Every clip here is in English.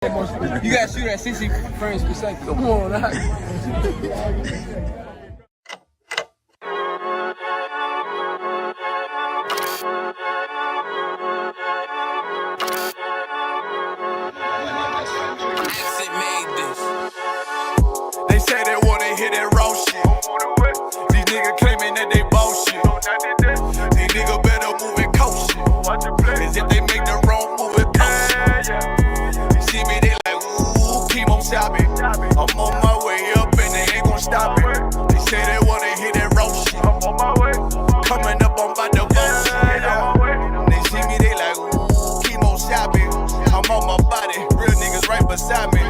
You gotta shoot at 60 frames per second. Come on, They say they wanna hear that raw shit. These niggas claiming that they bullshit. These niggas better move and coast shit. As if they make the wrong move and coast shit. You see me, they like, ooh, chemo shopping. I'm on my way up and they ain't gon' stop it. They say they wanna hear that raw shit. Coming up on by the bullshit. They see me, they like, ooh, chemo shopping. I'm on my body, real niggas right beside me.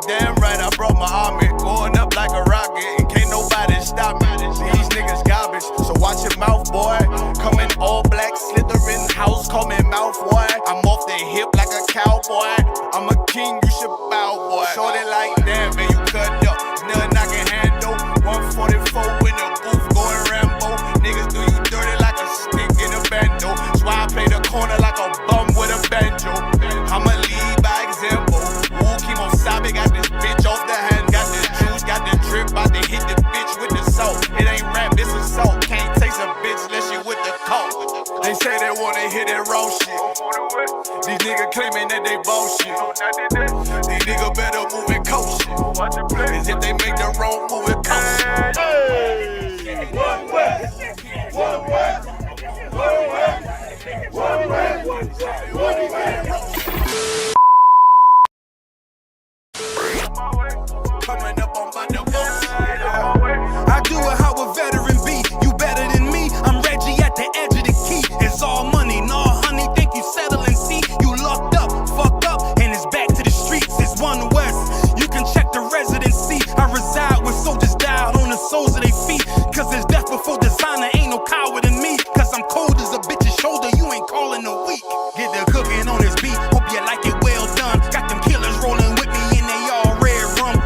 Damn right, I brought my army, going up like a rocket, and can't nobody stop me. These niggas garbage, so watch your mouth, boy. Coming all black, slithering house, call me mouth, boy. I'm off the hip like a cowboy. I'm a king, you should bow, boy. Shorty like that, man, you cut up. Nothing I can handle. 144 in the booth, going Rambo. Niggas do you dirty like a stick in a bando. That's why I play the corner like a bum with a banjo. I'ma lead by example. Sabi got this bitch off the hand, got the juice, got the drip, about to hit the bitch with the salt. It ain't rap, it's assault. Can't taste a bitch unless you with the coke. They say they wanna hear that raw shit. These niggas claiming that they bullshit. These niggas better move and coast shit. As if they make the wrong move and coast shit. Hey. One way, one way, one way, one way, one way. Coming up on my I do it how a veteran be. You better than me. I'm Reggie at the edge of the key. It's all money, no honey. Think you settle and see. You locked up, fucked up, and it's back to the streets. It's One West. You can check the residency. I reside with soldiers died on the soles of their feet. Cause there's death before designer. Ain't no coward in me. Cause I'm cold as a bitch's shoulder. You ain't calling a week. Get the cooking on this beat. Hope you like it well done. Got them killers rolling with me and they all red rum.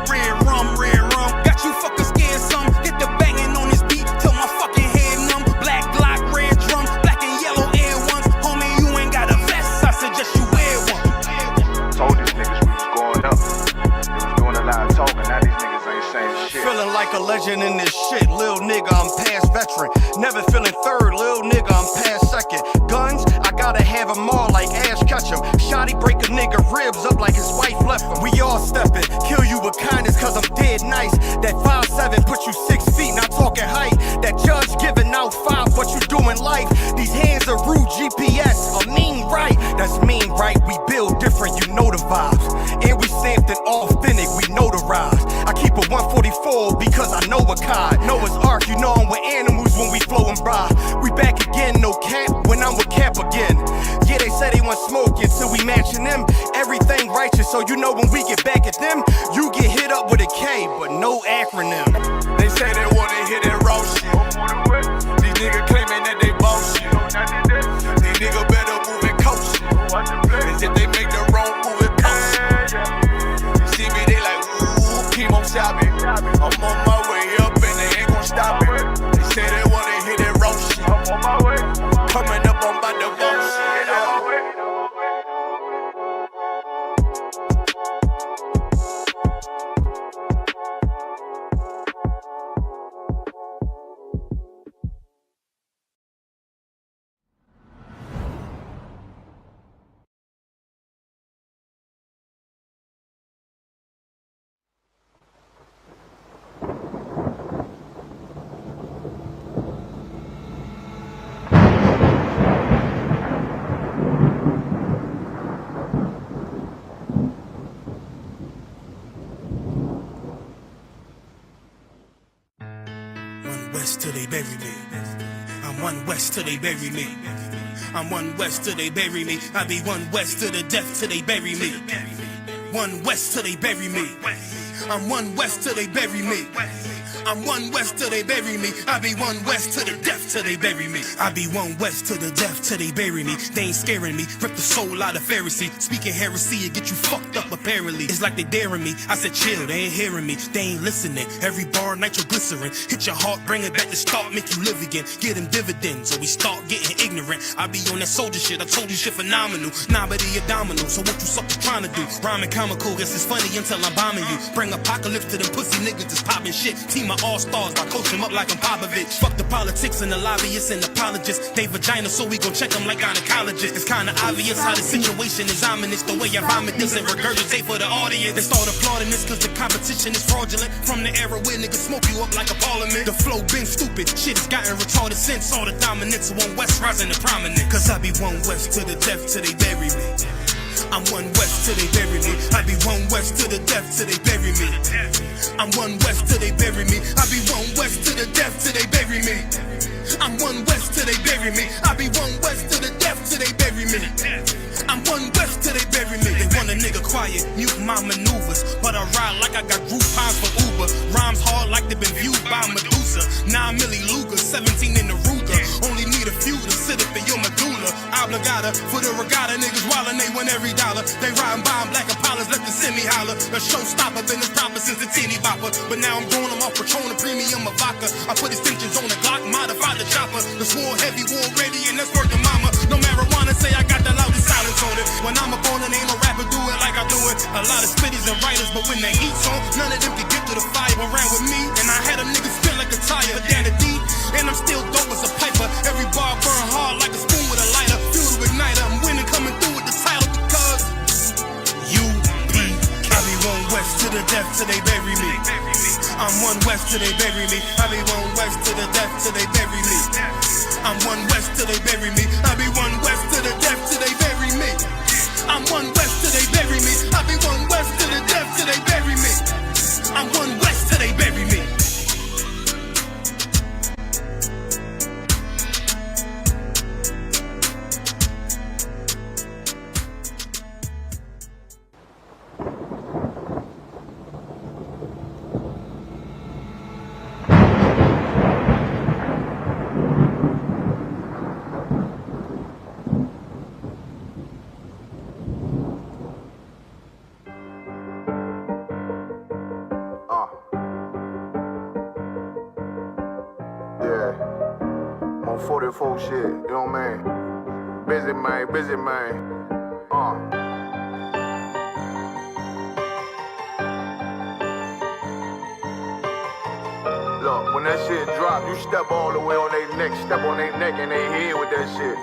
Got you fucking scared some. Hit the banging on this beat till my fucking head numb. Black Glock, red drum, black and yellow Air Ones. Homie, you ain't got a vest. I suggest you wear one. Told these niggas we was going up. They was doing a lot of talking. Now these niggas ain't saying shit. Feeling like a legend in this shit. Lil nigga, I'm past veteran. Never feeling third. Lil nigga, I'm past second. Guns, I gotta have them all like Ash Ketchum. Shotty break a nigga ribs up like his wife left him. We all steppin'. Kill you with kindness cause I'm dead nice. That 5'7" put you 6 feet, not talking height. That judge giving out 5, what you doing life. These hands are rude GPS, a mean right. That's mean right, we build different, you know the vibes. And we stamped it authentic, we notarized. I keep a 144 because I know a cod. Noah's Ark, you know I'm with animals when we flowing by. We back again, no cap, when I'm with Cap again. Yeah, they say they want smoke until we matching them. Everything righteous, so you know when we get back at them, you get hit up with a K, but no acronym. They say they wanna hear that raw shit. These niggas claiming that they bullshit. These niggas better move and coast shit. As if they make the wrong move and coast shit. You see me, they like, ooh, chemo shopping. I'm on my way up and they ain't gon' stop it. They say they wanna hear that raw shit. Coming up on by the bullshit. Till they bury me. I'm One West till they bury me. I'm One West till they bury me. I be One West to the death till they bury me. One West till they bury me. I'm One West till they bury me. I'm One West till they bury me. I be One West to the death till they bury me. I be One West to the death till they bury me. They ain't scaring me. Rip the soul out of Pharisee. Speaking heresy and get you fucked up apparently. It's like they daring me. I said chill, they ain't hearing me. They ain't listening. Every bar nitroglycerin. Hit your heart, bring it back to start, make you live again. Get them dividends or we start getting ignorant. I be on that soldier shit. I told you shit phenomenal. Nah, but he a domino. So what you suckers trying trying to do. Rhyming comical, guess it's funny until I'm bombing you. Bring apocalypse to them pussy niggas that's popping shit. Team of all-stars, I coach them up like I'm Popovich. Fuck the politics and the lobbyists and apologists. They vagina, so we gon' check them like gynecologists. It's kinda obvious how the situation is ominous. The way I vomit this and regurgitate for the audience. They start applauding this cause the competition is fraudulent. From the era where niggas smoke you up like a parliament. The flow been stupid, shit has gotten retarded since. All the dominance of one West rising to prominence. Cause I be one West to the death till they bury me. I'm one West till they bury me. I be one West to the death till they bury me. I'm one West till they bury me. I be one West to the death till they bury me. I'm one West till they bury me. I be one West to the death till they bury me. I'm one West till they bury me. They want a nigga quiet, mute my maneuvers, but I ride like I got Groupons for Uber. Rhymes hard like they been viewed by Medusa. 9 milli Luger, 17 in the Ruger. Only need a few to sit up in your medulla. Obligata for the regatta, niggas wildin', they win every dollar. They riding by in black Impalas, let the semi holler. A showstopper, been as proper since the teeny bopper. But now I'm doing them off Patron, a premium of vodka. I put extensions on the Glock, modified the chopper. The swore heavy, war ready, and that's worth the mama. No marijuana, say I got the loudest silence on it. When I'm up on it, ain't no rapper do it like I do it. A lot of spitties and writers, but when the heat's on, none of them can get to the fire around with me. And I had them niggas spin like a tire, but down the D, and I'm still dope as a piper. Every bar burn hard like a spoon with a lighter. Fuel to igniter, I'm winning, coming through with the title because U.P.K. I be one West to the death till they bury me. I'm one West till they bury me. I be one West to the death till they bury me. I'm one West till they bury me. I be one West to the death till they bury me. I'm one West till they bury me. I be one West to the death till they bury me. I'm one West till they bury me. Yeah, on 44 shit, you know what I mean? Busy man. Look, when that shit drop, you step all the way on their neck, step on their neck and they head with that shit.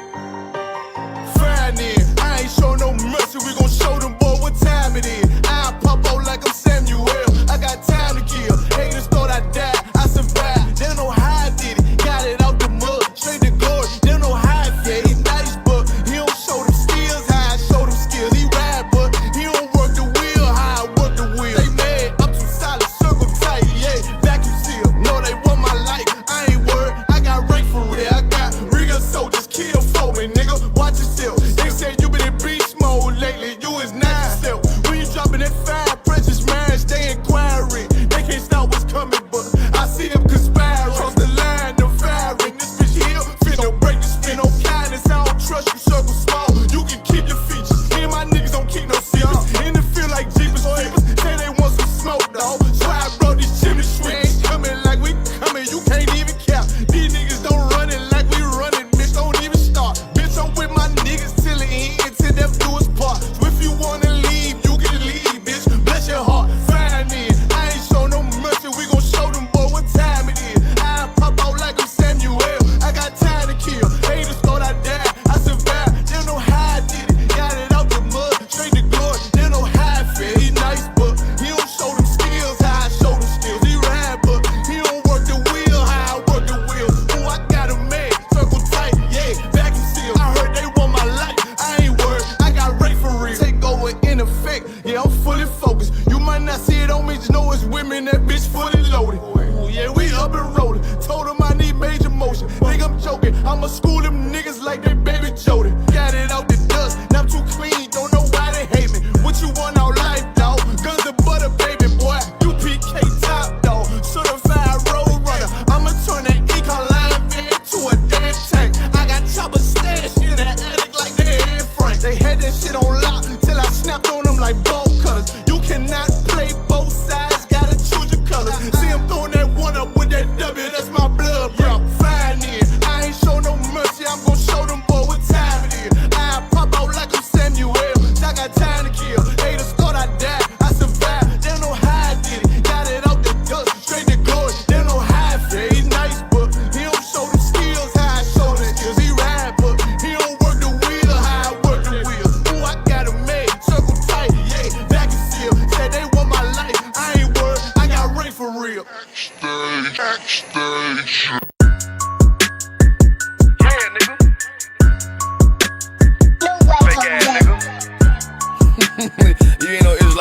Fine in, I ain't show no mercy, we gon' show them boy what time it is. I pop out like I'm Samuel, I got time to kill. Haters thought I died, I survived. They don't know how I did it, got it out the mud, straight to glory. They don't know how I feel. He nice, but he don't show them skills how I show them skills. He ride, but he don't work the wheel how I work the wheel. They mad, I'm too solid, circle tight, yeah, vacuum seal. No, they want my life, I ain't worried. I got rank for real, I got real soldiers kill for me, nigga. Watch yourself. They say you been in beast mode lately, you is not yourself. When you dropping that fire, precious marriage, they inquiring. They can't stop what's coming, but I see them conspiring. Cross the line, them firing. This bitch here, finna break the spin. No kindness, I don't trust you, circle small. You can keep your features. Me and my niggas don't keep no secrets. In the field like Jeepers Creepers, say they want some smoke, dawg. So I brought these chimney sweeps. Coming like we coming, you can't even cap. These niggas don't run it like we running, bitch, don't even start. Bitch, I'm with my niggas till the end, till death do us part. So if you wanna leave, you can leave, bitch. Bless your heart, fine in. I ain't show no mercy, we gon' show them boy what time it is. I pop out like I'm Samuel, I got time to kill. Haters thought I died, I survived. They don't know how I did it, got it out the mud, straight to glory. They don't know how I feel. He nice, but he don't show them skills how I show them skills. He ride, but he don't work the wheel how I work the wheel. Ooh, I got a man, circle tight, yeah, vacuum seal. I heard they want my life, I ain't worried. I got rate for real. Take over in effect, yeah, I'm fully focused. You might not see it on me, just know it's women, that bitch fully loaded. Ooh, yeah, we up and rolling. Told them I need major motion. Think I'm joking, I'ma school them niggas like they baby Jody. Got it out the dust, now I'm too clean, don't know why they hate me. What you want out life, dawg? Guns and butter, baby boy. U.P.K top, dawg. Certified road runner. I'ma turn that econ line van to a damn tank. I got choppers stashed in that attic like they in Frank. They had that shit on lock till I snapped on them like bolt cutters. You cannot play both sides, gotta choose your colors. See him throwing that one up with that W, that's my blood, bro. Fine in. I ain't show no mercy, I'm gon' show them boy what time it is. I pop out like I'm Samuel, I got time to kill. Hey,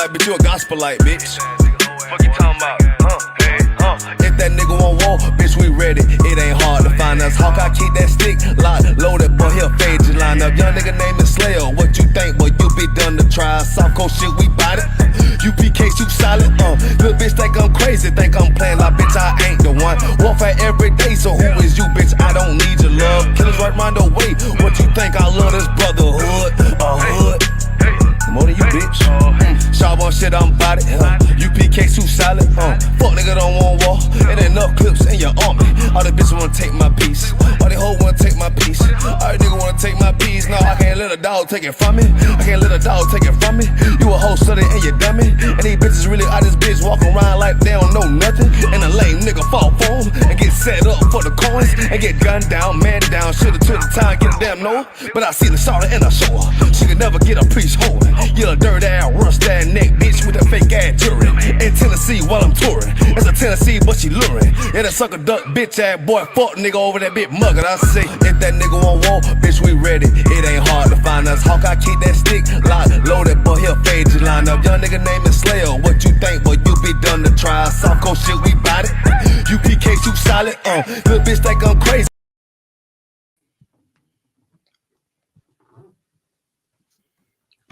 Israelite, bitch, you a gospelite, bitch. Fuck you talking about? If that nigga want war, bitch, we ready. It ain't hard to find us. Hawk, I keep that stick locked, loaded, boy, he'll fade you line up. Young nigga name is Slayer. What you think, boy? You be done to try. Soft coast shit, we bout it. UPK, soup solid. Little bitch think I'm crazy, think I'm playing like bitch, I ain't the one. Warfare every day, so who is you, bitch? I don't need your love. Killers right round the way. What you think? I love this brotherhood. Hood. More than you, bitch. Sharp on shit, I'm bout it. UPK, soup solid. Fuck nigga don't want war. Ain't enough clips in your army. All the bitches wanna take my piece. All the hoes wanna take my piece. All the niggas wanna take my piece. No, I can't let a dog take it from me. I can't let a dog take it from me. You a hoe study and you dummy. And these bitches really out this bitch walking around like they don't know nothing. And a lame nigga fall for them and get set up for the coins and get gunned down, man down. Shoulda took the time, get a damn no. But I seen the shawty and I show her. She could never get a priest hoeing. You a dirt ass, rust ass neck bitch with that fake ass jewelry. In Tennessee while I'm touring. It's a Tennessee, but she luring. Yeah, that sucker duck bitch ass boy, fuck nigga over that bit muggin'. I say, if that nigga want war, bitch, we ready. It ain't hard to find us. Hawk, I keep that stick locked, loaded, boy, he'll fade you line up. Young nigga name is Slayer. What you think, boy? You be done to try. Soft coast shit, we bout it. UPK, soup solid. Little bitch think I'm crazy.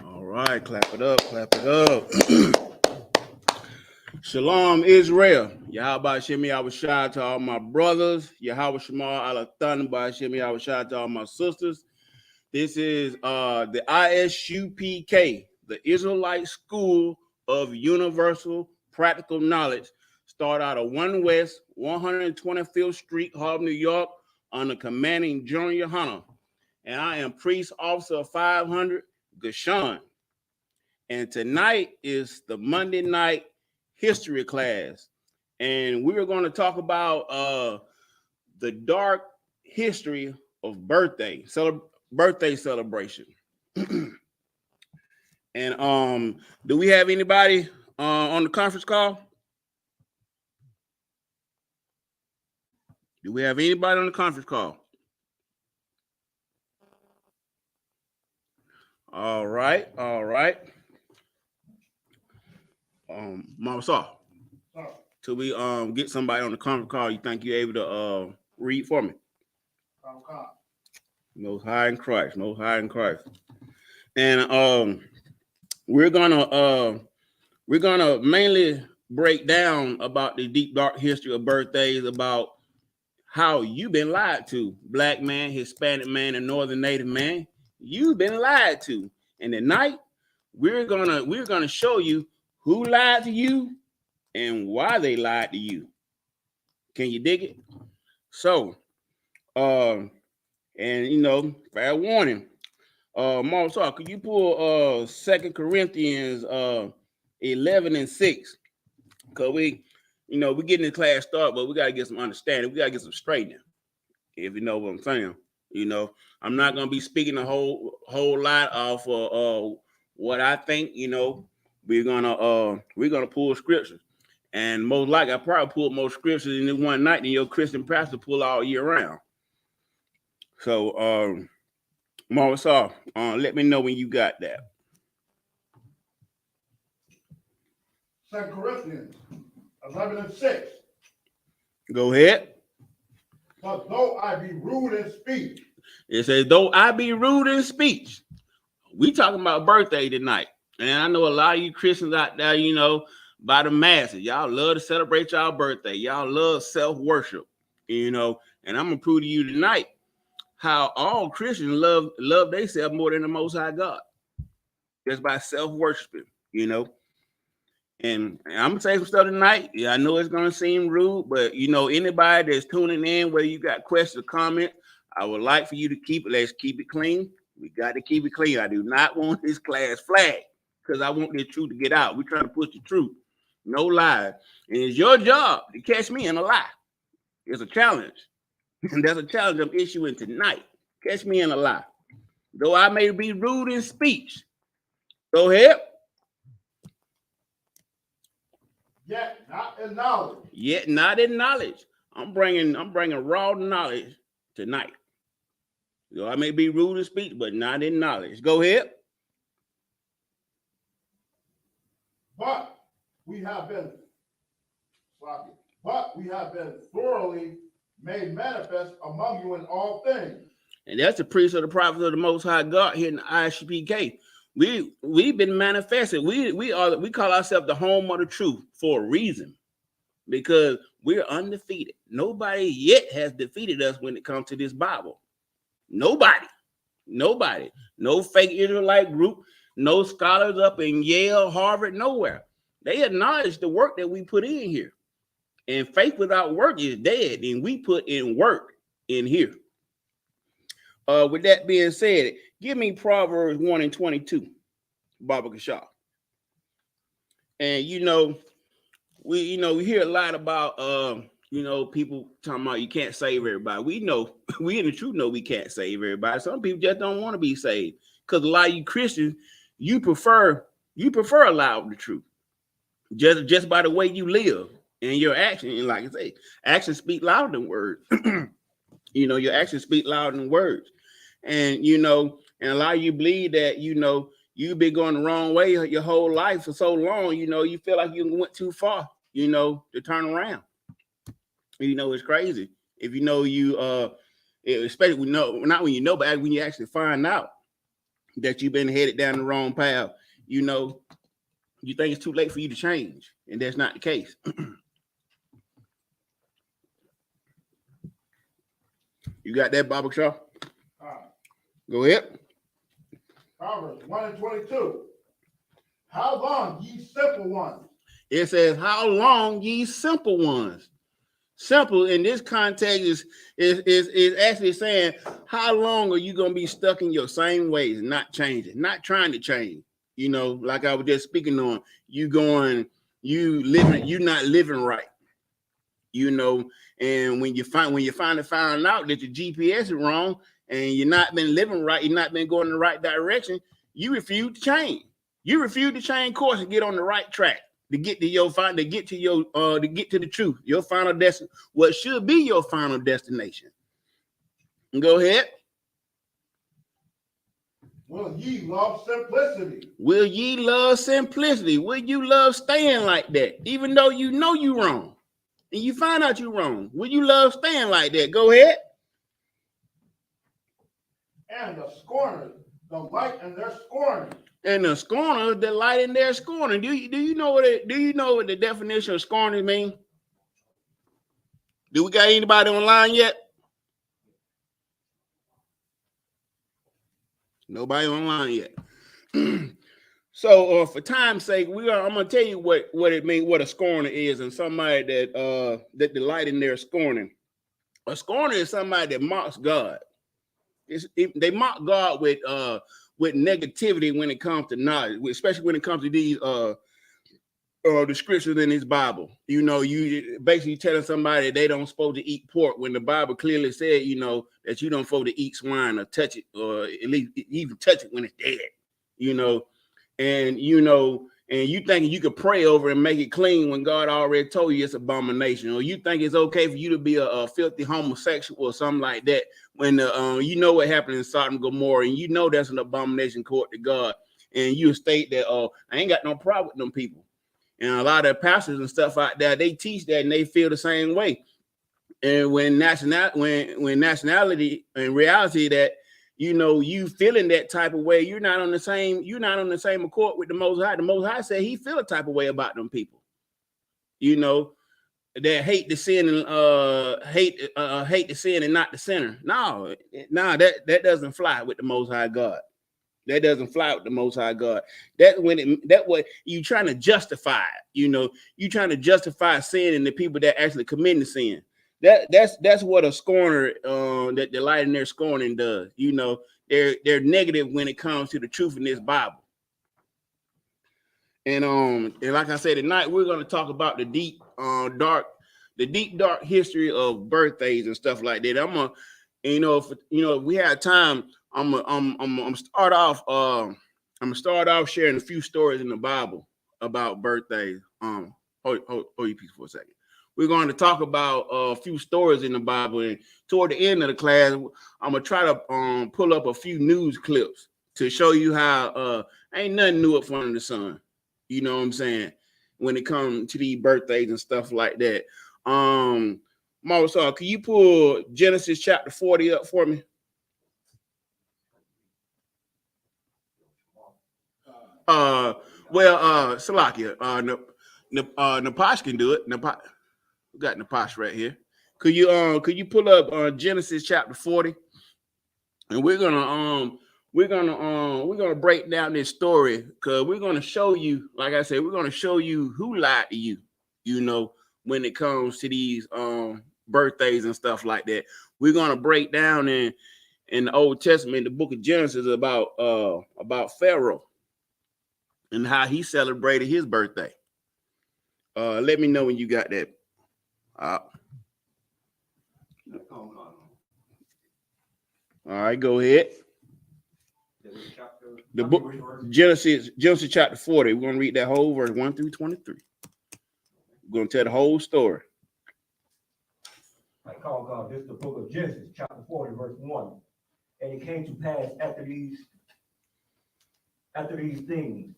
All right, clap it up, clap it up. Shalom, Israel. Yahweh Shemi, I was shout to all my brothers. Yahweh Shemal, Alathan, by Shemi, I was shout to all my sisters. This is the I.S.U.P.K, the Israelite School of Universal Practical Knowledge. Start out of 1 West, 125th Street, Harlem, New York, under commanding General Yahanna. And I am priest officer of 500, Gashan. And tonight is the Monday night history class. And we're going to talk about the dark history of birthday celebration. And do we have anybody on the conference call? Do we have anybody on the conference call? All right, all right. Mama Saw. Till we get somebody on the conference call, you think you're able to read for me? Most high in Christ, most high in Christ. And we're gonna mainly break down about the deep dark history of birthdays, about how you've been lied to, black man, Hispanic man, and Northern Native man. You've been lied to. And tonight we're gonna show you who lied to you and why they lied to you. Can you dig it? So, and you know, fair warning. Marcel, could you pull 2 Corinthians 11:6? Cause we getting the class started, but we gotta get some understanding. We gotta get some straightening. If you know what I'm saying. You know, I'm not gonna be speaking a whole lot off what I think. You know, we're gonna pull scriptures. And most likely, I probably pulled more scriptures in this one night than your Christian pastor pull all year round. So, Marcel, let me know when you got that. 2 Corinthians 11:6. Go ahead. But though I be rude in speech. It says, though I be rude in speech. We talking about birthday tonight. And I know a lot of you Christians out there, you know, by the masses, y'all love to celebrate y'all birthday. Y'all love self-worship, you know. And I'm going to prove to you tonight how all Christians love themselves more than the Most High God. Just by self-worshiping, you know. And I'm going to say some stuff tonight. Yeah, I know it's going to seem rude, but, you know, anybody that's tuning in, whether you got questions or comments, I would like for you to let's keep it clean. We got to keep it clean. I do not want this class flagged because I want the truth to get out. We're trying to push the truth. No lies. And it's your job to catch me in a lie. It's a challenge. And that's a challenge I'm issuing tonight. Catch me in a lie. Though I may be rude in speech. Go ahead. Yet not in knowledge. Yet not in knowledge. I'm bringing raw knowledge tonight. Though I may be rude in speech, but not in knowledge. Go ahead. but we have been thoroughly made manifest among you in all things. And that's the priest of the prophets of the Most High God here in the I.S.U.P.K. We've been manifested. We call ourselves the home of the truth for a reason, because we're undefeated. Nobody yet has defeated us when it comes to this Bible. Nobody. No fake Israelite group, no scholars up in Yale, Harvard, nowhere. They acknowledge the work that we put in here. And faith without work is dead. And we put in work in here. With that being said, give me Proverbs 1 and 22, Baba Kashaw. And we hear a lot about people talking about you can't save everybody. We know, we in the truth know we can't save everybody. Some people just don't want to be saved, because a lot of you Christians, you prefer a lie of the truth. Just by the way you live and your action. And like I say, actions speak louder than words. Your actions speak louder than words. And and a lot of you believe that you've been going the wrong way your whole life for so long, you feel like you went too far, to turn around. It's crazy. If especially not when but when you actually find out that you've been headed down the wrong path, you think it's too late for you to change. And that's not the case. You got that, Baba Shaw? Go ahead. Proverbs 1 and 22. How long, ye simple ones? It says, how long, ye simple ones? Simple in this context is actually saying, how long are you going to be stuck in your same ways and not changing, not trying to change? Like I was just speaking on, you're not living right. And when you finally found out that your GPS is wrong and you're not been living right, you're not been going in the right direction, you refuse to change. You refuse to change course and get on the right track to get to the truth, your final destination, what should be your final destination. Go ahead. Will ye love simplicity? Will ye love simplicity? Will you love staying like that, even though you know you're wrong? And you find out you're wrong. Will you love staying like that? Go ahead. And the scorners delight in their scorning. And the scorners delight in their scorning. Do you know what the definition of scorning means? Do we got anybody online yet? Nobody online yet. So for time's sake, I'm gonna tell you what it means, what a scorner is, and somebody that delight in their scorning. A scorner is somebody that mocks God. They mock God with negativity when it comes to knowledge, especially when it comes to these the scriptures in this Bible. You basically telling somebody they don't supposed to eat pork when the Bible clearly said, that you don't supposed to eat swine or touch it, or at least even touch it when it's dead. And you thinking you could pray over and make it clean when God already told you it's abomination, or you think it's okay for you to be a filthy homosexual or something like that when what happened in Sodom and Gomorrah, and that's an abomination court to God, and you state that I ain't got no problem with them people. And a lot of pastors and stuff out there, they teach that and they feel the same way. And when nationality and reality that you feeling that type of way, you're not on the same accord with the Most High. The Most High said he feel a type of way about them people, that hate the sin and hate the sin and not the sinner. No, that doesn't fly with the Most High God. That doesn't fly with the Most High God. That what you trying to justify. You trying to justify sin and the people that actually commit the sin. That's what a scorner that delight in their scorning does. They're negative when it comes to the truth in this Bible. And like I said, tonight we're going to talk about the deep dark history of birthdays and stuff like that. I'm gonna, if we have time, I'm gonna start off sharing a few stories in the Bible about birthdays. Hold your peace for a second. We're going to talk about a few stories in the Bible, and toward the end of the class, I'm gonna try to pull up a few news clips to show you how ain't nothing new up under the sun. You know what I'm saying? When it comes to these birthdays and stuff like that. Marcel, can you pull Genesis chapter 40 up for me? Salakia, Napash can do it. Napash, we got Napash right here. Could you pull up Genesis chapter 40? And we're gonna break down this story because we're gonna show you, like I said, we're gonna show you who lied to you, you know, when it comes to these birthdays and stuff like that. We're gonna break down in the Old Testament, the book of Genesis, about Pharaoh and how he celebrated his birthday. Let me know when you got that. All right, go ahead. The book Genesis chapter 40. We're gonna read that whole verse 1 through 23. We're gonna tell the whole story. I call God. This is the book of Genesis, chapter 40, verse 1. And it came to pass after these things,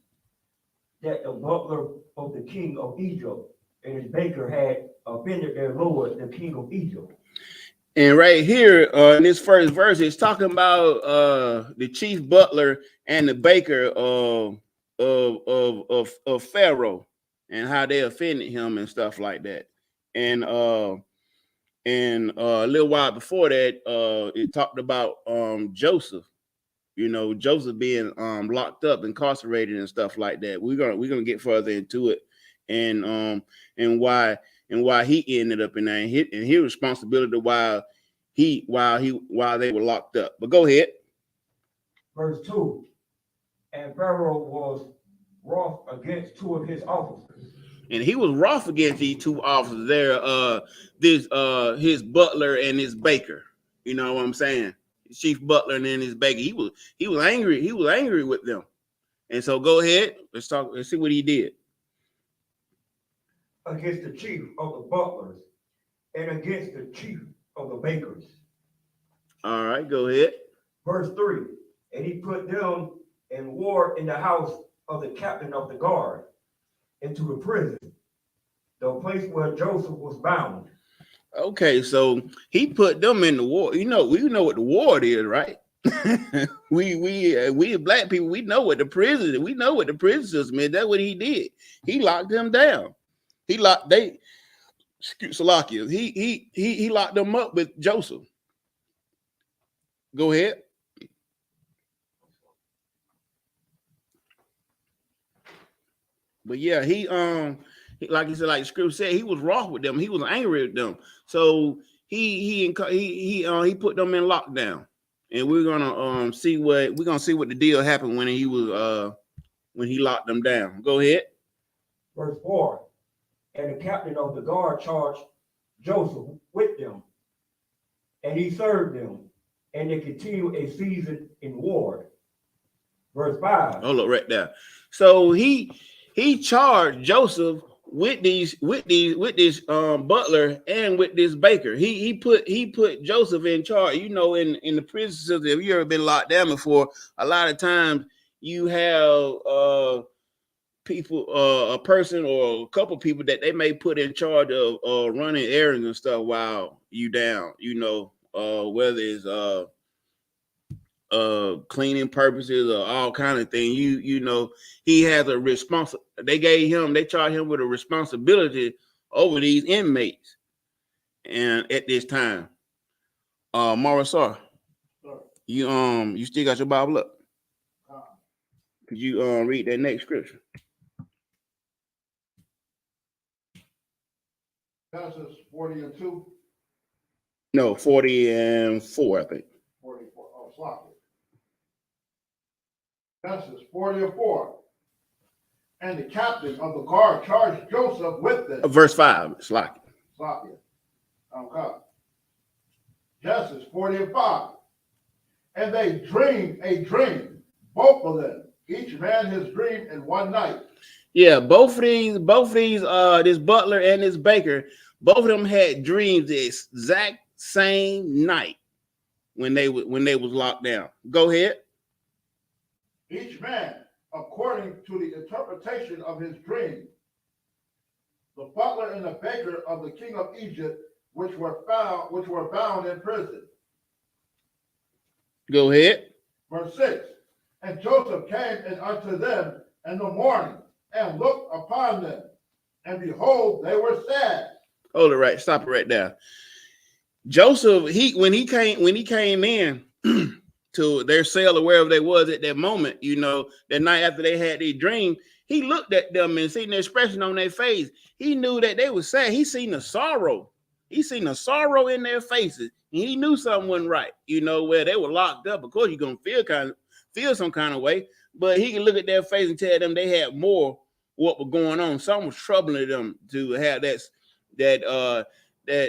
that the butler of the king of Egypt and his baker had offended their lord, the king of Egypt. And right here, in this first verse, it's talking about the chief butler and the baker of Pharaoh and how they offended him and stuff like that. And a little while before that, it talked about Joseph. You know, Joseph being locked up, incarcerated, and stuff like that. We're gonna get further into it, and why he ended up in there, and his responsibility while they were locked up. But go ahead. Verse 2. And Pharaoh was wroth against two of his officers. And he was wroth against these two officers there, his butler and his baker. You know what I'm saying? Chief butler and then his baker. He was angry. He was angry with them. And so go ahead. Let's see what he did. Against the chief of the butlers and against the chief of the bakers. All right, go ahead. Verse 3. And he put them in ward in the house of the captain of the guard, into a prison, the place where Joseph was bound. Okay, so he put them in the ward. We know what the ward is, right? we black people, we know what the prison is. We know what the prison system is. That's what he did. He locked them down. He locked them up with Joseph. Go ahead. But yeah, he like he said, like the script said, he was wroth with them. He was angry with them. So he put them in lockdown. And we're gonna see what the deal happened when he locked them down. Go ahead. Verse 4. And the captain of the guard charged Joseph with them, and he served them, and they continued a season in ward. Verse 5. Hold up right there. So he charged Joseph with this butler and with this baker. He put Joseph in charge. You know, in the prison system, if you ever been locked down before, a lot of times you have people, a person or a couple people that they may put in charge of running errands and stuff while you down. You know, whether it's cleaning purposes or all kind of things. You know, he has a they charged him with a responsibility over these inmates. And at this time, Marisar, you still got your Bible up? Could you read that next scripture? Genesis 40 and 2. No, 40 and 4, I think. 44. Oh, sloppy. Genesis 40 and 4. And the captain of the guard charged Joseph with them. Verse 5, sloppy. Sloppy. Okay. Genesis 40 and 5. And they dreamed a dream, both of them, each man his dream in one night. Yeah, both of these, this butler and this baker, both of them had dreams the exact same night when they was locked down. Go ahead. Each man according to the interpretation of his dream. The butler and the baker of the king of Egypt, which were bound in prison. Go ahead. Verse 6. And Joseph came in unto them in the morning, and looked upon them, and behold, they were sad. Hold it right. Stop it right there. Joseph, when he came in to their cell or wherever they was at that moment, you know, that night after they had their dream, he looked at them and seen the expression on their face. He knew that they were sad. He seen the sorrow. He seen the sorrow in their faces. And he knew something wasn't right, you know, where they were locked up. Of course, you're gonna feel some kind of way, but he can look at their face and tell them they had more what was going on. Something was troubling them to have that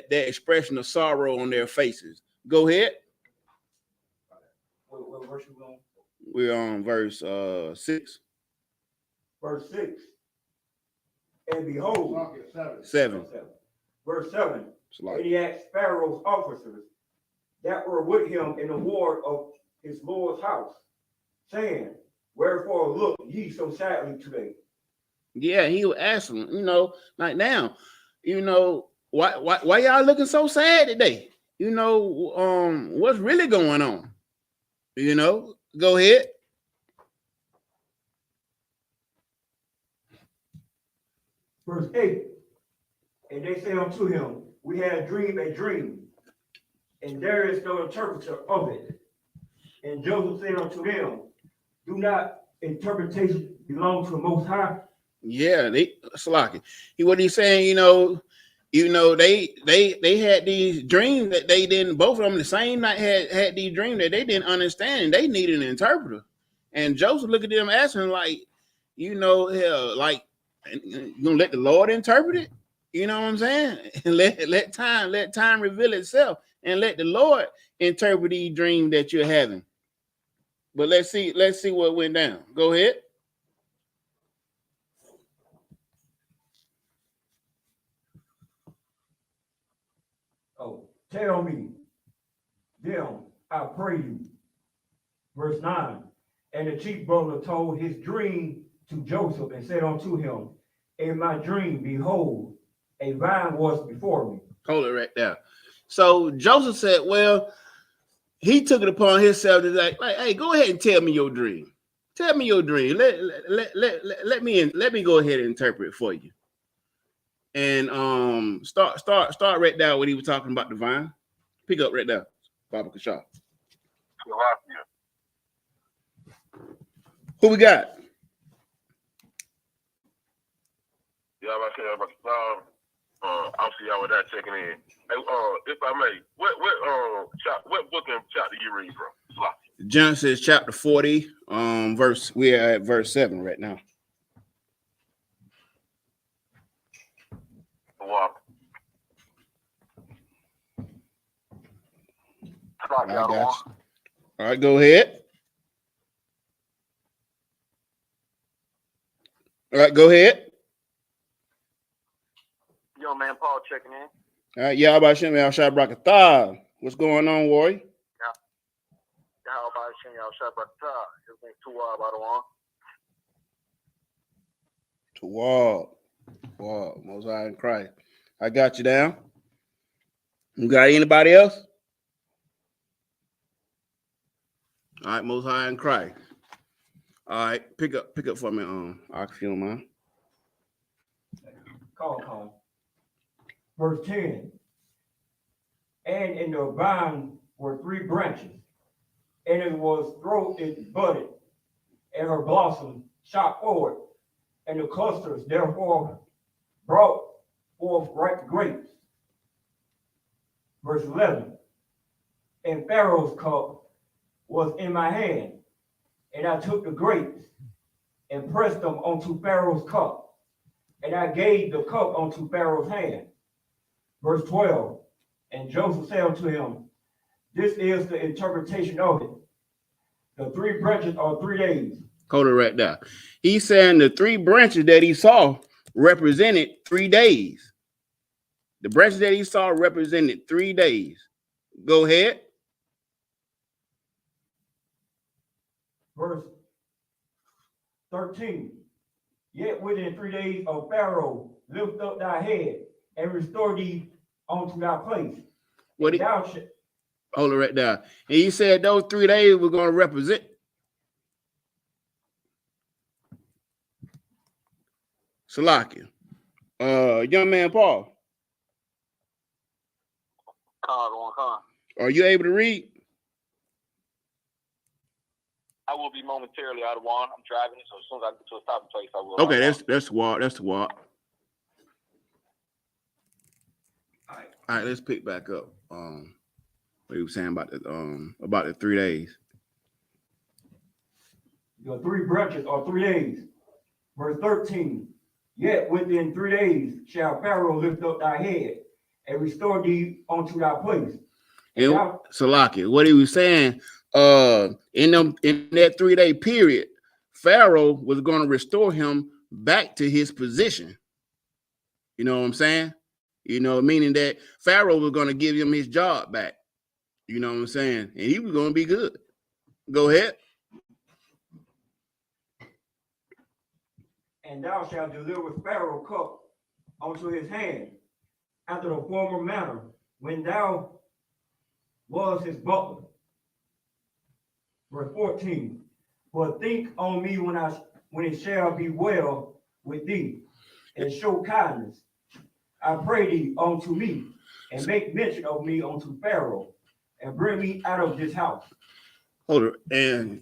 expression of sorrow on their faces. Go ahead. What verse you on? We're on verse 6. Verse 6. And behold, 7. verse 7. It's like, And he asked Pharaoh's officers that were with him in the ward of his Lord's house, saying, wherefore look ye so sadly today? yeah, he would ask them, you know, like now, you know, why y'all looking so sad today? You know, what's really going on? You know, go ahead. Verse 8. And they say unto him, we had dreamed a dream, and there is no interpreter of it. And Joseph said unto them, do not interpretation belong to the Most High? Yeah, what he's saying, you know, they had these dreams that they didn't, both of them the same night had these dreams that they didn't understand, and they needed an interpreter. And Joseph looked at them asking, like, you know, hell, like, you gonna let the Lord interpret it? You know what I'm saying? And let time reveal itself, and let the Lord interpret the dream that you're having. But let's see what went down. Go ahead. Oh, tell me, them, I pray you. Verse 9. And the chief butler told his dream to Joseph and said unto him, in my dream, behold, a vine was before me. Hold it right there. So Joseph said, well, he took it upon himself to like, hey, go ahead and tell me your dream. Tell me your dream. Let me go ahead and interpret it for you. And start right there when he was talking about the vine. Pick up right there, Baba Kashaw. Who we got? I'll see y'all with that checking in. Hey, if I may, what book and chapter you read from? Genesis chapter 40, we're at verse 7 right now. Wow. I got you. All right, go ahead. All right, go ahead. Yo, man, Paul checking in. All right, Yahweh Shem Yahshua Brakatah. What's going on, Warrior? Yahweh Shem Yahshua Brakatah. Everything's too wild, by the one. Wow, Most High in Christ. I got you down. You got anybody else? All right, Most High in Christ. All right, pick up for me, if you don't mind. Call. Verse 10. And in the vine were 3 branches, and it was it budded, and her blossom shot forward, and the clusters therefore brought forth ripe grapes. Verse 11. And Pharaoh's cup was in my hand, and I took the grapes and pressed them onto Pharaoh's cup, and I gave the cup onto Pharaoh's hand. Verse 12. And Joseph said unto him, this is the interpretation of it. The 3 branches are 3 days. Hold it right there. He's saying the 3 branches that he saw represented 3 days. The branches that he saw represented 3 days. Go ahead. Verse 13. Yet within 3 days of Pharaoh, lift up thy head and restore thee unto thy place. What And thou shalt. Hold it right there. And you said those 3 days were going to represent. Salakia. Young man Paul. Are you able to read? I will be momentarily out of one. I'm driving, so as soon as I get to a stopping place, I will. Okay, that's the walk. That's the walk. All right, let's pick back up. What you were saying about the 3 days. Your 3 branches or 3 days. Verse 13. Yet within 3 days shall Pharaoh lift up thy head and restore thee unto thy place. And Salakia, what he was saying, in that 3 day period, Pharaoh was going to restore him back to his position. You know what I'm saying? You know, meaning that Pharaoh was going to give him his job back. You know what I'm saying? And he was going to be good. Go ahead. And thou shalt deliver Pharaoh cup unto his hand, after the former manner, when thou was his butler. Verse 14. But think on me when it shall be well with thee, and show kindness, I pray thee, unto me, and make mention of me unto Pharaoh, and bring me out of this house. Hold it.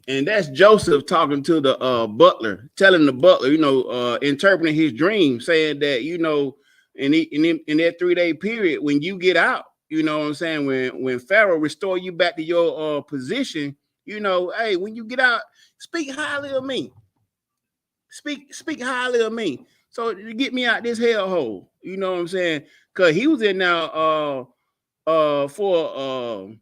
And that's Joseph talking to the butler, telling the butler, you know, interpreting his dream, saying that, you know, in that 3 day period, when you get out, you know what I'm saying, when Pharaoh restore you back to your position, you know, hey, when you get out, speak highly of me. Speak highly of me. So to get me out this hellhole, you know what I'm saying? Because he was in now for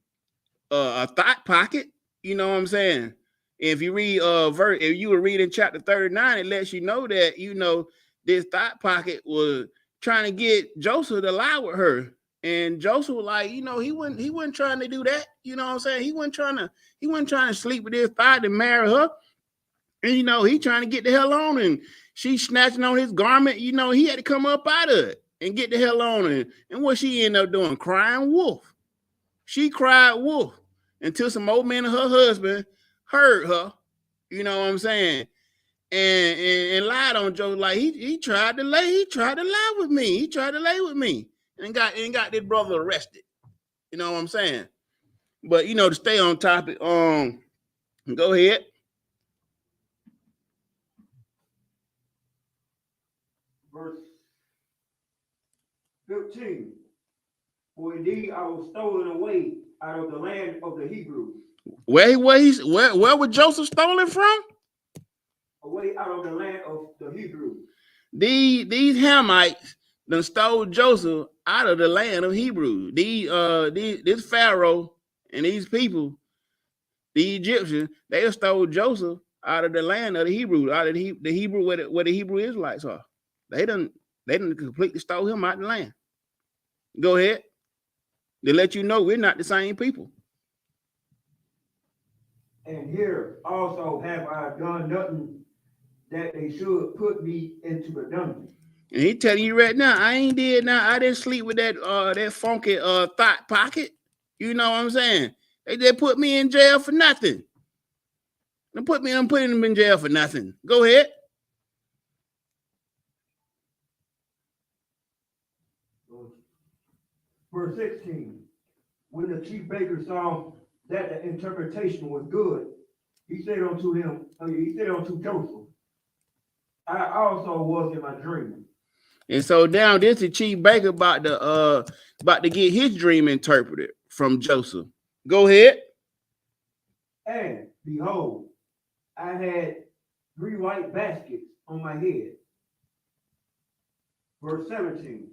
a thought pocket, you know what I'm saying? If you read if you were reading chapter 39, it lets you know that, you know, this thought pocket was trying to get Joseph to lie with her. And Joseph was like, you know, he wasn't trying to do that. You know what I'm saying? He wasn't trying to sleep with this thought and marry her. And, you know, he trying to get the hell on, and she snatching on his garment. You know, he had to come up out of it and get the hell on. And what she ended up doing? Crying wolf. She cried wolf until some old man and her husband heard her. You know what I'm saying? And lied on Joe. Like he tried to lie with me. He tried to lay with me and got this brother arrested. You know what I'm saying? But, you know, to stay on topic, go ahead. Verse 15. For indeed I was stolen away out of the land of the Hebrews. Where was Joseph stolen from? Away out of the land of the Hebrews. These Hamites done stole Joseph out of the land of Hebrew. This Pharaoh and these people, the Egyptians, they stole Joseph out of the land of the Hebrews, out of the Hebrew where the Hebrew Israelites are. They done completely stole him out of the land. Go ahead. They let you know we're not the same people. And here also have I done nothing that they should put me into the dungeon. And he telling you right now, I didn't sleep with that funky thought pocket. You know what I'm saying? They put me in jail for nothing. I'm putting them in jail for nothing. Go ahead. Verse 16. When the chief baker saw that the interpretation was good, he said unto Joseph, I also was in my dream. And so now this the chief baker about to get his dream interpreted from Joseph. Go ahead. And behold, I had 3 white baskets on my head. Verse 17.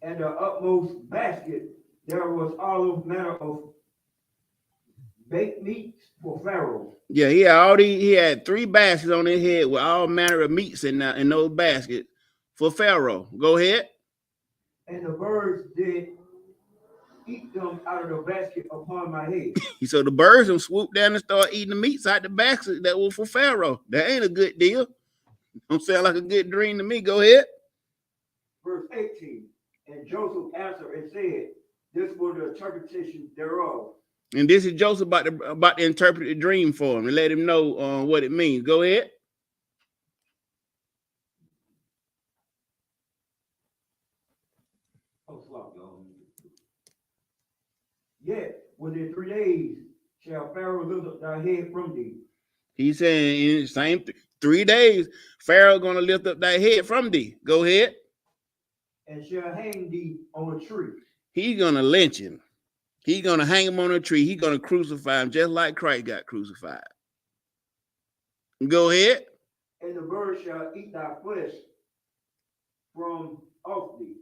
And the utmost basket there was all manner of baked meats for Pharaoh. Yeah, he had 3 baskets on his head with all manner of meats in those baskets for Pharaoh. Go ahead. And the birds did eat them out of the basket upon my head. So the birds will swoop down and start eating the meats out the basket that was for Pharaoh. That ain't a good deal. Don't sound like a good dream to me. Go ahead. Verse 18. And Joseph answered and said, this was the interpretation thereof. And this is Joseph about to interpret the dream for him and let him know what it means. Go ahead. Yet within 3 days shall Pharaoh lift up thy head from thee. He's saying in the same 3 days, Pharaoh gonna lift up thy head from thee. Go ahead. And shall hang thee on a tree. He's gonna lynch him. He's gonna hang him on a tree. He's gonna crucify him just like Christ got crucified. Go ahead. And the birds shall eat thy flesh from off thee.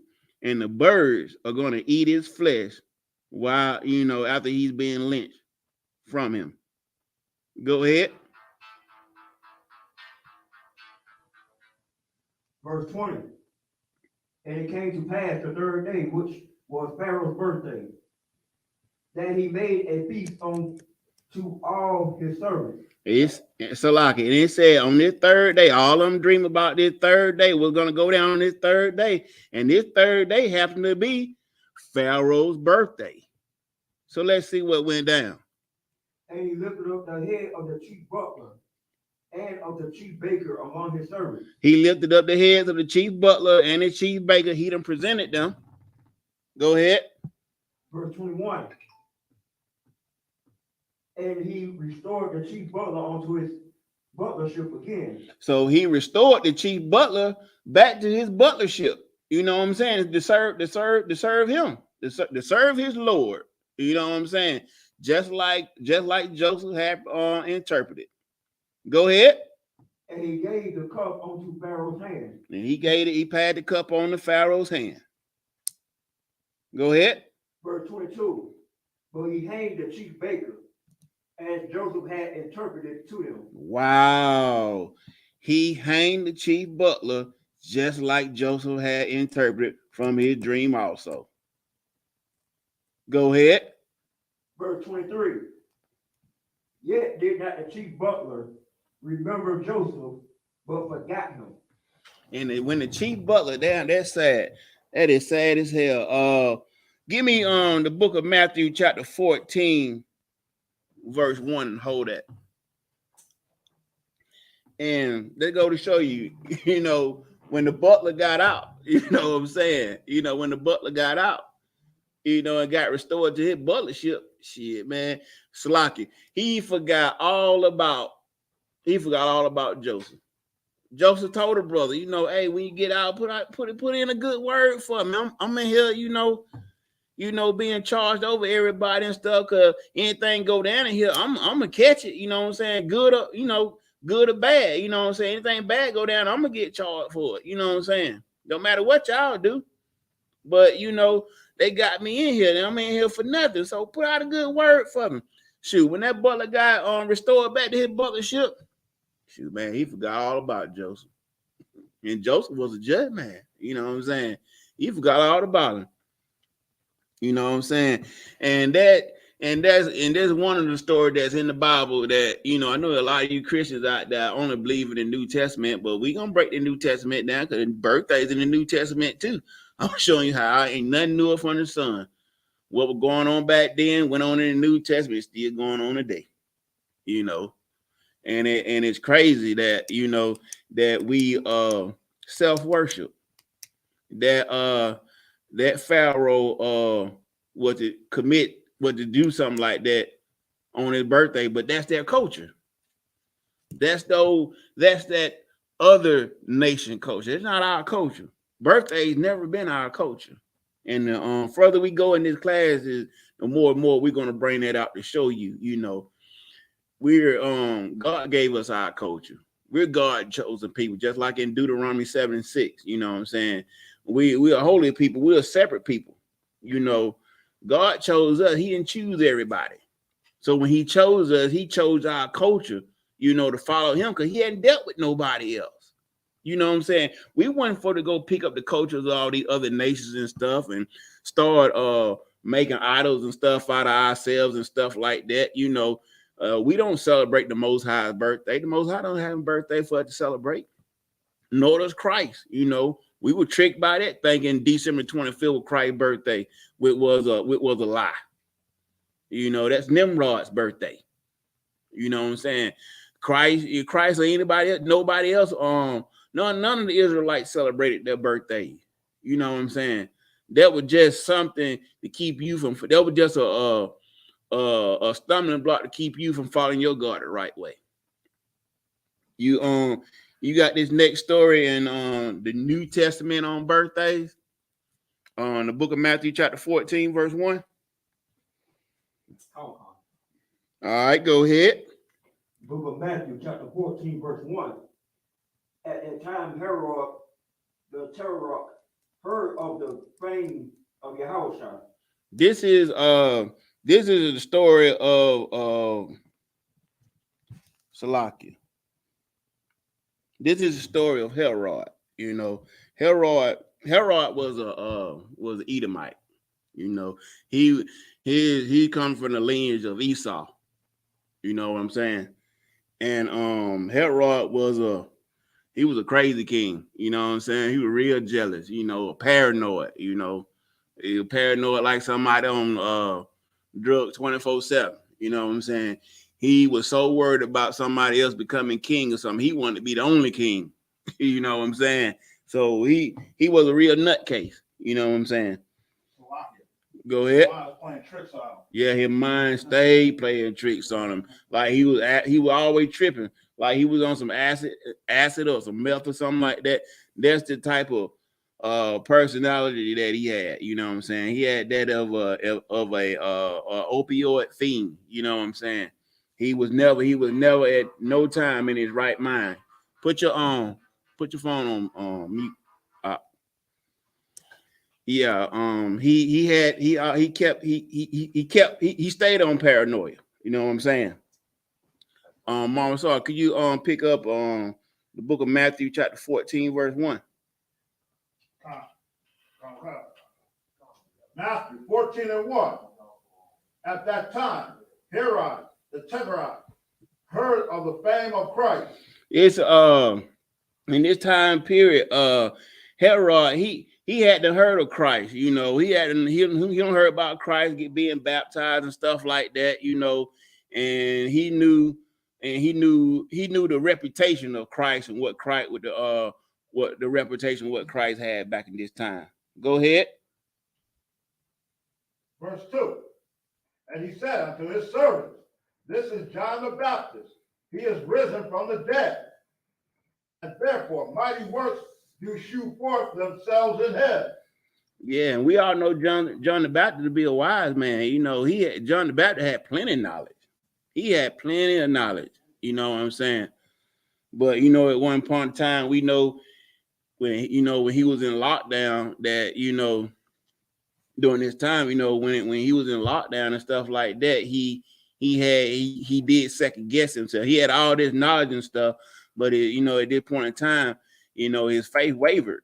And the birds are gonna eat his flesh while, after he's being lynched from him. Go ahead. Verse 20. And it came to pass the 3rd day, which was Pharaoh's birthday, that he made a feast to all his servants. It's Salaki. And it said on this 3rd day, all of them dream about this 3rd day. We're going to go down on this 3rd day. And this 3rd day happened to be Pharaoh's birthday. So let's see what went down. And he lifted up the head of the chief butler and of the chief baker among his servants. He lifted up the heads of the chief butler and the chief baker. He done presented them. Go ahead. Verse 21. And he restored the chief butler onto his butlership again. So he restored the chief butler back to his butlership. You know what I'm saying? To serve him, to serve his Lord. You know what I'm saying? Just like Joseph had interpreted. Go ahead. And he gave the cup onto Pharaoh's hand. And he passed the cup on the Pharaoh's hand. Go ahead. Verse 22. But he hanged the chief baker, as Joseph had interpreted to him. Wow. He hanged the chief butler just like Joseph had interpreted from his dream also. Go ahead. Verse 23. Yet did not the chief butler remember Joseph, but forgot him. And when the chief butler down, that's sad. That is sad as hell. Give me the book of Matthew, chapter 14, verse 1, and hold that. And they go to show you, when the butler got out, you know what I'm saying? When the butler got out, and got restored to his butlership, shit, man, Slocky, he forgot all about Joseph. Joseph told the brother, hey, when you get out, put in a good word for me. I'm in here, being charged over everybody and stuff. Cause anything go down in here, I'm gonna catch it. You know what I'm saying? Good or bad. You know what I'm saying? Anything bad go down, I'm gonna get charged for it. You know what I'm saying? No matter what y'all do, but they got me in here, and I'm in here for nothing. So put out a good word for me. Shoot, when that butler got restored back to his butlership, shoot, man, he forgot all about Joseph. And Joseph was a just man. You know what I'm saying? He forgot all about him. You know what I'm saying? And that's one of the stories that's in the Bible that, I know a lot of you Christians out there only believe in the New Testament, but we're going to break the New Testament down because birthdays in the New Testament too. I'm showing you how ain't nothing newer from the sun. What was going on back then went on in the New Testament, still going on today. And it's crazy that, that we self-worship. That Pharaoh was to do something like that on his birthday, but that's their culture. That's that other nation culture. It's not our culture. Birthday's never been our culture. And the further we go in this class, is the more and more we're gonna bring that out to show you. We're God gave us our culture. We're God chosen people, just like in Deuteronomy 7:6. You know what I'm saying? We are holy people. We're a separate people. God chose us. He didn't choose everybody. So when he chose us, he chose our culture, to follow him, because he hadn't dealt with nobody else. You know what I'm saying? We went for to go pick up the cultures of all the other nations and stuff and start making idols and stuff out of ourselves and stuff like that. You know, we don't celebrate the Most High's birthday. The Most High don't have a birthday for us to celebrate. Nor does Christ. You know, we were tricked by that, thinking December 25th was Christ's birthday, which was a lie. You know, that's Nimrod's birthday. You know what I'm saying? Christ or anybody else, nobody else. None of the Israelites celebrated their birthday. You know what I'm saying? That was just something to keep you from. That was just a stumbling block to keep you from following your God the right way. You got this next story in the New Testament on birthdays. The book of Matthew, chapter 14, verse 1. All right, go ahead. Book of Matthew, chapter 14, verse 1. At that time, Herod the Tetrarch heard of the fame of Yahushua. This is the story of Salakia. This is the story of Herod. You know, Herod was an Edomite. You know, he comes from the lineage of Esau. You know what I'm saying? And Herod was a crazy king. You know what I'm saying? He was real jealous. You know, paranoid. You know, he was paranoid like somebody on drugs 24/7. You know what I'm saying? He was so worried about somebody else becoming king or something. He wanted to be the only king. You know what I'm saying? So he was a real nutcase. You know what I'm saying? Go ahead. Playing tricks on him. Yeah, his mind stayed playing tricks on him. Like he was always tripping. Like he was on some acid or some meth or something like that. That's the type of personality that he had. You know what I'm saying? He had that of a opioid fiend. You know what I'm saying? He was never at no time in his right mind. Put your phone on mute. Yeah, he stayed on paranoia. You know what I'm saying? Mama Saw, could you pick up the book of Matthew, chapter 14, verse 1? Matthew 14 and 1. At that time, Herod the Tetrarch heard of the fame of Christ. It's in this time period, Herod, he hadn't heard of Christ. You know, he don't heard about Christ being baptized and stuff like that. You know, and he knew the reputation of Christ and what the reputation what Christ had back in this time. Go ahead. Verse 2. And he said unto his servants, this is John the Baptist. He is risen from the dead. And therefore mighty works do shew forth themselves in heaven. Yeah, and we all know John the Baptist to be a wise man. You know, John the Baptist had plenty of knowledge. He had plenty of knowledge. You know what I'm saying? But you know, at one point in time, we know when he was in lockdown that, you know, during this time, you know, when he was in lockdown and stuff like that, he did second guess himself. He had all this knowledge and stuff, but at this point in time, you know, his faith wavered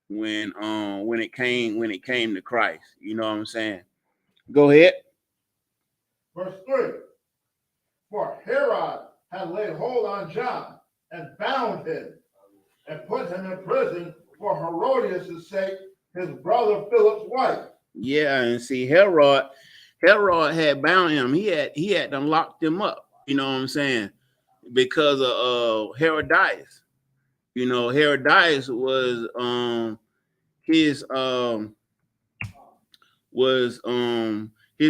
when it came to Christ. You know what I'm saying? Go ahead. Verse 3. For Herod had laid hold on John and bound him and put him in prison for Herodias' sake, his brother Philip's wife. Yeah, and see, Herod had bound him. He had done locked him up. You know what I'm saying? Because of Herodias. You know, Herodias was his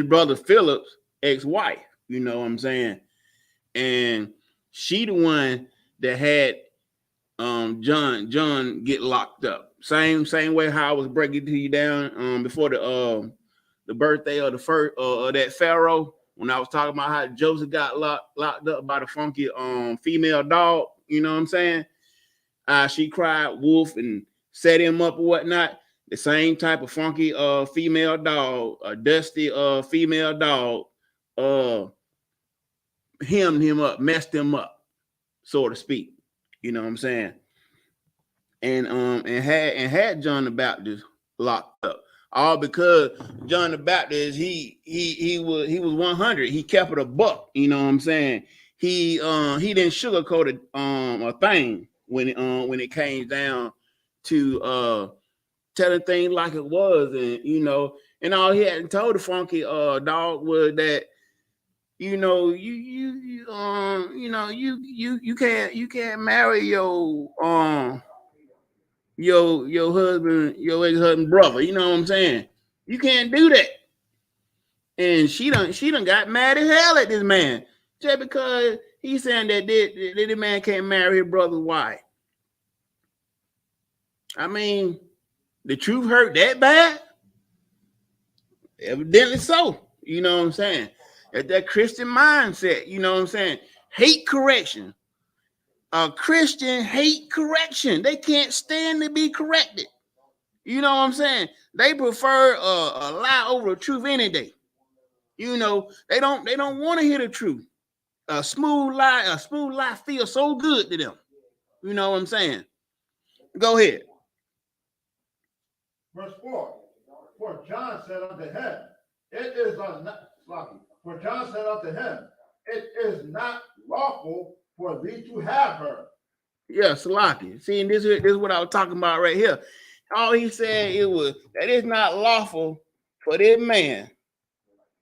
brother Philip's ex-wife. You know what I'm saying? And she the one that had John get locked up. Same way how I was breaking to you down before the birthday of the first that Pharaoh, when I was talking about how Joseph got locked up by the funky female dog. You know what I'm saying? She cried wolf and set him up or whatnot. The same type of funky female dog, a dusty female dog, hemmed him up, messed him up, so to speak. You know what I'm saying? And had John the Baptist locked up. all because John the Baptist, he was 100. He kept it a buck. You know what I'm saying? He didn't sugarcoat a thing when it came down to telling things like it was, and you know, and all he had told the funky dog was that, you know, you can't marry your husband, your ex-husband brother. You know what I'm saying? You can't do that. And she done got mad as hell at this man just because he's saying that the man can't marry his brother's wife. I mean, the truth hurt that bad? Evidently so. You know what I'm saying? At that Christian mindset, you know what I'm saying? Hate correction. A Christian hate correction. They can't stand to be corrected. You know what I'm saying? They prefer a lie over the truth any day. You know, they don't want to hear the truth. A smooth lie feels so good to them. You know what I'm saying? Go ahead. Verse 4. For John said unto him, it is not for John said unto him, it is not lawful for thee to have her. Yeah, Salaki. See, and this is what I was talking about right here. All he said it was that it's not lawful for this man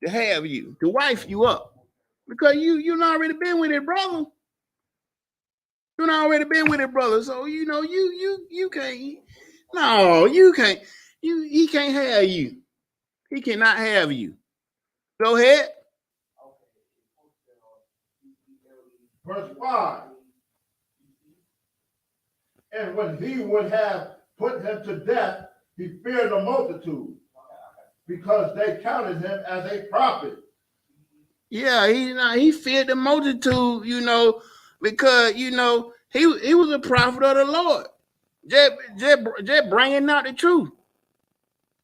to have you, to wife you up, because you already been with it, brother. You already been with it, brother. So you know you can't. No, you can't. He can't have you. He cannot have you. Go ahead. Verse 5. And when he would have put him to death, he feared the multitude, because they counted him as a prophet. Yeah, he feared the multitude, you know, because you know he was a prophet of the Lord, just bringing out the truth,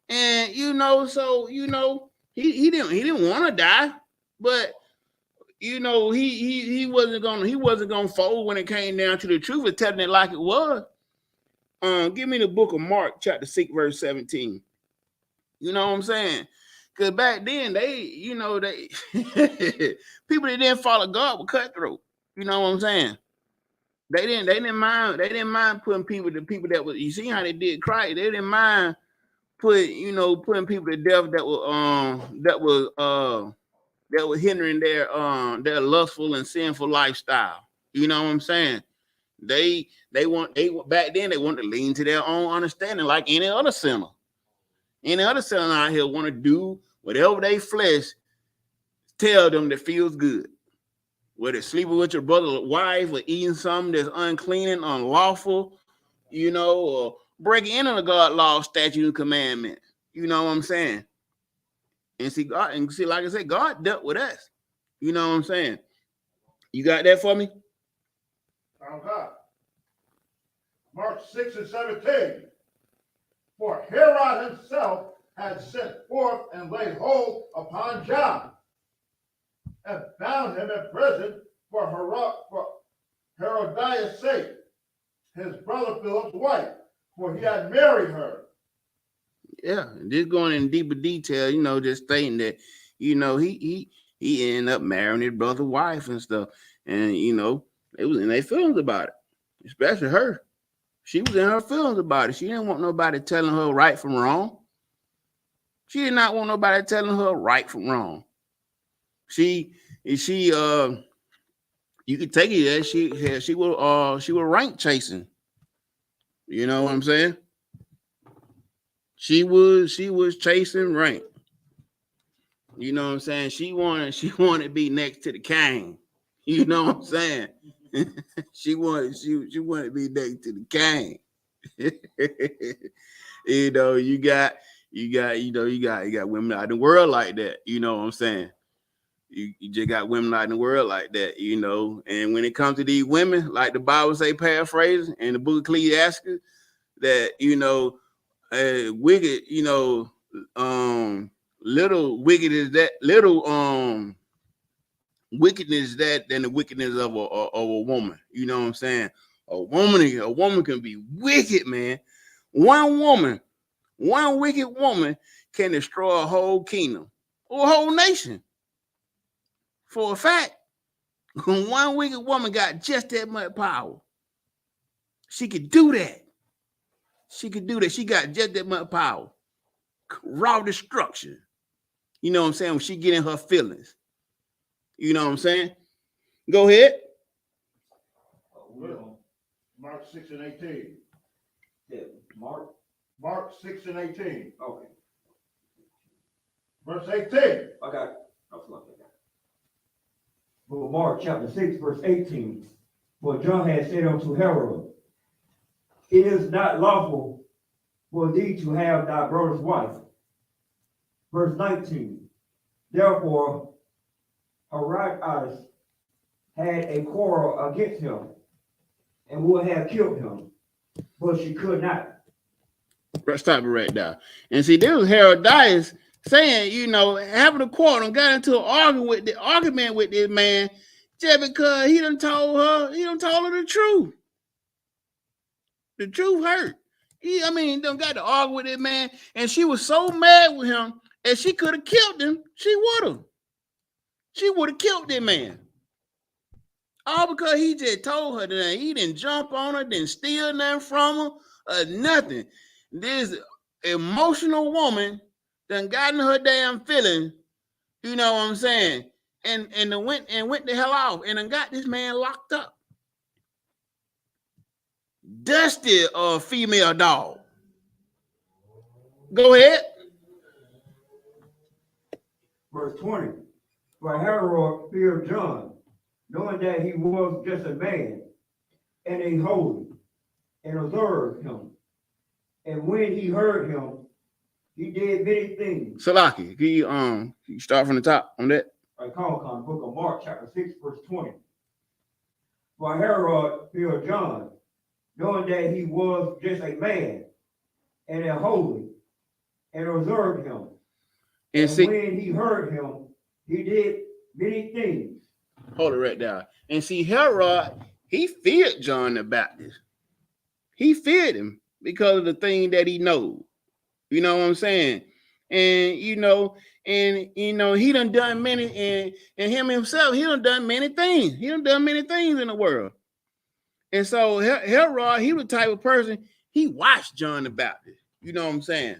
and you know, so you know he didn't want to die, but you know he wasn't gonna fold when it came down to the truth and telling it like it was. Give me the book of Mark, chapter 6, verse 17. You know what I'm saying? Because back then people that didn't follow God were cutthroat. You know what I'm saying? They didn't mind putting people that was, you see how they did Christ. They didn't mind putting people to death that was hindering their lustful and sinful lifestyle. You know what I'm saying? They back then they wanted to lean to their own understanding like any other sinner. Any other sinner out here want to do whatever they flesh tell them that feels good. Whether sleeping with your brother's wife or eating something that's unclean and unlawful, you know, or breaking into the God law, statute, and commandment. You know what I'm saying? And see, like I said, God dealt with us. You know what I'm saying? You got that for me? Oh God. Mark 6 and 17. For Herod himself had sent forth and laid hold upon John, and bound him in prison for Herodias' sake, his brother Philip's wife, for he had married her. Yeah, just going in deeper detail, you know, just stating that, you know, he ended up marrying his brother's wife and stuff, and you know, it was in their feelings about it, especially her. She was in her feelings about it. She didn't want nobody telling her right from wrong. She did not want nobody telling her right from wrong. You could take it that she was rank chasing. You know what I'm saying? She was chasing rank. You know what I'm saying? She wanted to be next to the king. You know what I'm saying? she wanted to be next to the king. You know, you got women out in the world like that. You know what I'm saying? You just got women out in the world like that, you know. And when it comes to these women, like the Bible say, paraphrasing in the book of Ecclesiastes, that you know, wicked, you know, little wicked is that wickedness that than the wickedness of a woman. You know what I'm saying? A woman can be wicked, man. One wicked woman can destroy a whole kingdom or a whole nation. For a fact, one wicked woman got just that much power. She could do that. She could do that. She got just that much power. Raw destruction. You know what I'm saying? When she get in her feelings. You know what I'm saying? Go ahead. Mark 6 and 18. Yeah, Mark. Mark 6 and 18. Okay. Verse 18. I got it. Well, Mark chapter 6, verse 18. For John had said unto Herod, it is not lawful for thee to have thy brother's wife. Verse 19. Therefore, Herodias had a quarrel against him and would have killed him, but she could not. Stop it right there. And see, this was Herodias saying, you know, having a quarrel and got into an argument with this man just because he done told her the truth. The truth hurt. Done got to argue with this man, and she was so mad with him, and she could have killed him. She would have. She would have killed that man. All because he just told her that he didn't jump on her, didn't steal nothing from her, nothing. This emotional woman done got in her damn feelings, you know what I'm saying? And went the hell off and done got this man locked up. Dusty female dog. Go ahead. Verse 20. For Herod feared John, knowing that he was just a man and a holy, and observed him. And when he heard him, he did many things. Salaki, can you start from the top on that? I call the book of Mark, chapter 6, verse 20. For Herod feared John, knowing that he was just a man and a holy, and observed him. And when he heard him, he did many things. Hold it right there. And see, Herod, he feared John the Baptist. He feared him because of the thing that he knows. You know what I'm saying? And he done many, and him himself, he done many things. He done many things in the world. And so Herod, he was the type of person, he watched John the Baptist. You know what I'm saying?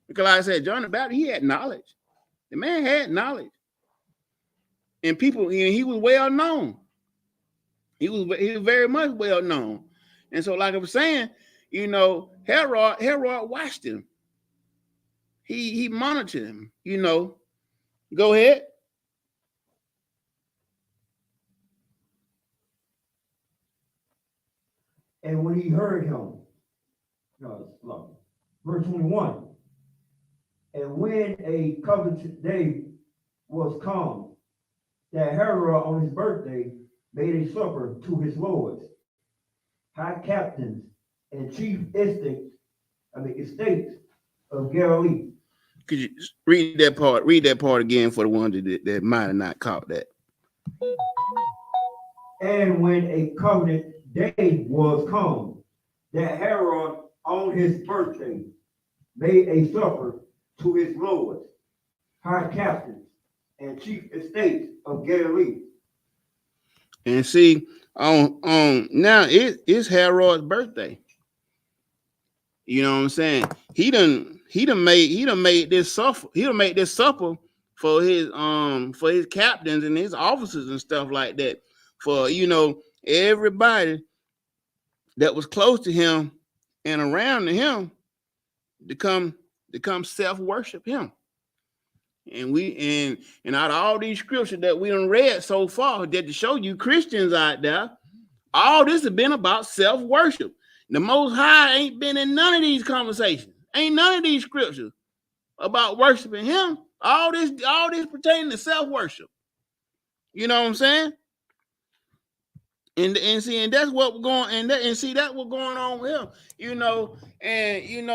Because like I said, John the Baptist, he had knowledge. The man had knowledge. And people, he was well known. He was very much well known. And so, like I was saying, Herod watched him. He monitored him, Go ahead. And when he heard him, verse 21, and when a covenant day was come, that Herod on his birthday made a supper to his lords, high captains, and chief estates of Galilee. Could you read that part? Read that part again for the ones that might have not caught that. And when a covenant day was come, that Herod on his birthday made a supper to his lords, high captains, and chief estates of Galilee. And see, now it's Herod's birthday. You know what I'm saying? He done made this supper. He done made this supper for his captains and his officers and stuff like that. For everybody that was close to him and around to him to come self-worship him. And out of all these scriptures that we done read so far, that to show you Christians out there, all this has been about self-worship. The Most High ain't been in none of these conversations. Ain't none of these scriptures about worshiping him. All this pertaining to self-worship. You know what I'm saying? And that's what we're going, that's what's going on with him,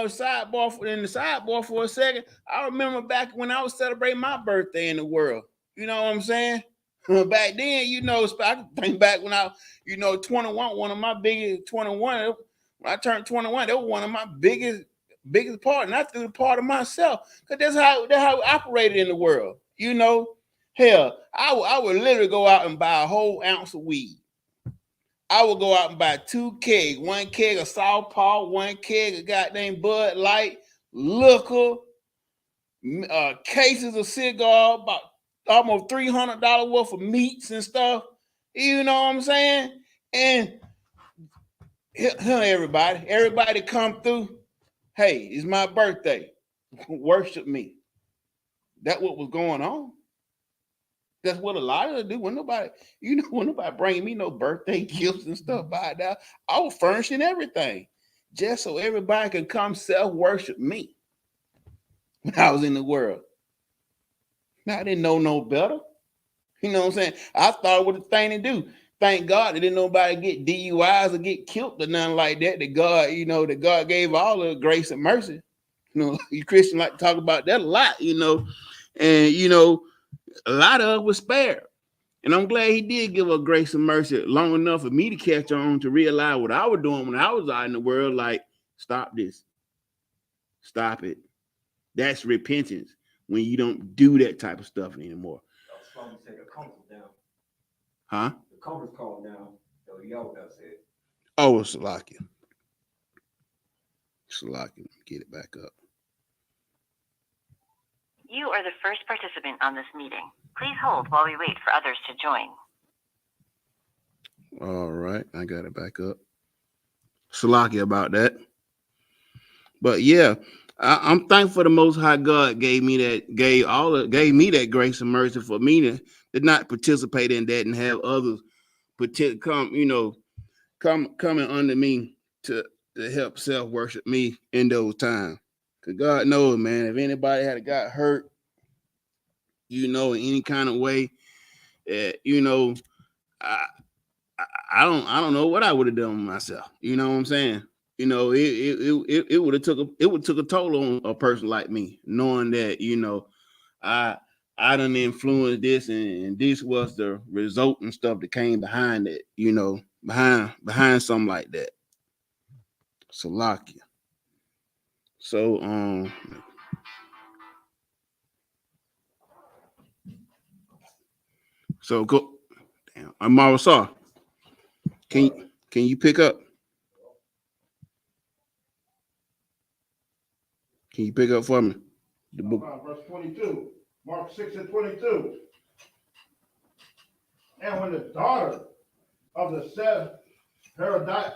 sidebar for a second. I remember back when I was celebrating my birthday in the world, you know what I'm saying? Back then, I can think back when I, 21, one of my biggest 21, when I turned 21, that was one of my biggest Biggest part, and I threw the part of myself, because that's how we operated in the world. You know, hell, I would literally go out and buy a whole ounce of weed. I would go out and buy 2 kegs, 1 keg of Southpaw, 1 keg of goddamn Bud Light, liquor, cases of cigar, about almost $300 worth of meats and stuff. You know what I'm saying? And everybody come through. Hey, it's my birthday. Worship me. That's what was going on. That's what a lot of them do. When nobody bringing me no birthday gifts and stuff by now, I was furnishing everything just so everybody can come self-worship me when I was in the world. Now, I didn't know no better. You know what I'm saying? I thought it was a thing to do. Thank God that didn't nobody get DUIs or get killed or nothing like that. That God gave all the grace and mercy. You know, you Christians like to talk about that a lot, you know. And, you know, a lot of it was spared. And I'm glad he did give us grace and mercy long enough for me to catch on to realize what I was doing when I was out in the world. Like, stop this. Stop it. That's repentance when you don't do that type of stuff anymore. Say the comfort down. Huh? The comfort's called down. So y'all got said. Oh, it's Salakia. Get it back up. You are the first participant on this meeting. Please hold while we wait for others to join. All right, I got it back up. Salakia about that. But yeah, I'm thankful for the Most High God gave me that grace and mercy for me to not participate in that and have others coming under me to help self-worship me in those times. Because God knows, man, if anybody had got hurt, in any kind of way, I don't know what I would have done myself. You know what I'm saying? It would have took a toll on a person like me, knowing that, I done influenced this and this was the result and stuff that came behind it, behind something like that. Salakia. So go. Damn, Amara Saw. Can you pick up? Can you pick up for me? The book. Verse 22. Mark 6:22. And when the daughter of the said Herodias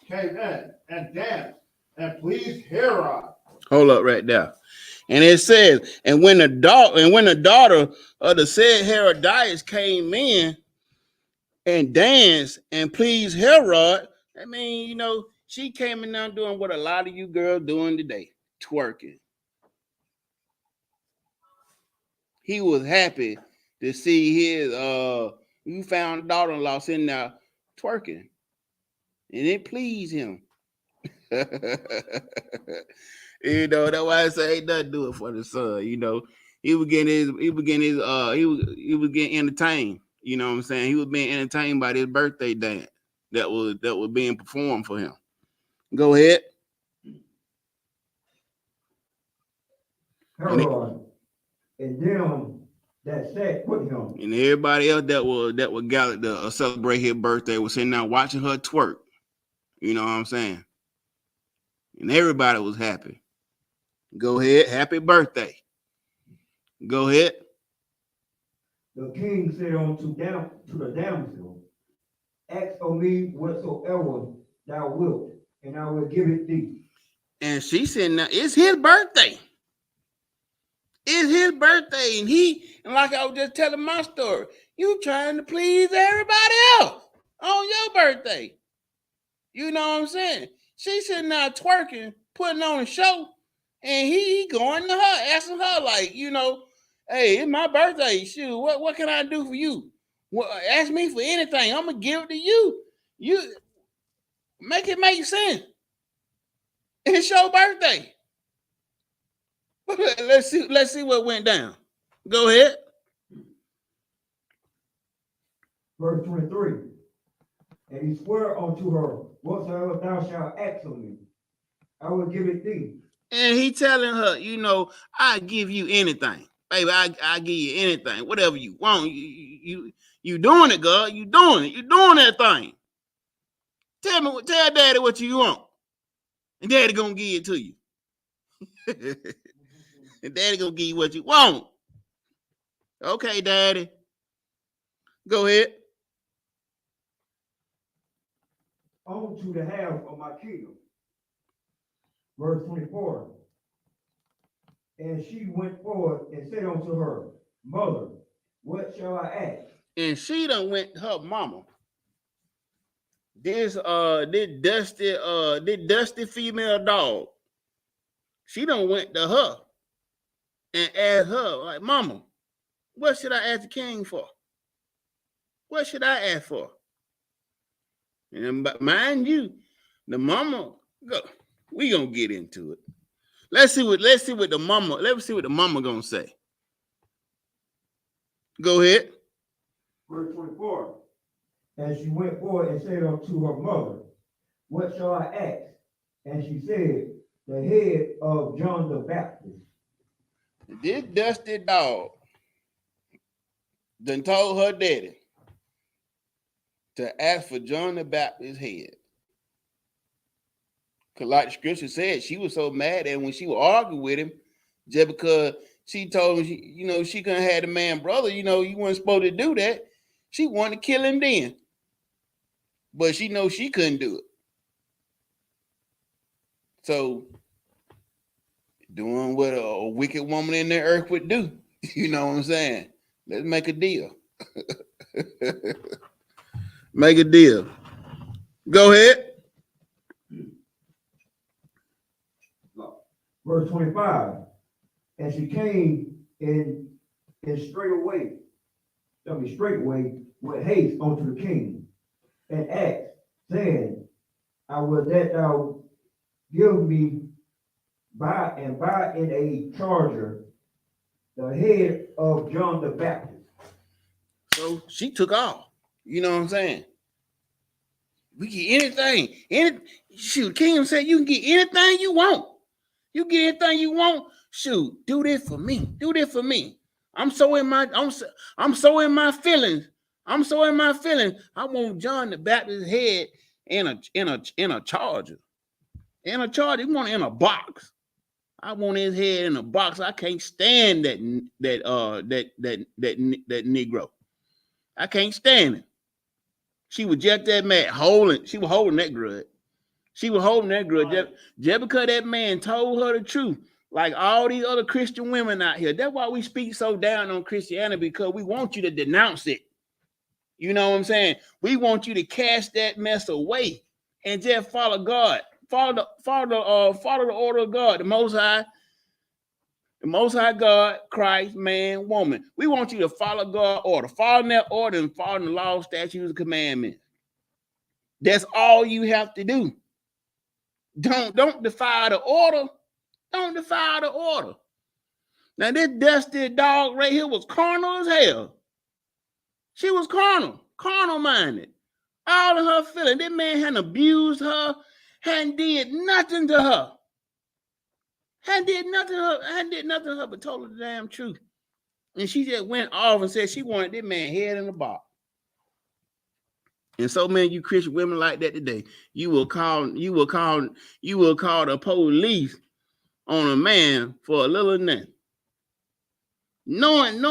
came in and danced and pleased Herod. Hold up right there. And it says, and when the daughter of the said Herodias came in and danced and pleased Herod, I mean, she came in now doing what a lot of you girls doing today, twerking. He was happy to see his newfound daughter-in-law sitting there twerking, and it pleased him. That's why I say ain't nothing do it for the son. He was getting entertained. You know what I'm saying? He was being entertained by this birthday dance that was being performed for him. Go ahead. Herod and them that sat with him. And everybody else that was gathered to celebrate his birthday was sitting there watching her twerk. You know what I'm saying? And everybody was happy. Go ahead. Happy birthday. Go ahead. The king said unto the damsel, ask of me whatsoever thou wilt, and I will give it thee. And she said, now it's his birthday. It's his birthday. And like I was just telling my story, you trying to please everybody else on your birthday. You know what I'm saying? She sitting there twerking, putting on a show, and he going to her, asking her, like, hey, it's my birthday. Shoot, what can I do for you? Ask me for anything. I'm gonna give it to you. You make it make sense. It's your birthday. Let's see what went down. Go ahead. Verse 23. And he swore unto her, whatsoever thou shalt ask of me, I will give it thee. And he telling her, you know, I give you anything. Baby, I give you anything. Whatever you want. You doing it, girl. You doing it. You doing that thing. Tell daddy what you want. And daddy gonna give it to you. And daddy gonna give you what you want. Okay, daddy. Go ahead. On to the half of my kingdom. Verse 24. And she went forward and said unto her, Mother, what shall I ask? And she done went to her mama. This dusty female dog. She done went to her and asked her, like, Mama, what should I ask the king for? What should I ask for? And mind you, the mama, we gonna get into it. Let's see what the mama gonna say. Go ahead. Verse 24. And she went forward and said unto her mother, What shall I ask? And she said, The head of John the Baptist. This dusty dog done told her daddy to ask for John the Baptist's head. Because like the scripture said, she was so mad that when she would argue with him, just because she told him, she couldn't have the man brother, you weren't supposed to do that. She wanted to kill him then. But she knows she couldn't do it. So, doing what a wicked woman in the earth would do. You know what I'm saying? Let's make a deal. Make a deal. Go ahead. Verse 25. And she came in straightway with haste unto the king, and asked, saying, I will that thou give me by in a charger the head of John the Baptist. So she took off. You know what I'm saying? We get anything. Shoot, King said you can get anything you want. You get anything you want. Shoot, do this for me. Do this for me. I'm so in my feelings. I want John the Baptist's head in a charger. In a charger. You want it in a box. I want his head in a box. I can't stand that Negro. I can't stand it. She was just that mad, she was holding that grudge. Just because that man told her the truth, like all these other Christian women out here. That's why we speak so down on Christianity, because we want you to denounce it. You know what I'm saying? We want you to cast that mess away and just follow God. Follow the order of God, the Most High God, Christ, man, woman. We want you to follow God's order. Follow that order and follow the law, statutes, and commandments. That's all you have to do. Don't defy the order. Don't defy the order. Now, this dusty dog right here was carnal as hell. She was carnal-minded. All of her feelings. This man hadn't abused her, hadn't did nothing to her. Hadn't did nothing to her, but told her the damn truth. And she just went off and said she wanted this man head in the box. And so many of you Christian women like that today. You will call the police on a man for a little nothing. Knowing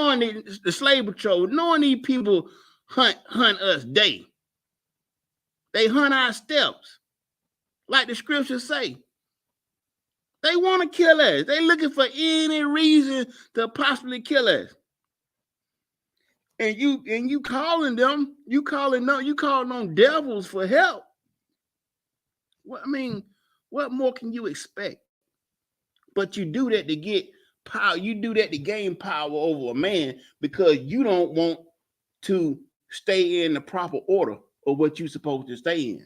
the slave patrol, knowing these people hunt us day. They hunt our steps. Like the scriptures say. They want to kill us. They looking for any reason to possibly kill us. And you calling on devils for help. Well, I mean, what more can you expect? But you do that to get power. You do that to gain power over a man because you don't want to stay in the proper order of what you're supposed to stay in.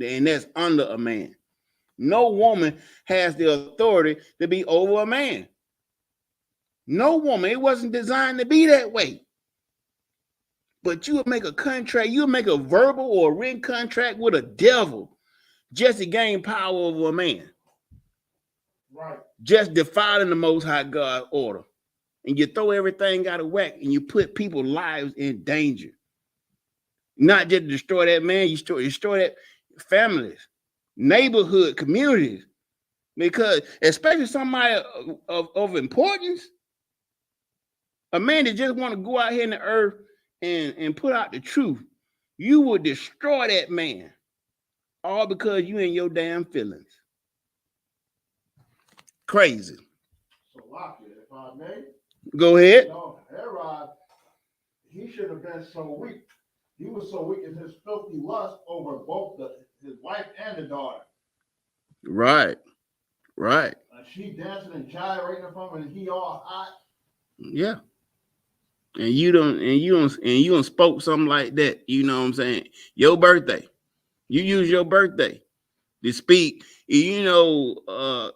And that's under a man. No woman has the authority to be over a man. No woman. It wasn't designed to be that way. But you would make a contract, you would make a verbal or a written contract with a devil just to gain power over a man. Right. Just defiling the Most High God's order. And you throw everything out of whack and you put people's lives in danger. Not just destroy that man, you destroy that families, neighborhood, communities. Because especially somebody of importance, a man that just want to go out here in the earth and put out the truth, you will destroy that man. All because you in your damn feelings. Crazy. So, Lockie, if I may. Go ahead. No, Herod, he should have been so weak. He was so weak in his filthy lust over both his wife and the daughter. Right. Right. She dancing and gyrating from him, and he all hot. Yeah. And you don't spoke something like that. You know what I'm saying? Your birthday. You use your birthday to speak. You know,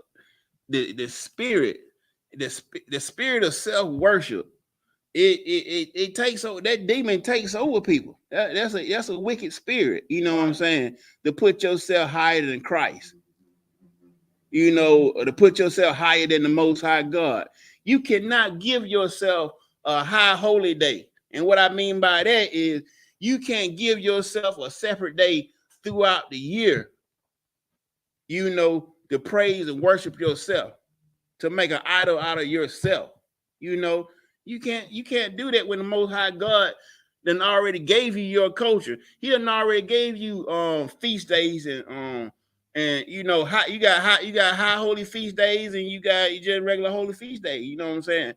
the spirit of self-worship. It takes over. That demon takes over people. That's a wicked spirit. You know what I'm saying? To put yourself higher than Christ. You know, or to put yourself higher than the Most High God. You cannot give yourself a high holy day. And what I mean by that is you can't give yourself a separate day throughout the year, you know, to praise and worship yourself, to make an idol out of yourself. You know, you can't do that when the Most High God then already gave you your culture. He done already gave you feast days and you know you got high holy feast days and you got just regular holy feast days. You know what I'm saying?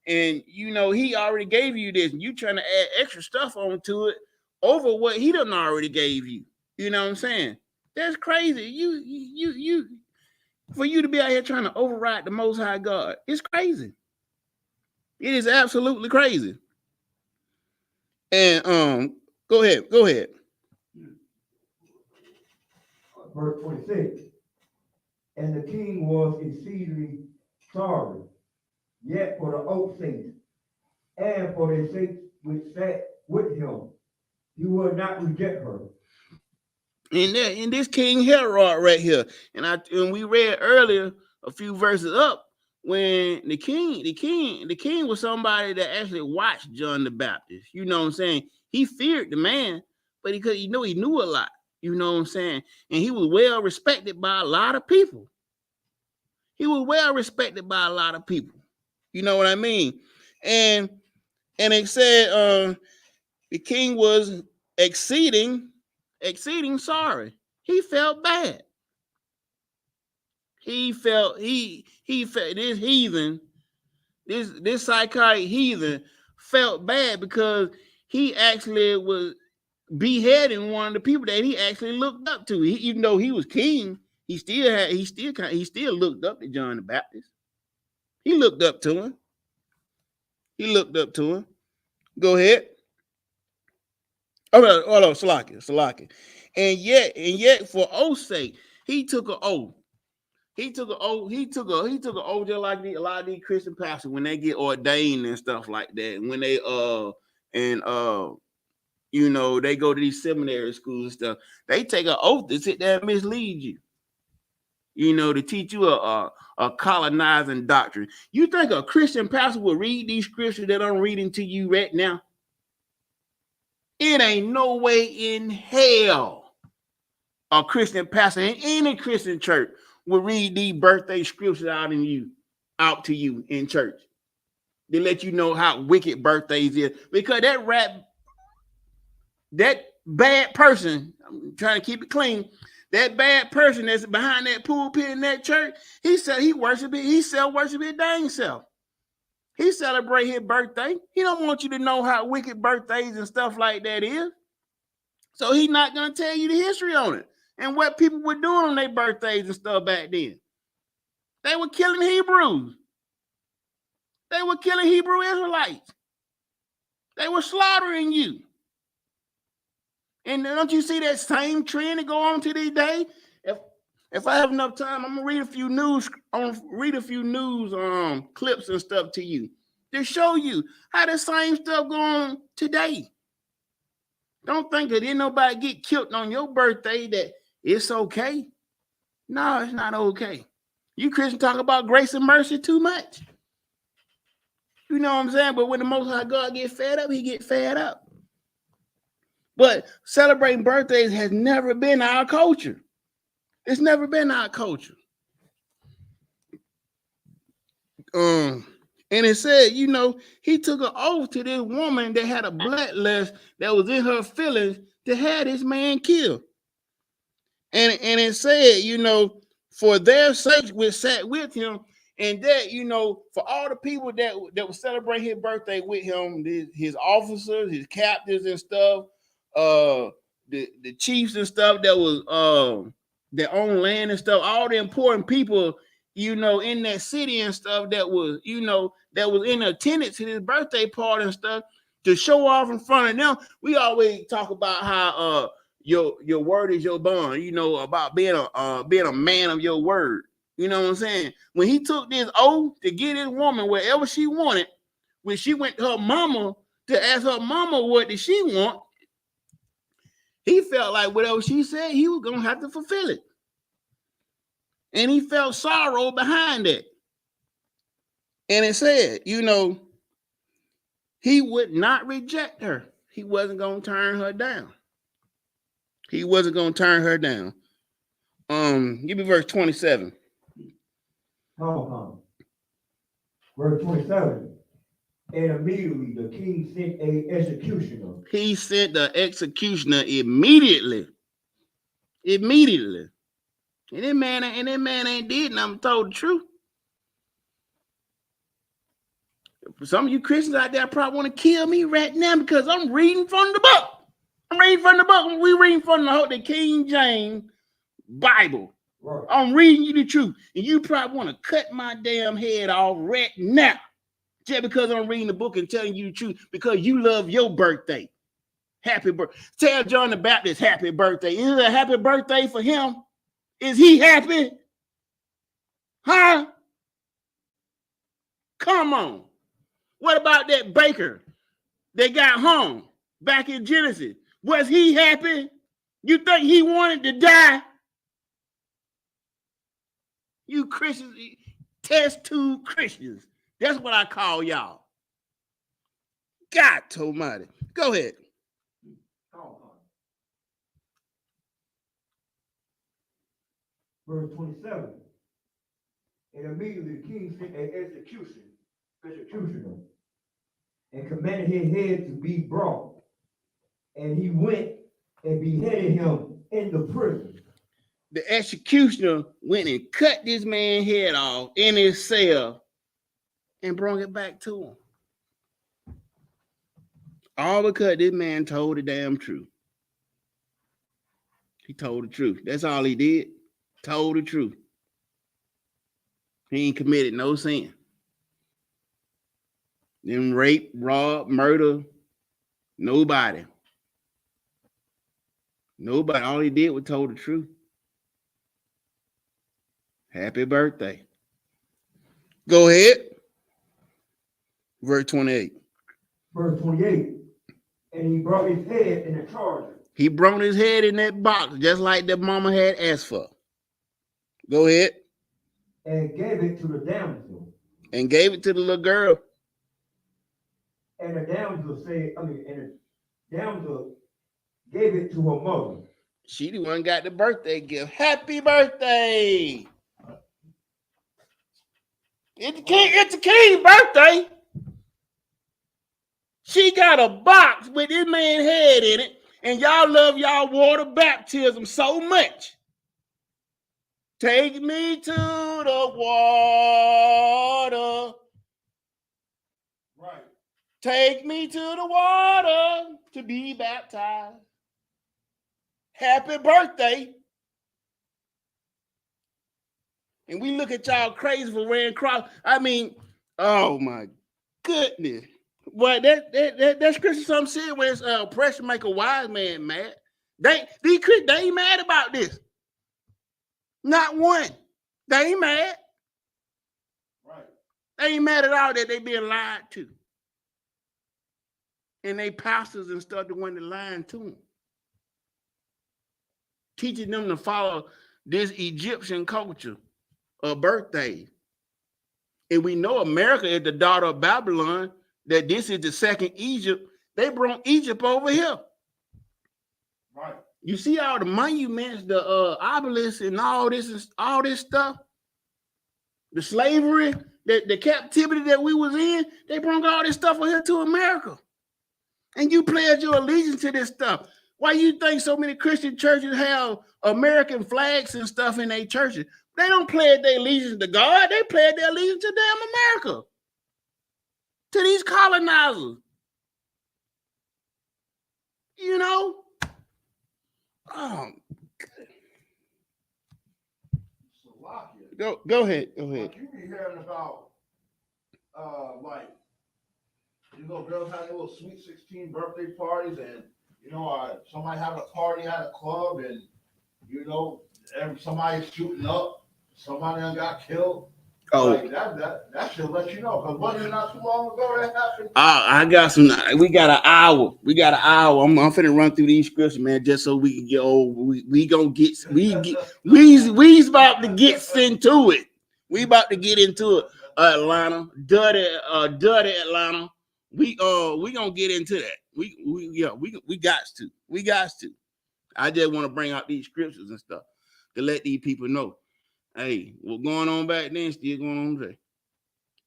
And you know he already gave you this, and you trying to add extra stuff onto it over what he done already gave you. You know what I'm saying? That's crazy. You for you to be out here trying to override the Most High God, it's crazy. It is absolutely crazy. And go ahead. Verse 26. And the king was exceedingly sorry, yet for the oath's sake, and for the sake which sat with him, he would not reject her. And this King Herod right here, and we read earlier a few verses up when the king was somebody that actually watched John the Baptist. You know what I'm saying? He feared the man, but he knew a lot. You know what I'm saying? And he was well respected by a lot of people. You know what I mean? And it said the king was exceeding sorry. He felt bad. He felt this heathen, this psychotic heathen felt bad because he actually was beheading one of the people that he actually looked up to. Even though he was king, he still looked up to John the Baptist. He looked up to him. Go ahead. Hold on, Salaki. And yet, for oath's sake, he took an oath. He took an oath just like a lot of these Christian pastors when they get ordained and stuff like that. And when they you know, they go to these seminary schools and stuff, they take an oath to sit there and mislead you. You know, to teach you a colonizing doctrine. You think a Christian pastor will read these scriptures that I'm reading to you right now? It ain't no way in hell a Christian pastor in any Christian church will read these birthday scriptures out to you in church. They let you know how wicked birthdays is, because that bad person, I'm trying to keep it clean, that bad person that's behind that pulpit in that church, he said he worship his dang self. He celebrate his birthday. He don't want you to know how wicked birthdays and stuff like that is. So he's not going to tell you the history on it and what people were doing on their birthdays and stuff back then. They were killing Hebrews. They were killing Hebrew Israelites. They were slaughtering you. And don't you see that same trend that go on to this day? If I have enough time, I'm gonna read a few news clips and stuff to you to show you how the same stuff going on today. Don't think that ain't nobody get killed on your birthday that it's okay. No, it's not okay. You Christians talk about grace and mercy too much. You know what I'm saying? But when the Most High God get fed up, he get fed up. But celebrating birthdays has never been our culture. It's never been our culture. And it said, you know, he took an oath to this woman that had a bloodlust that was in her feelings to have this man killed. And it said, you know, for their sake, we sat with him, and that, you know, for all the people that would celebrate his birthday with him, his officers, his captains and stuff, the chiefs and stuff that was their own land and stuff, all the important people, you know, in that city and stuff that was, you know, that was in attendance to this birthday party and stuff, to show off in front of them. We always talk about how your word is your bond, you know, about being a man of your word. You know what I'm saying? When he took this oath to get his woman wherever she wanted, when she went to her mama to ask her mama what did she want, he felt like whatever she said, he was gonna have to fulfill it. And he felt sorrow behind it. And it said, you know, he would not reject her. He wasn't gonna turn her down. He wasn't gonna turn her down. Give me verse 27. Verse 27. And immediately the king sent a executioner. He sent the executioner immediately. Immediately. And that man ain't did nothing, told the truth. Some of you Christians out there probably want to kill me right now because I'm reading from the book. I'm reading from the book. We reading from the King James Bible. Right. I'm reading you the truth. And you probably want to cut my damn head off right now. Just because I'm reading the book and telling you the truth, because you love your birthday. Happy birthday. Tell John the Baptist happy birthday. Is it a happy birthday for him? Is he happy? Huh? Come on. What about that baker that got hung back in Genesis? Was he happy? You think he wanted to die? You Christians, test tube Christians. That's what I call y'all. God almighty. Go ahead. Verse 27. And immediately the king sent an executioner, and commanded his head to be brought. And he went and beheaded him in the prison. The executioner went and cut this man's head off in his cell and brought it back to him. All because this man told the damn truth. He told the truth. That's all he did. Told the truth. He ain't committed no sin. Then rape, rob, murder, nobody. Nobody. All he did was told the truth. Happy birthday. Go ahead. Verse 28. Verse 28. And he brought his head in a charger. He brought his head in that box, just like that mama had asked for. Go ahead. And gave it to the damsel. And gave it to the little girl. And the damsel gave it to her mother. She the one got the birthday gift. Happy birthday. It's the king's birthday. She got a box with this man's head in it, and y'all love y'all water baptism so much. Take me to the water. Right. Take me to the water to be baptized. Happy birthday. And we look at y'all crazy for wearing cross. I mean, oh my goodness. Well, that scripture something said where it's pressure make a wise man mad. They ain't mad about this. Not one. They ain't mad. Right. They ain't mad at all that they being lied to. And they pastors and stuff the one that lying to them. Teaching them to follow this Egyptian culture birthdays. And we know America is the daughter of Babylon, that this is the second Egypt. They brought Egypt over here. Right. You see all the monuments, the obelisks and all this stuff, the slavery, the captivity that we was in, they brought all this stuff over here to America. And you pledge your allegiance to this stuff. Why you think so many Christian churches have American flags and stuff in their churches? They don't pledge their allegiance to God. They pledge their allegiance to damn America, to these colonizers. You know? Go ahead. Like you be hearing about, like, you know, girls having little sweet 16 birthday parties, and you know, somebody having a party at a club, and you know, somebody shooting up, somebody done got killed. Oh, like that should let you know, because wasn't it not too long ago that happened? I got some. We got an hour. I'm finna run through these scriptures, man, just so we can get over. We about to get into it. We about to get into it. Atlanta, dirty Atlanta. We gonna get into that. We got to. I just want to bring out these scriptures and stuff to let these people know. Hey, what's going on back then? Still going on today.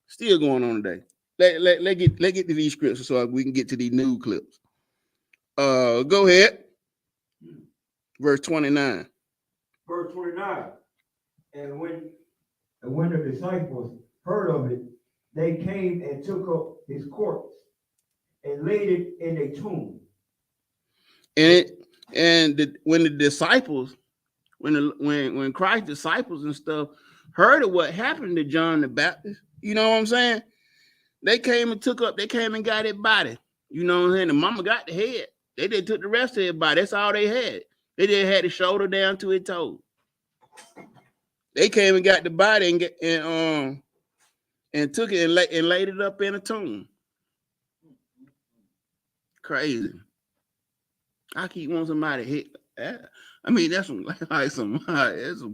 Still going on today. Let's get to these scriptures so we can get to these new clips. Go ahead. Verse 29. Verse 29. And when the disciples heard of it, they came and took up his corpse and laid it in a tomb. When Christ's disciples and stuff heard of what happened to John the Baptist, you know what I'm saying? They came and got his body. You know what I'm saying? The mama got the head. They just took the rest of his body. That's all they had. They just had the shoulder down to his toe. They came and got the body and took it and laid it up in a tomb. Crazy. I keep wanting somebody to hit. I mean, that's some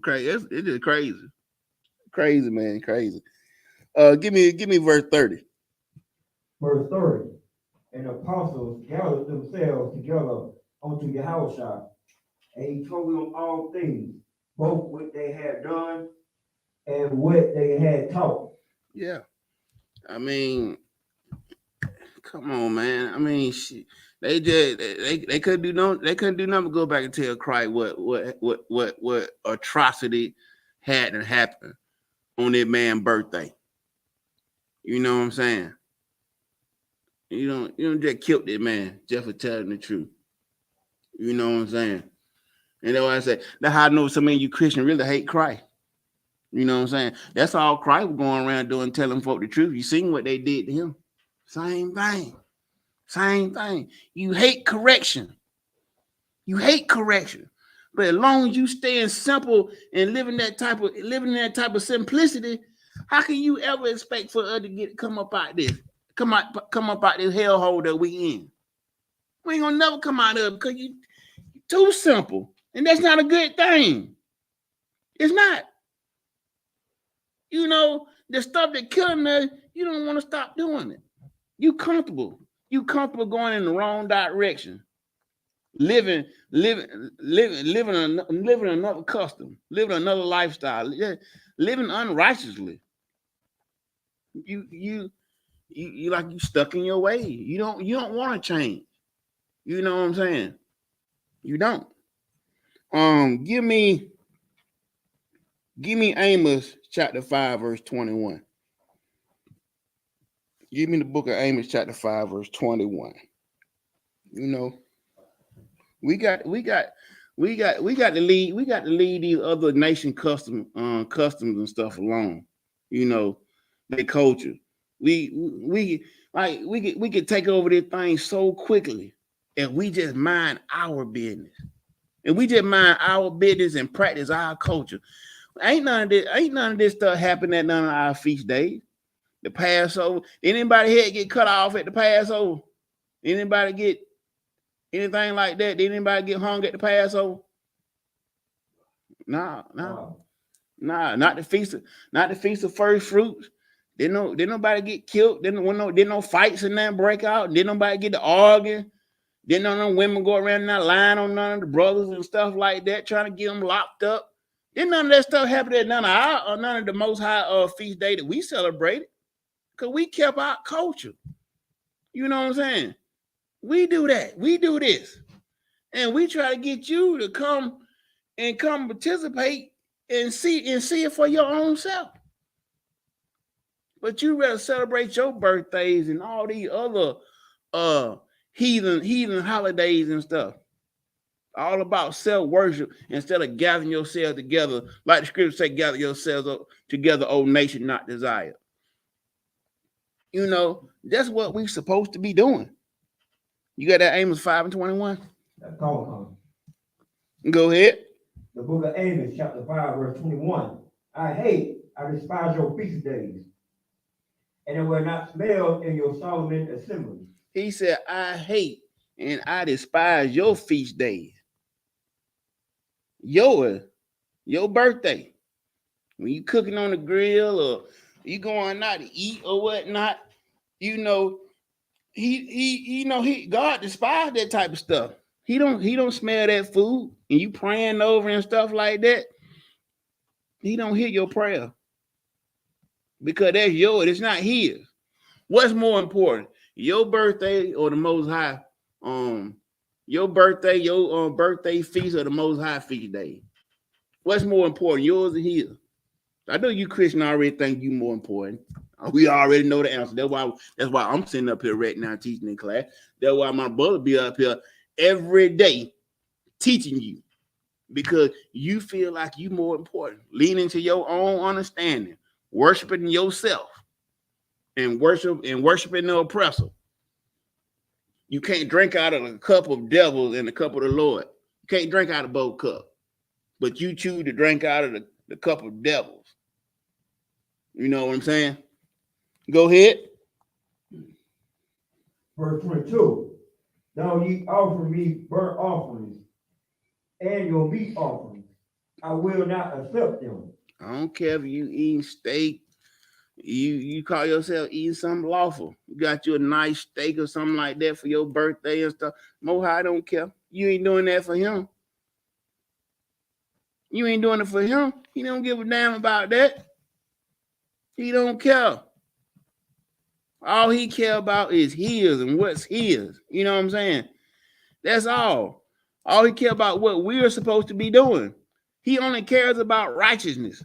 crazy. It's just crazy. Crazy, man. Crazy. Give me verse 30. Verse 30. And the apostles gathered themselves together unto Yahanna, and he told them all things, both what they had done and what they had taught. Yeah. I mean, come on, man. I mean, they couldn't do nothing but go back and tell Christ what atrocity had to happen on that man's birthday. You know what I'm saying? You don't just kill that man just for telling the truth. You know what I'm saying? And that's why I say that's how I know so many of you Christians really hate Christ. You know what I'm saying? That's all Christ was going around doing, telling folk the truth. You seen what they did to him. Same thing. You hate correction. But as long as you stay in simple and living that type of simplicity, how can you ever expect for us to come up out this hellhole that we in? We ain't gonna never come out of it because you too simple, and that's not a good thing. It's not. You know, the stuff that killing us, you don't want to stop doing it. You comfortable going in the wrong direction, living another custom, living another lifestyle, living unrighteously. You like you stuck in your way. You don't want to change. You know what I'm saying? You don't. Give me Amos chapter 5 verse 21. Give me the book of Amos chapter 5 verse 21. You know, we got to leave these other nation customs and stuff alone. You know, their culture. We could take over this thing so quickly if we just mind our business. And we just mind our business and practice our culture. Ain't none of this stuff happen at none of our feast days. The Passover. Anybody head get cut off at the Passover? Anybody get anything like that? Did anybody get hung at the Passover? No. Nah, not the feast of first fruits. Didn't nobody get killed. Didn't no fights and nothing break out. Didn't nobody get to arguing. Didn't no women go around that lying on none of the brothers and stuff like that, trying to get them locked up. Didn't none of that stuff happen at none of the Most High feast day that we celebrated, because we kept our culture. You know what I'm saying? We do that. We do this, and we try to get you to come participate and see it for your own self. But you rather celebrate your birthdays and all these other heathen holidays and stuff. All about self-worship instead of gathering yourselves together, like the scripture say, gather yourselves up together, O nation not desired. You know, that's what we're supposed to be doing. You got that Amos 5:21? Go ahead. The book of Amos, chapter 5, verse 21. I despise your feast days, and it will not smell in your solemn assembly. He said, I hate and I despise your feast days. Your birthday. When you cooking on the grill or you going out to eat or whatnot, you know, God despised that type of stuff. He don't smell that food, and you praying over and stuff like that. He don't hear your prayer because that's yours. It's not his. What's more important, your birthday or the Most High? Your birthday, your birthday feast or the Most High feast day? What's more important, yours or his? I know you Christian already think you more important. We already know the answer. That's why I'm sitting up here right now teaching in class. That's why my brother be up here every day teaching you, because you feel like you more important, leaning to your own understanding, worshiping yourself, and worshiping the oppressor. You can't drink out of a cup of devils and the cup of the Lord. You can't drink out of both cups, but you choose to drink out of the cup of devils. You know what I'm saying? Go ahead. Verse 22. Now ye offer me burnt offerings and your meat offerings. I will not accept them. I don't care if you eating steak. You call yourself eating something lawful. You got you a nice steak or something like that for your birthday and stuff. Mohai don't care. You ain't doing that for him. You ain't doing it for him. He don't give a damn about that. He don't care. All he care about is his and what's his. You know what I'm saying? That's all. All he care about what we're supposed to be doing. He only cares about righteousness.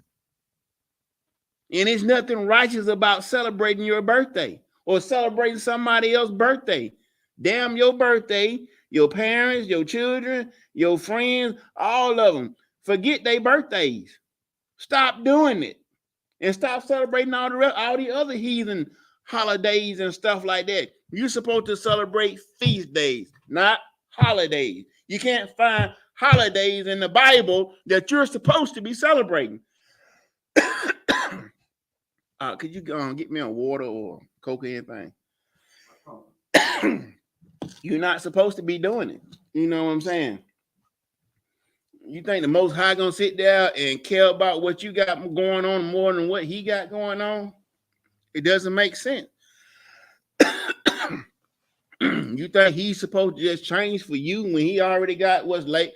And there's nothing righteous about celebrating your birthday or celebrating somebody else's birthday. Damn your birthday, your parents, your children, your friends, all of them. Forget their birthdays. Stop doing it. And stop celebrating all the other heathen holidays and stuff like that. You're supposed to celebrate feast days, not holidays. You can't find holidays in the Bible that you're supposed to be celebrating. Could you get me a water or Coke or anything? You're not supposed to be doing it. You know what I'm saying? You think the Most High gonna sit there and care about what you got going on more than what he got going on? It doesn't make sense. You think he's supposed to just change for you when he already got what's late?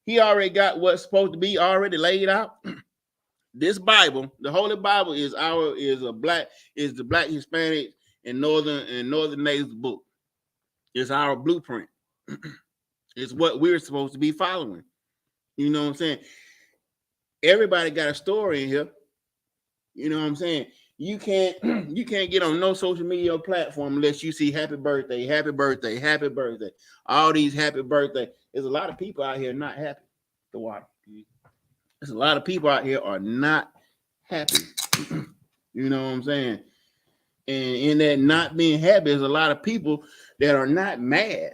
He already got what's supposed to be already laid out. This Bible, the Holy Bible, is the Black Hispanic and Northern Natives book. It's our blueprint. It's what we're supposed to be following. You know what I'm saying? Everybody got a story in here. You know what I'm saying? You can't get on no social media platform unless you see happy birthday, happy birthday, happy birthday. All these happy birthday. There's a lot of people out here not happy. The water. There's a lot of people out here are not happy. You know what I'm saying? And in that not being happy, there's a lot of people that are not mad.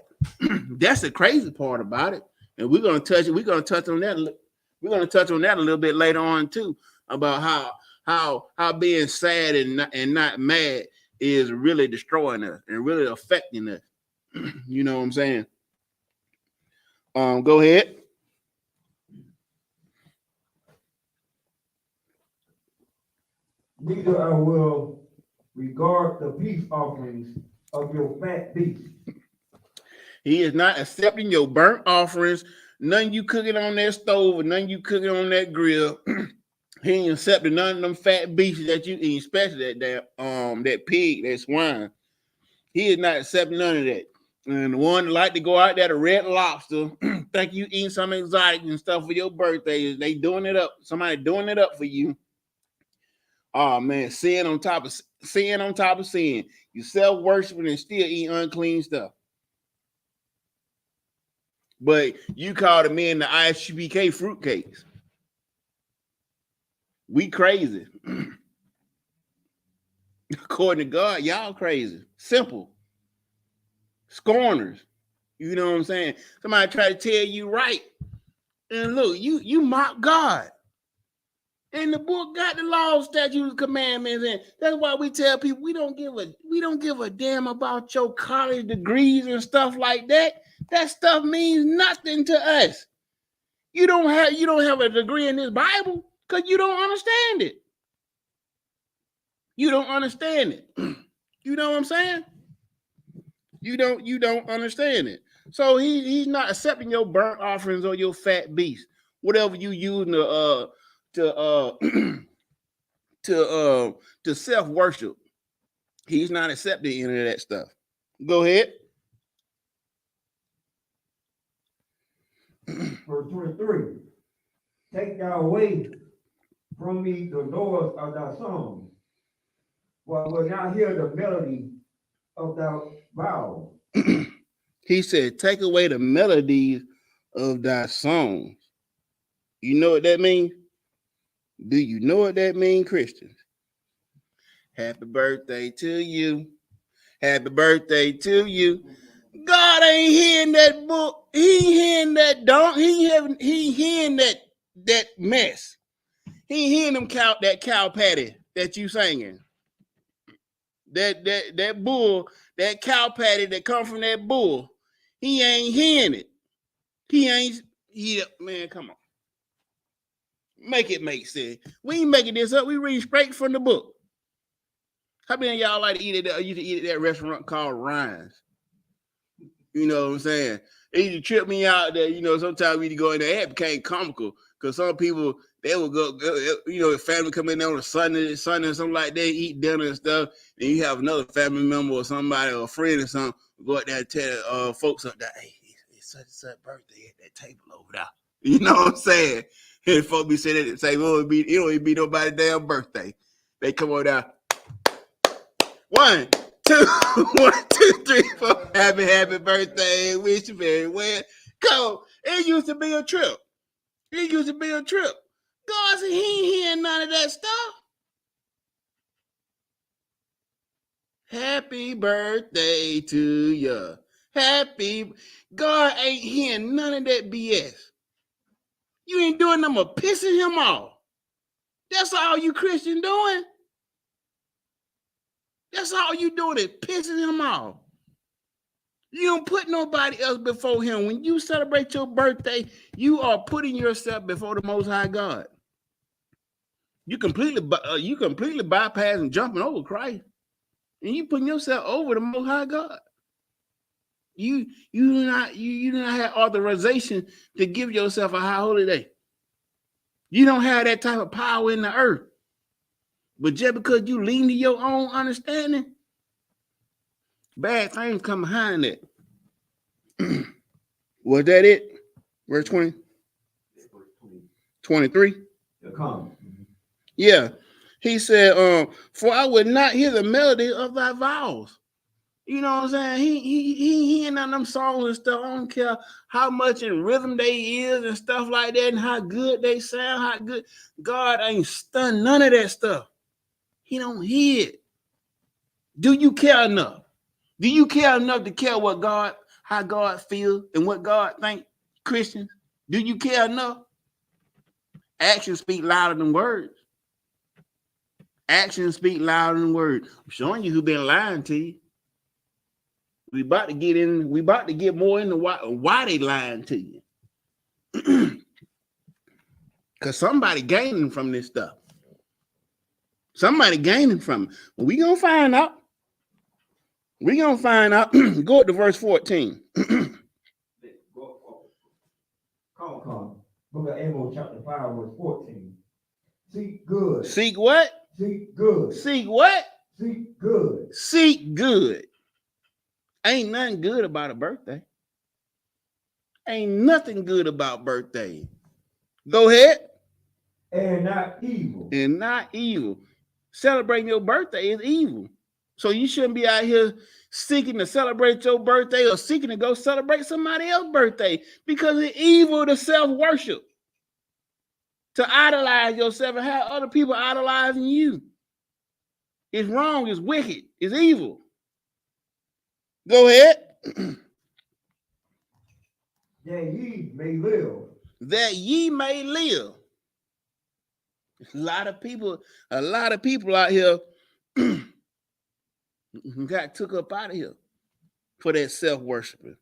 That's the crazy part about it. And we're gonna touch it. We're gonna touch on that. We're gonna touch on that a little bit later on too, about how being sad and not mad is really destroying us and really affecting us. You know what I'm saying? Go ahead. neither I will regard the peace offerings of your fat beasts. He is not accepting your burnt offerings, none you cooking on that stove, or none you cooking on that grill. He ain't accepting none of them fat beasts that you eat, especially that pig, that swine. He is not accepting none of that. And the one that like to go out there to Red Lobster, think you eating some exotic and stuff for your birthday, they doing it up. Somebody doing it up for you. Oh man, sin on top of sin on top of sin. You self-worshiping and still eat unclean stuff. But you call the men the I.S.U.P.K fruitcakes. We crazy. According to God, y'all crazy. Simple. Scorners. You know what I'm saying? Somebody try to tell you right. And look, you mock God. And the book got the laws, statutes, commandments, and that's why we tell people we don't give a damn about your college degrees and stuff like that. That stuff means nothing to us. You don't have a degree in this Bible because you don't understand it. You don't understand it. You know what I'm saying? You don't understand it. So he's not accepting your burnt offerings or your fat beast, whatever you use to self-worship. He's not accepting any of that stuff. Go ahead. Verse 23. Take thou away from me the noise of thy song, for I will not hear the melody of thy vows. He said, take away the melodies of thy songs. You know what that means? Do you know what that means, Christians? Happy birthday to you. Happy birthday to you. God ain't hearing that book. He ain't hearing that don't. He hearing that mess. He ain't hearing that cow patty that you singing. That bull, that cow patty that come from that bull. He ain't hearing it. Man, come on. Make it make sense. We ain't making this up. We read straight from the book. How many of y'all like to eat at that restaurant called Ryan's? You know what I'm saying? It used to trip me out that, sometimes we go in there, it became comical because some people, they would go, family come in there on a Sunday or something like that, eat dinner and stuff, and you have another family member or somebody or a friend or something, go out there and tell folks up there, hey, it's such and such birthday at that table over there. You know what I'm saying? And folks be saying that, say, well, it don't even be nobody's damn birthday. They come over there. 1, 2, 1, 2, 3, 4. Happy birthday. Wish you very well. Go. It used to be a trip. God said he ain't hearing none of that stuff. Happy birthday to you. God ain't hearing none of that BS. You ain't doing nothing but pissing him off. That's all you Christian doing. That's all you doing is pissing him off. You don't put nobody else before him. When you celebrate your birthday, you are putting yourself before the Most High God. You completely bypass and jumping over Christ, and you putting yourself over the Most High God. You do not have authorization to give yourself a high holy day. You don't have that type of power in the earth. But just because you lean to your own understanding, bad things come behind that. Was that it? Verse 20? 23? Yeah. He said, for I would not hear the melody of thy vows. You know what I'm saying? He hearing none of them songs and stuff. I don't care how much in rhythm they is and stuff like that and how good they sound, how good. God ain't stunned none of that stuff. He don't hear it. Do you care enough? Do you care enough to care how God feels and what God thinks, Christians? Do you care enough? Actions speak louder than words. Actions speak louder than words. I'm showing you who been lying to you. We about to get more into why they lying to you. Because somebody gaining from this stuff. Somebody gaining from it. Well, we gonna find out. We gonna find out. Go to verse 14. Come. Book of Amos, chapter 5, verse 14. Seek good. Seek what? Seek good. Seek what? Seek good. Seek good. Ain't nothing good about a birthday. Ain't nothing good about birthday. Go ahead. And not evil. And not evil. Celebrating your birthday is evil. So you shouldn't be out here seeking to celebrate your birthday or seeking to go celebrate somebody else's birthday, because it's evil to self-worship, to idolize yourself and have other people idolizing you. It's wrong, it's wicked, it's evil. Go ahead. That ye may live. That ye may live. A lot of people out here got took up out of here for that self-worshiping.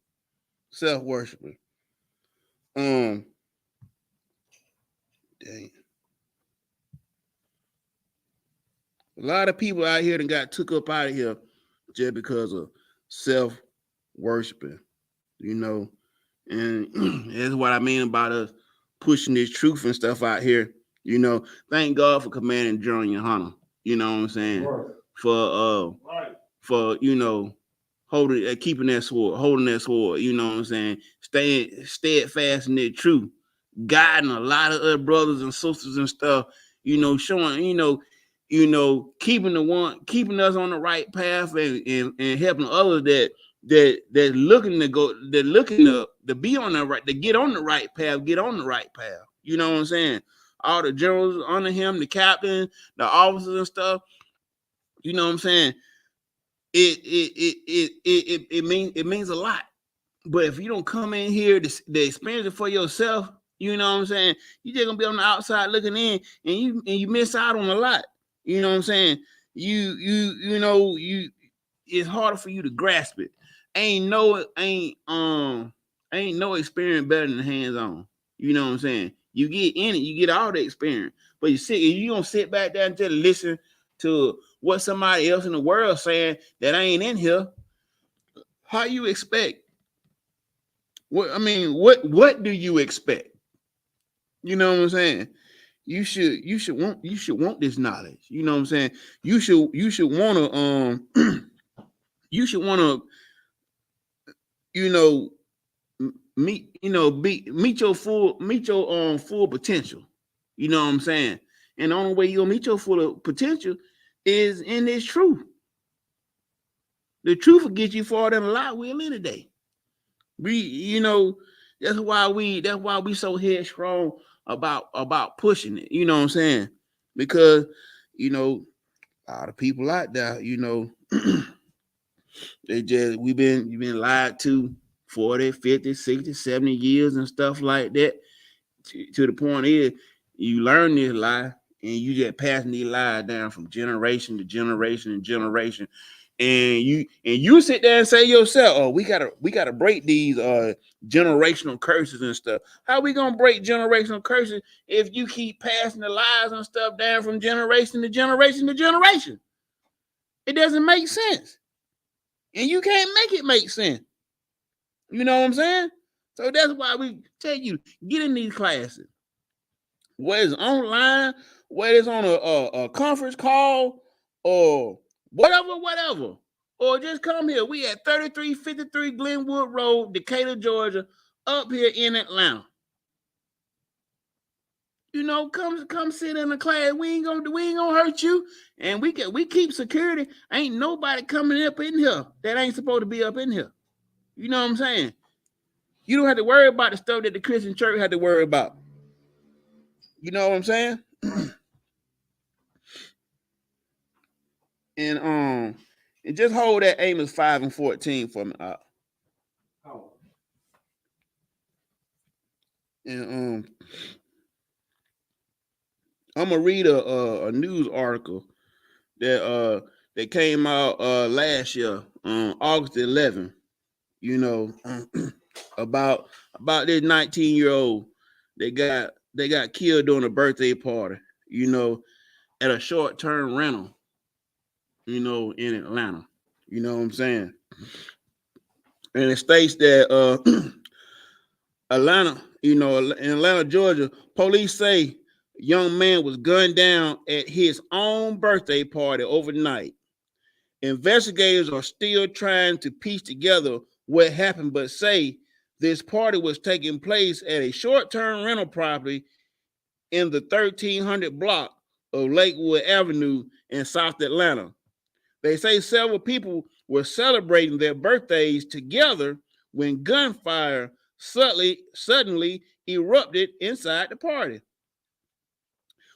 Dang. A lot of people out here that got took up out of here just because of self-worshiping, you know. And that's what I mean about us pushing this truth and stuff out here. You know, thank God for commanding John Yahanna. You know what I'm saying? Right. For you know, keeping that sword, holding that sword. You know what I'm saying? Staying steadfast in that truth, guiding a lot of other brothers and sisters and stuff. You know, showing keeping us on the right path and helping others that looking to be on the right, to get on the right path. You know what I'm saying? All the generals under him, the captain, the officers and stuff. You know what I'm saying? It means a lot. But if you don't come in here to experience it for yourself, you know what I'm saying, you're just gonna be on the outside looking in, and you miss out on a lot. You know what I'm saying? It's harder for you to grasp it. Ain't no experience better than hands-on. You know what I'm saying? You get in it, you get all the experience. But you don't sit back there and just listen to what somebody else in the world saying that ain't in here. How you expect? What do you expect? You know what I'm saying? You should want this knowledge. You know what I'm saying? You should want to meet your full potential. You know what I'm saying? And the only way you'll meet your full potential is in this truth. The truth will get you farther than a lot will any day. That's why we so headstrong about pushing it. You know what I'm saying? Because a lot of people out there, we've been lied to 40, 50, 60, 70 years and stuff like that. To the point is, you learn this lie and you just passing these lies down from generation to generation and generation. And you sit there and say yourself, oh, we gotta break these generational curses and stuff. How we gonna break generational curses if you keep passing the lies and stuff down from generation to generation to generation? It doesn't make sense. And you can't make it make sense. You know what I'm saying? So that's why we tell you, get in these classes. Whether it's online, whether it's on a conference call, or whatever. Or just come here. We at 3353 Glenwood Road, Decatur, Georgia, up here in Atlanta. Come sit in the class. We ain't gonna hurt you. And we keep security. Ain't nobody coming up in here that ain't supposed to be up in here. You know what I'm saying? You don't have to worry about the stuff that the Christian church had to worry about. You know what I'm saying? And just hold that Amos 5 and 14 for me. And I'm gonna read a news article that came out last year on August 11th. About this 19-year-old they got killed during a birthday party. at a short-term rental, in Atlanta. You know what I'm saying? And it states that Atlanta, in Atlanta, Georgia, police say young man was gunned down at his own birthday party overnight. Investigators are still trying to piece together what happened, but say this party was taking place at a short-term rental property in the 1300 block of Lakewood Avenue in South Atlanta. They say several people were celebrating their birthdays together when gunfire suddenly erupted inside the party.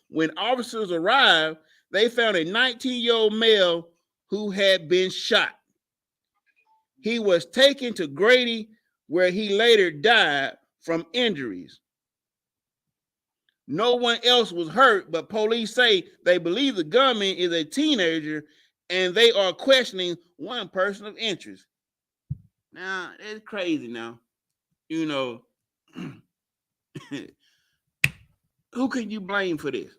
When officers arrived, they found a 19-year-old male who had been shot. He was taken to Grady, where he later died from injuries. No one else was hurt, but police say they believe the gunman is a teenager and they are questioning one person of interest. Now, it's crazy now. Who can you blame for this?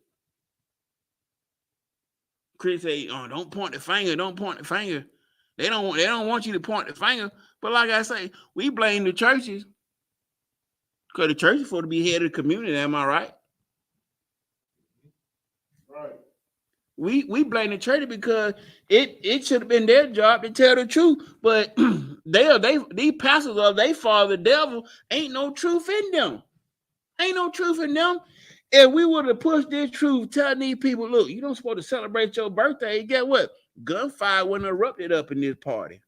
Chris say, "Oh, don't point the finger, don't point the finger." They don't want you to point the finger. But like I say, we blame the churches. Because the church is for to be head of the community, am I right? Right. We blame the church because it should have been their job to tell the truth, but these pastors of they follow the devil. Ain't no truth in them. Ain't no truth in them. If we would have pushed this truth, telling these people, look, you don't supposed to celebrate your birthday. Get what? Gunfire wouldn't erupted up in this party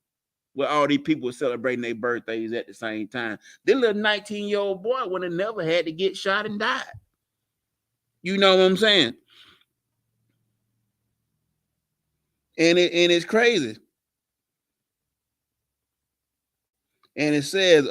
where all these people were celebrating their birthdays at the same time. This little 19-year-old boy would have never had to get shot and died. You know what I'm saying? And it's crazy. And it says,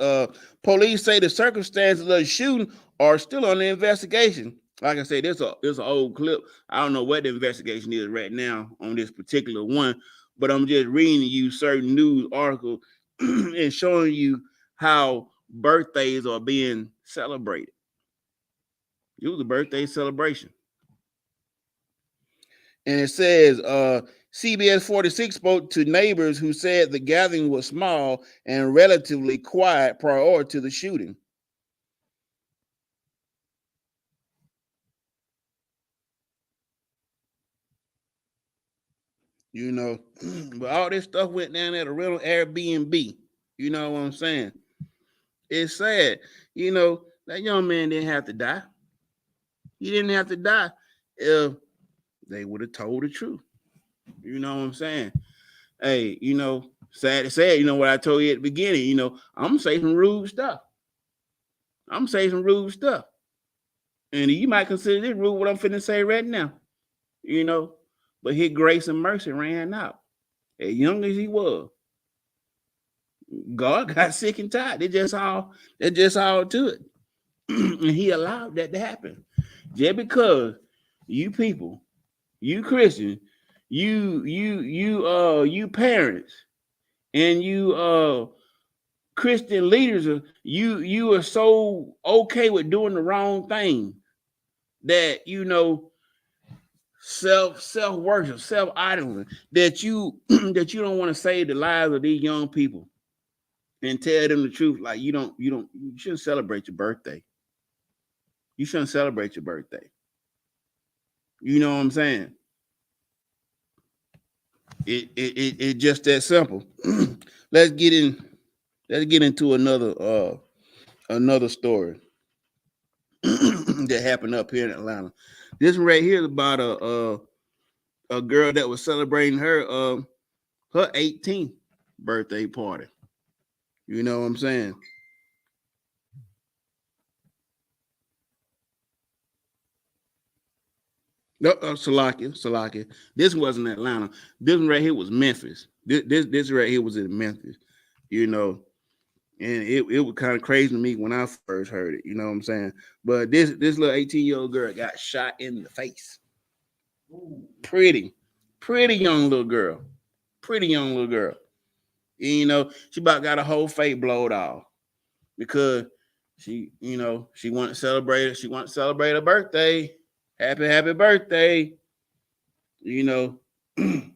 police say the circumstances of the shooting are still on the investigation. Like I said, there's an old clip. I don't know what the investigation is right now on this particular one, but I'm just reading you certain news articles and showing you how birthdays are being celebrated. It was a birthday celebration. And it says, CBS 46 spoke to neighbors who said the gathering was small and relatively quiet prior to the shooting. But all this stuff went down at a rental Airbnb. You know what I'm saying? It's sad. That young man didn't have to die. He didn't have to die if they would have told the truth. You know what I'm saying? Hey, sad to say, what I told you at the beginning, I'm gonna say some rude stuff. And you might consider this rude what I'm finna say right now. But his grace and mercy ran out. As young as he was, God got sick and tired. They're just all to it. And he allowed that to happen. Just because you people, you Christians, you parents, and you Christian leaders, you are so okay with doing the wrong thing that self-worship, self-idling, that you don't want to save the lives of these young people and tell them the truth. Like you shouldn't celebrate your birthday. You shouldn't celebrate your birthday. You know what I'm saying? It's just that simple. Let's get into another story that happened up here in Atlanta. This one right here is about a girl that was celebrating her 18th birthday party. You know what I'm saying? No, Salakia. This wasn't Atlanta. This one right here was Memphis. This right here was in Memphis. And it was kind of crazy to me when I first heard it. You know what I'm saying? But this little 18-year-old girl got shot in the face. Pretty young little girl. And, she about got a whole face blowed off because she wanted to celebrate. She wanted to celebrate her birthday. Happy birthday. You know, that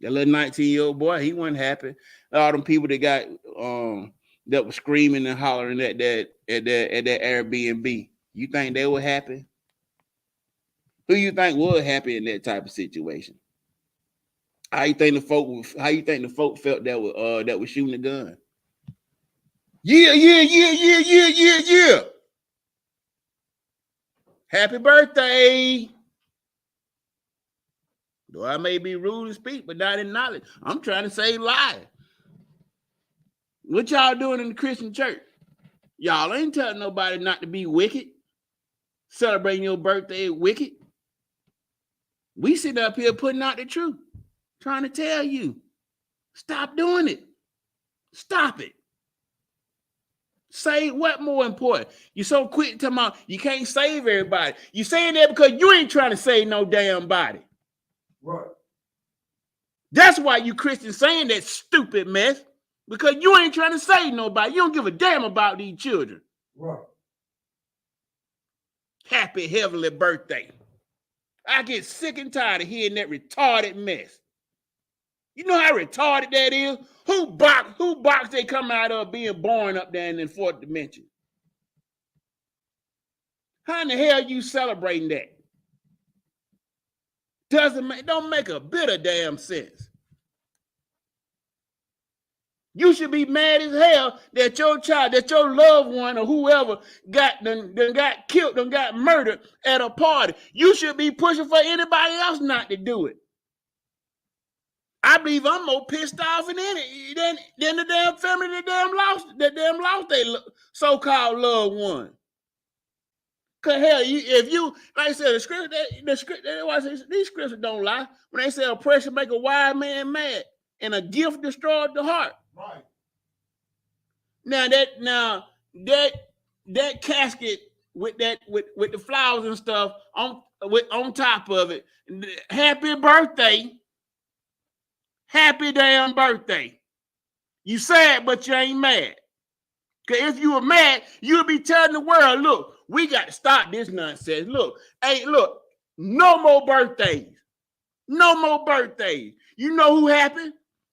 little 19-year-old boy, he wasn't happy. All them people that got that were screaming and hollering at that Airbnb. You think they were happy? Who you think was happy in that type of situation? How you think the folk felt that was shooting the gun? Yeah. Happy birthday. Though I may be rude to speak, but not in knowledge. I'm trying to save lives. What y'all doing in the Christian church? Y'all ain't telling nobody not to be wicked. Celebrating your birthday is wicked. We sit up here putting out the truth, trying to tell you, stop doing it. Stop it. Say what more important? You're so quick to talk, you can't save everybody. You saying that because you ain't trying to save no damn body. Right. That's why you Christians saying that stupid mess, because you ain't trying to save nobody. You don't give a damn about these children. Right. Happy heavenly birthday. I get sick and tired of hearing that retarded mess. You know how retarded that is? Who box they come out of being born up there in the fourth dimension? How in the hell you celebrating that? Don't make a bit of damn sense. You should be mad as hell that your child, that your loved one or whoever got killed and got murdered at a party. You should be pushing for anybody else not to do it. I believe I'm more pissed off than the damn family that lost their so-called loved one. Cause hell, if you like I said, the script, these scriptures don't lie. When they say oppression make a wise man mad, and a gift destroyed the heart. Right. Now that casket with the flowers and stuff on top of it. Happy birthday. Happy damn birthday. You sad, but you ain't mad. Because if you were mad, you would be telling the world, look, we got to stop this nonsense. Look, no more birthdays. No more birthdays. You know who happened?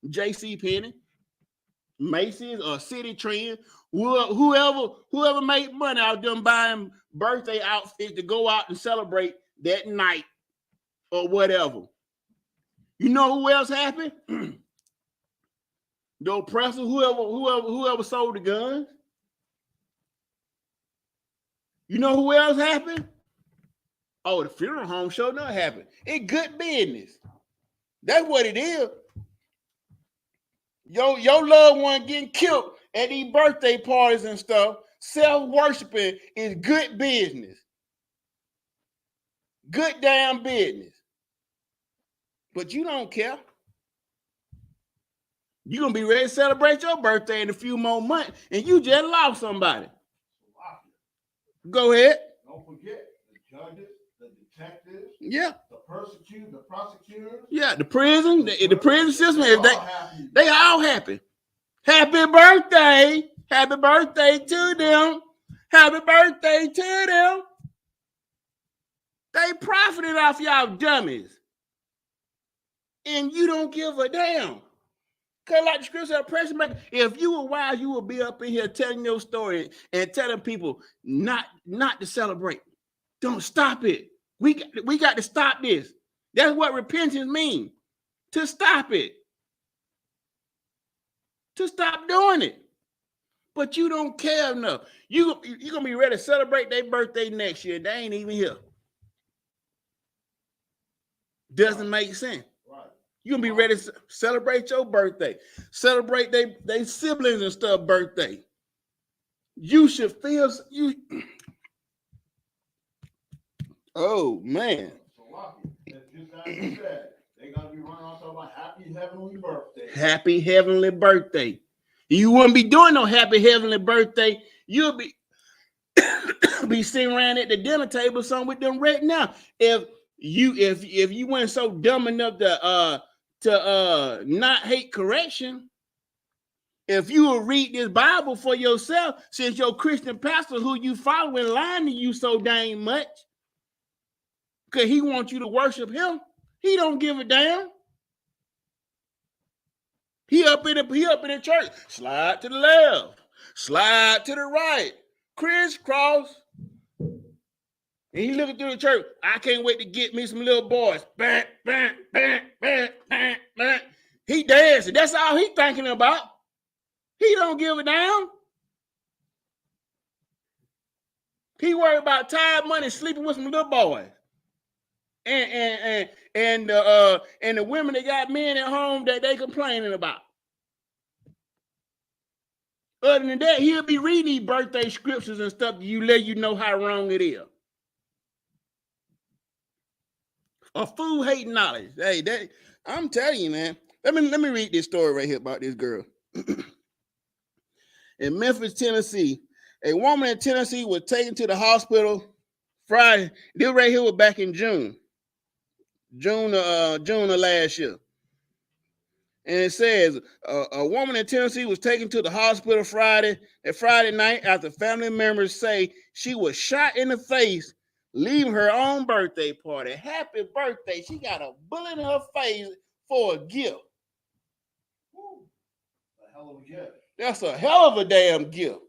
J.C. Penney, Macy's, or City Trend, whoever made money out of them buying birthday outfits to go out and celebrate that night or whatever. You know who else happened? The oppressor, whoever sold the guns. You know who else happened? Oh, the funeral home sure not happened. It's good business. That's what it is. Your loved one getting killed at these birthday parties and stuff, self-worshiping is good business. Good damn business. But you don't care. You're going to be ready to celebrate your birthday in a few more months, and you just lost somebody. Go ahead. Don't forget the judges, the detectives, yeah, the prosecutors. Yeah, the prison, the prison system, they all happy. Happy birthday. Happy birthday to them. Happy birthday to them. They profited off y'all dummies. And you don't give a damn. Because like the scripture said, oppression maker, if you were wise, you would be up in here telling your story and telling people not to celebrate. Don't stop it. We got to stop this. That's what repentance means. To stop it. To stop doing it. But you don't care enough. You're going to be ready to celebrate their birthday next year. They ain't even here. Doesn't make sense. You're going to be ready to celebrate your birthday. Celebrate they siblings and stuff birthday. You should feel... Oh, man. Just as you said, they're going to be running on talking about happy heavenly birthday. Happy heavenly birthday. You wouldn't be doing no happy heavenly birthday. You'll be sitting around at the dinner table something with them right now. If you weren't so dumb enough to not hate correction, if you will read this Bible for yourself, since your Christian pastor who you following lying to you so dang much, because he wants you to worship him. He don't give a damn. He up in the church. Slide to the left, slide to the right, crisscross. And he looking through the church. I can't wait to get me some little boys. Bang, bang, bang, bang, bang, bang. He dancing. That's all he thinking about. He don't give a damn. He worried about time, money, sleeping with some little boys. And the women that got men at home that they complaining about. Other than that, he'll be reading these birthday scriptures and stuff to let you know how wrong it is. A fool hating knowledge. Hey, I'm telling you, man. Let me read this story right here about this girl. In Memphis, Tennessee, a woman in Tennessee was taken to the hospital Friday. This right here was back in June of last year. And it says a woman in Tennessee was taken to the hospital Friday night after family members say she was shot in the face leaving her own birthday party. Happy birthday. She got a bullet in her face for a gift. Woo. A hell of a gift. That's a hell of a damn gift.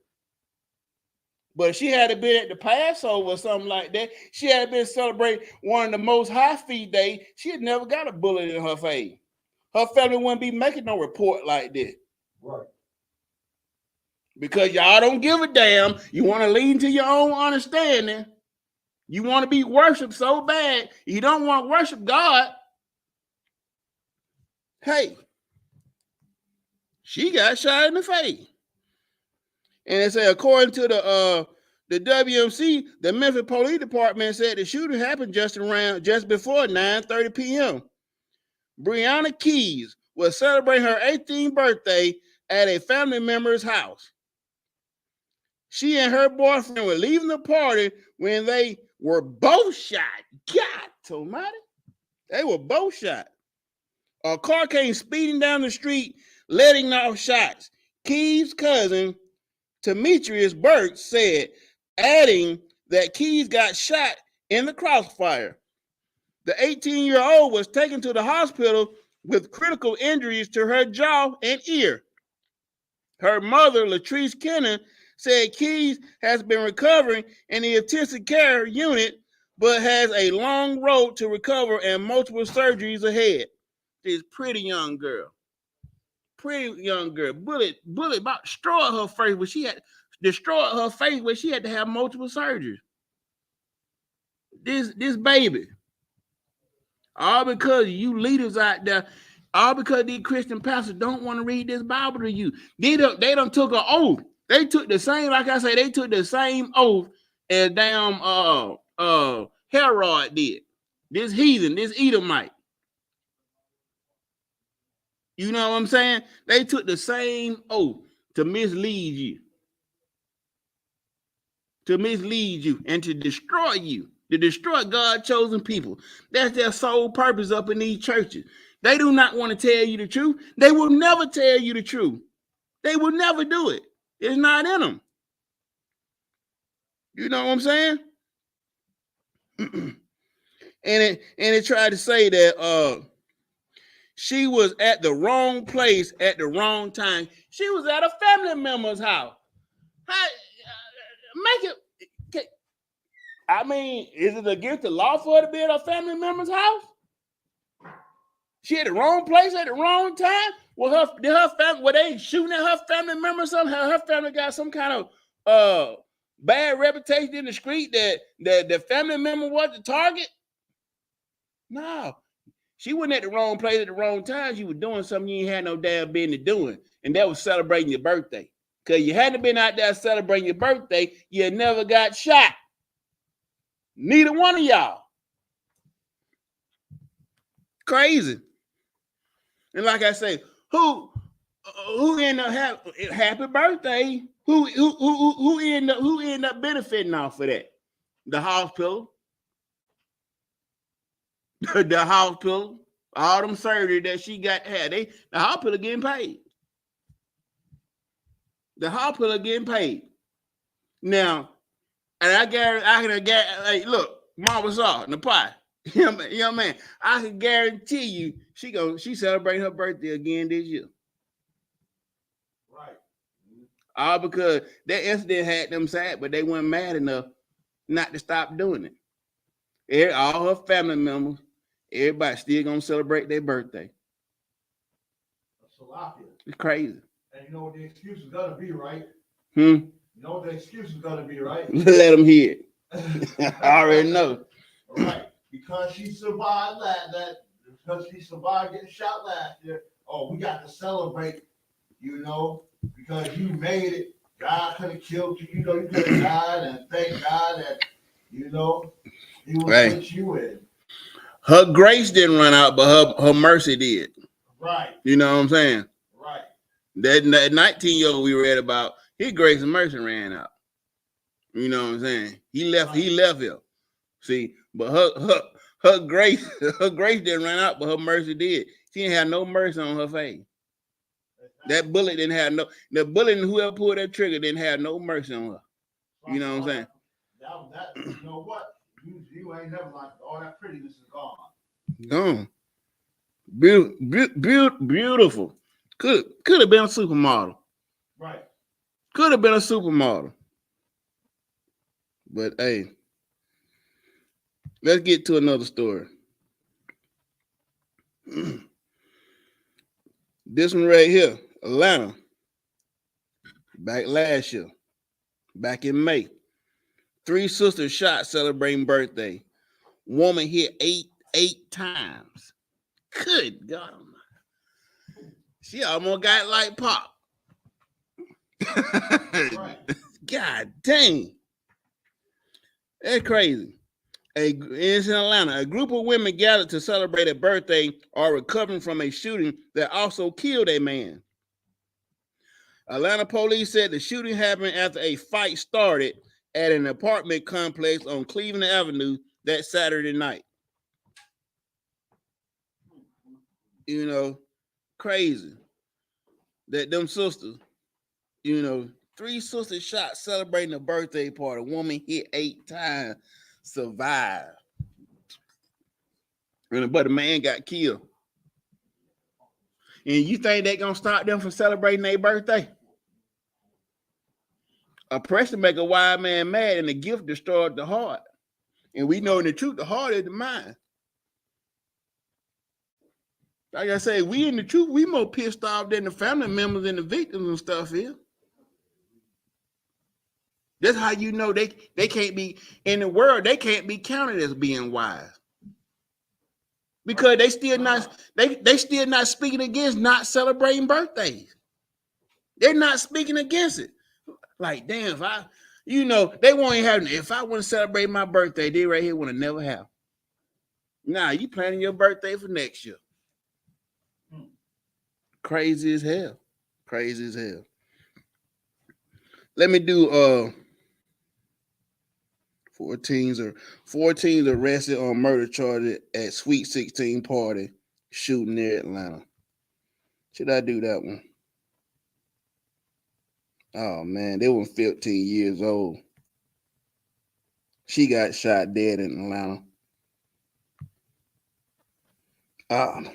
But she had been at the Passover or something like that. She had been celebrating one of the most high feast days. She had never got a bullet in her face. Her family wouldn't be making no report like that. Right. Because y'all don't give a damn. You want to lean to your own understanding. You want to be worshiped so bad. You don't want to worship God. Hey, she got shot in the face. And it said, according to the WMC, the Memphis Police Department said the shooting happened just before 9:30 p.m. Brianna Keys was celebrating her 18th birthday at a family member's house. She and her boyfriend were leaving the party when they were both shot. God almighty. They were both shot. A car came speeding down the street, letting off shots. Keys' cousin, Demetrius Burke, said, adding that Keys got shot in the crossfire. The 18-year-old was taken to the hospital with critical injuries to her jaw and ear. Her mother, Latrice Kennan, said Keys has been recovering in the intensive care unit, but has a long road to recover and multiple surgeries ahead. This pretty young girl. Bullet about destroyed her face, but she had destroyed her face where she had to have multiple surgeries. This baby. All because you leaders out there, all because these Christian pastors don't want to read this Bible to you. They done took an oath. They took the same, like I say, they took the same oath as damn Herod did. This heathen, this Edomite. You know what I'm saying? They took the same oath to mislead you. To mislead you and to destroy you. To destroy God's chosen people. That's their sole purpose up in these churches. They do not want to tell you the truth. They will never tell you the truth. They will never do it. It's not in them. You know what I'm saying? and it tried to say that she was at the wrong place at the wrong time. She was at a family member's house. Make it. I mean, is it against the law for her to be at a family member's house? She at the wrong place at the wrong time? Were they shooting at her family members? Somehow her family got some kind of bad reputation in the street that the family member was the target? No. She wasn't at the wrong place at the wrong time. She was doing something you ain't had no damn business doing. And that was celebrating your birthday. Because you hadn't been out there celebrating your birthday, you never got shot. Neither one of y'all. Crazy. And like I say, who ended up happy birthday? Who ended up benefiting off of that? The hospital. The hospital. All them surgery that she had. The hospital getting paid. The hospital getting paid. Now, and I can get, hey, look, Mama saw in the pie. Young man, I can guarantee you she celebrating her birthday again this year. Right. All because that incident had them sad, but they weren't mad enough not to stop doing it. All her family members, everybody still gonna celebrate their birthday. It's crazy. And you know what the excuse is gonna be, right? You know what the excuse is gonna be, right? Let them hear it. I already know. Right. Because she survived because she survived getting shot last year. Oh, we got to celebrate, because you made it. God could have killed you. You could have died, and thank God that, he was with you in. Her grace didn't run out, but her mercy did. Right. You know what I'm saying? Right. That 19-year-old we read about, his grace and mercy ran out. You know what I'm saying? He left here. See, but her grace didn't run out, but her mercy did. She didn't have no mercy on her face. That bullet didn't have the bullet, and whoever pulled that trigger didn't have no mercy on her. You know what I'm saying? That you know what? You ain't never like all that prettiness is gone. Gone. Beautiful. Could have been a supermodel. Right. Could have been a supermodel. But hey, let's get to another story. This one right here, Atlanta. Back last year, back in May. 3 sisters shot celebrating birthday. Woman hit eight times. Good God. She almost got like pop. God dang. That's crazy. It's in Atlanta. A group of women gathered to celebrate a birthday are recovering from a shooting that also killed a man. Atlanta police said the shooting happened after a fight started at an apartment complex on Cleveland Avenue that Saturday night. Crazy that them sisters, 3 sisters shot celebrating a birthday party. A woman hit 8 times, survived. But the man got killed. And you think they gonna stop them from celebrating their birthday? Oppression make a wild man mad, and the gift destroyed the heart. And we know in the truth, the heart is the mind. Like I say, we in the truth, we more pissed off than the family members and the victims and stuff here. That's how you know they can't be in the world. They can't be counted as being wise because they still not speaking against not celebrating birthdays. They're not speaking against it. Like, damn, they won't even have. If I want to celebrate my birthday, they right here want to never have. Nah, you planning your birthday for next year. Crazy as hell. Crazy as hell. Let me do 14 arrested on murder charges at Sweet 16 party shooting near Atlanta. Should I do that one? Oh man, they were 15 years old. She got shot dead in Atlanta.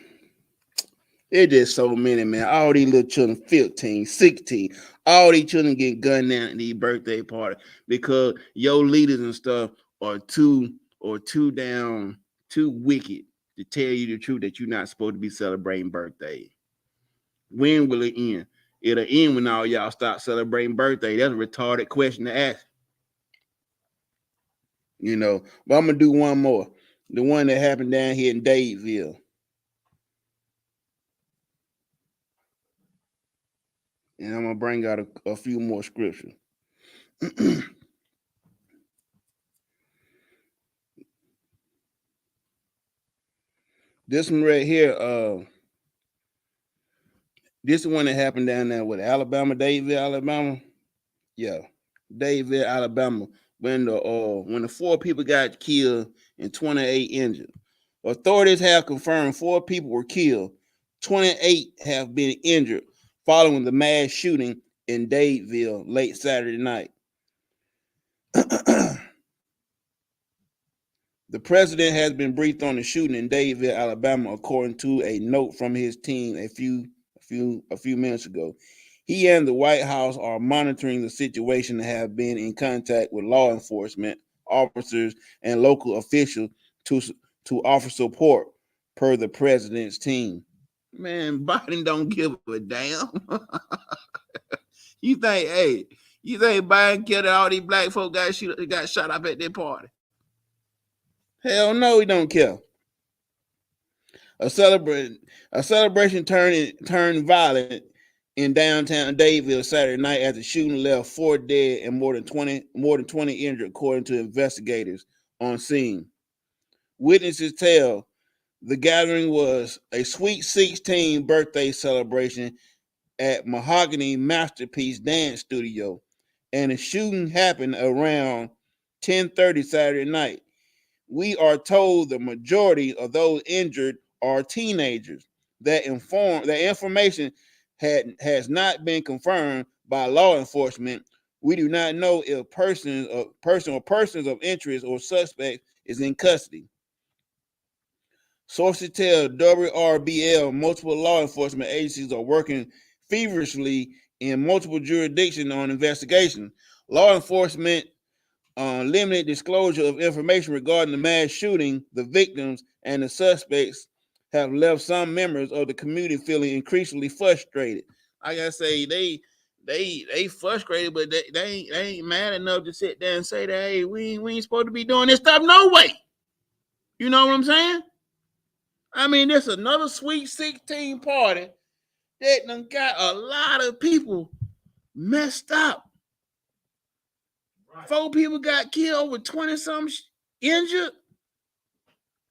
It's just so many, man. All these little children, 15, 16, all these children get gunned down at these birthday parties because your leaders and stuff are too wicked to tell you the truth that you're not supposed to be celebrating birthdays. When will it end? It'll end when all y'all stop celebrating birthday. That's a retarded question to ask. But I'm gonna do one more. The one that happened down here in Dadeville. And I'm gonna bring out a few more scriptures. This one right here, this is one that happened down there with Alabama, Dadeville, Alabama. Yeah, Dadeville, Alabama. When the 4 people got killed and 28 injured. Authorities have confirmed 4 people were killed. 28 have been injured following the mass shooting in Dadeville late Saturday night. The president has been briefed on the shooting in Dadeville, Alabama, according to a note from his team a few minutes ago. He and the White House are monitoring the situation and have been in contact with law enforcement officers and local officials to offer support, per the president's team. Man, Biden don't give a damn. You think Biden killed all these black folk got shot up at their party? Hell no, he don't care. A celebration turned violent in downtown Dadeville Saturday night after shooting left 4 dead and more than 20 injured, according to investigators on scene. Witnesses tell the gathering was a Sweet 16 birthday celebration at Mahogany Masterpiece Dance Studio, and the shooting happened around 10:30 Saturday night. We are told the majority of those injured are teenagers. That information has not been confirmed by law enforcement. We do not know if persons of interest or suspect is in custody. Sources tell WRBL multiple law enforcement agencies are working feverishly in multiple jurisdictions on investigation. Law enforcement limited disclosure of information regarding the mass shooting, the victims, and the suspects have left some members of the community feeling increasingly frustrated. Like I say, they frustrated, but they ain't mad enough to sit there and say that, hey, we ain't supposed to be doing this stuff no way. You know what I'm saying? I mean, there's another Sweet 16 party that done got a lot of people messed up. Right. 4 people got killed, with 20-something injured.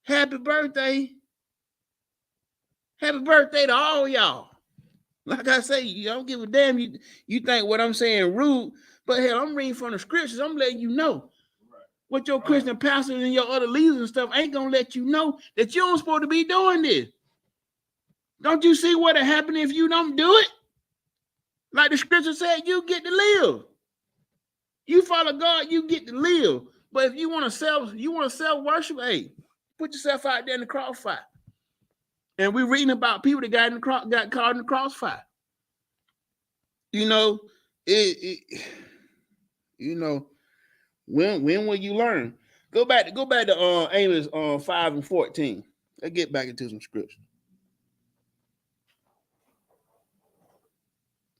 Happy birthday. Happy birthday to all y'all. Like I say, you don't give a damn. You think what I'm saying rude, but hell, I'm reading from the scriptures. I'm letting you know. What your Christian pastors and your other leaders and stuff ain't gonna let you know that you don't supposed to be doing this. Don't you see what'll happen if you don't do it? Like the scripture said, you get to live. You follow God, you get to live. But if you want to self worship, hey, put yourself out there in the crossfire. And we're reading about people that got caught in the crossfire. You know, when will you learn? Go back to Amos 5 and 14. Let's get back into some scripture.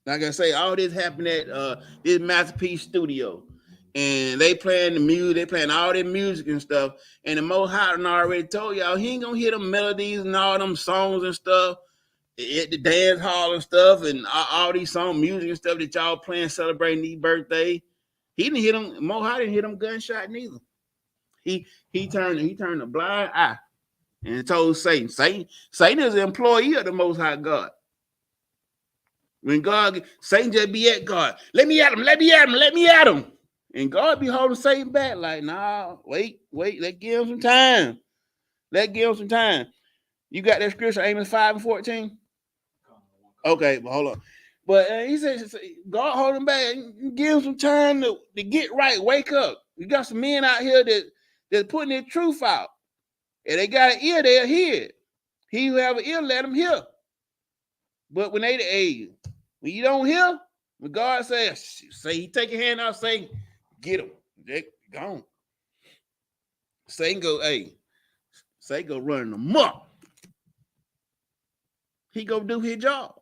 Like I say, all this happened at this Masterpiece Studio, and they playing the music, they playing all their music and stuff. And the Most High already told y'all he ain't gonna hear them melodies and all them songs and stuff at the dance hall and stuff, and all these song music and stuff that y'all playing celebrating these birthdays. He didn't hear them. Most High didn't hear them gunshot neither. He turned a blind eye and told Satan is an employee of the Most High God. When Satan just be at God. Let me at him. And God be holding Satan back like, nah, wait, let's give him some time. You got that scripture, Amos 5 and 14? Okay, but hold on. But he says, God hold him back, give him some time to get right, wake up. We got some men out here that's putting their truth out. And they got an ear, they'll hear it. He who have an ear, let him hear. But when when you don't hear, when God says, say he take your hand out, say, get him. They gone. Satan go running amok. He go do his job.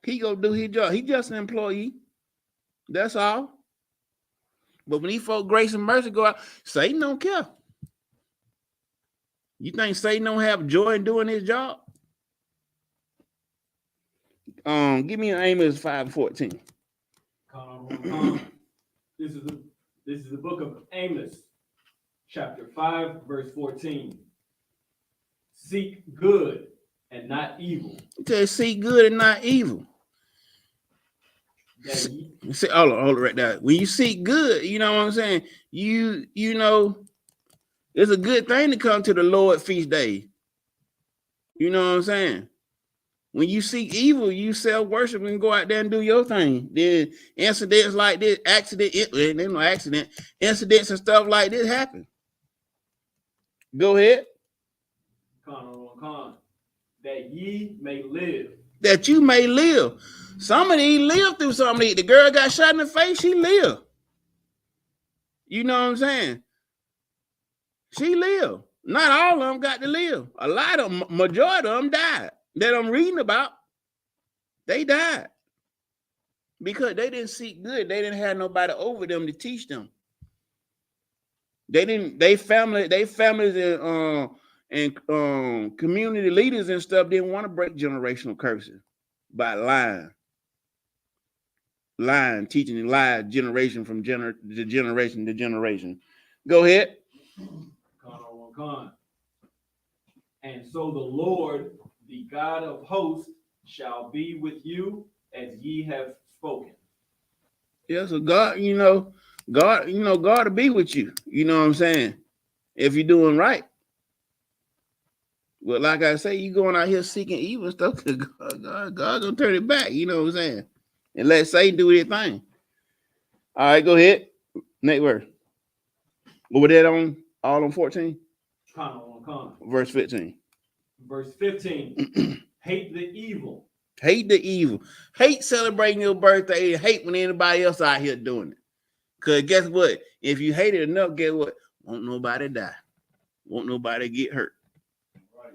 He just an employee. That's all. But when these folk grace and mercy go out, Satan don't care. You think Satan don't have joy in doing his job? Give me an Amos 5:14. This is the book of Amos, chapter 5, verse 14. Seek good and not evil. Okay, seek good and not evil. See, hold on right there. When you seek good, you know what I'm saying? You know, it's a good thing to come to the Lord feast day. You know what I'm saying? When you seek evil, you self-worship and go out there and do your thing. Then incidents like this, incidents and stuff like this happen. Go ahead. That ye may live. That you may live. Some of these live through some of these. The girl got shot in the face, she lived. You know what I'm saying? She lived. Not all of them got to live. A lot of them, majority of them died. That I'm reading about, they died. Because they didn't seek good. They didn't have nobody over them to teach them. They families and community leaders and stuff didn't want to break generational curses by lying, teaching and lies generation from generation to generation. Go ahead. And so the Lord, the God of hosts, shall be with you as ye have spoken. Yeah, so God will be with you. You know what I'm saying? If you're doing right. Well, like I say, you going out here seeking evil stuff, God gonna turn it back. You know what I'm saying? And let Satan do his thing. All right, go ahead. Next word. What was that on? All on 14? Verse 15. Verse 15. Hate the evil. Hate the evil. Hate celebrating your birthday. Hate when anybody else out here doing it. Because guess what? If you hate it enough, guess what? Won't nobody die. Won't nobody get hurt. Right.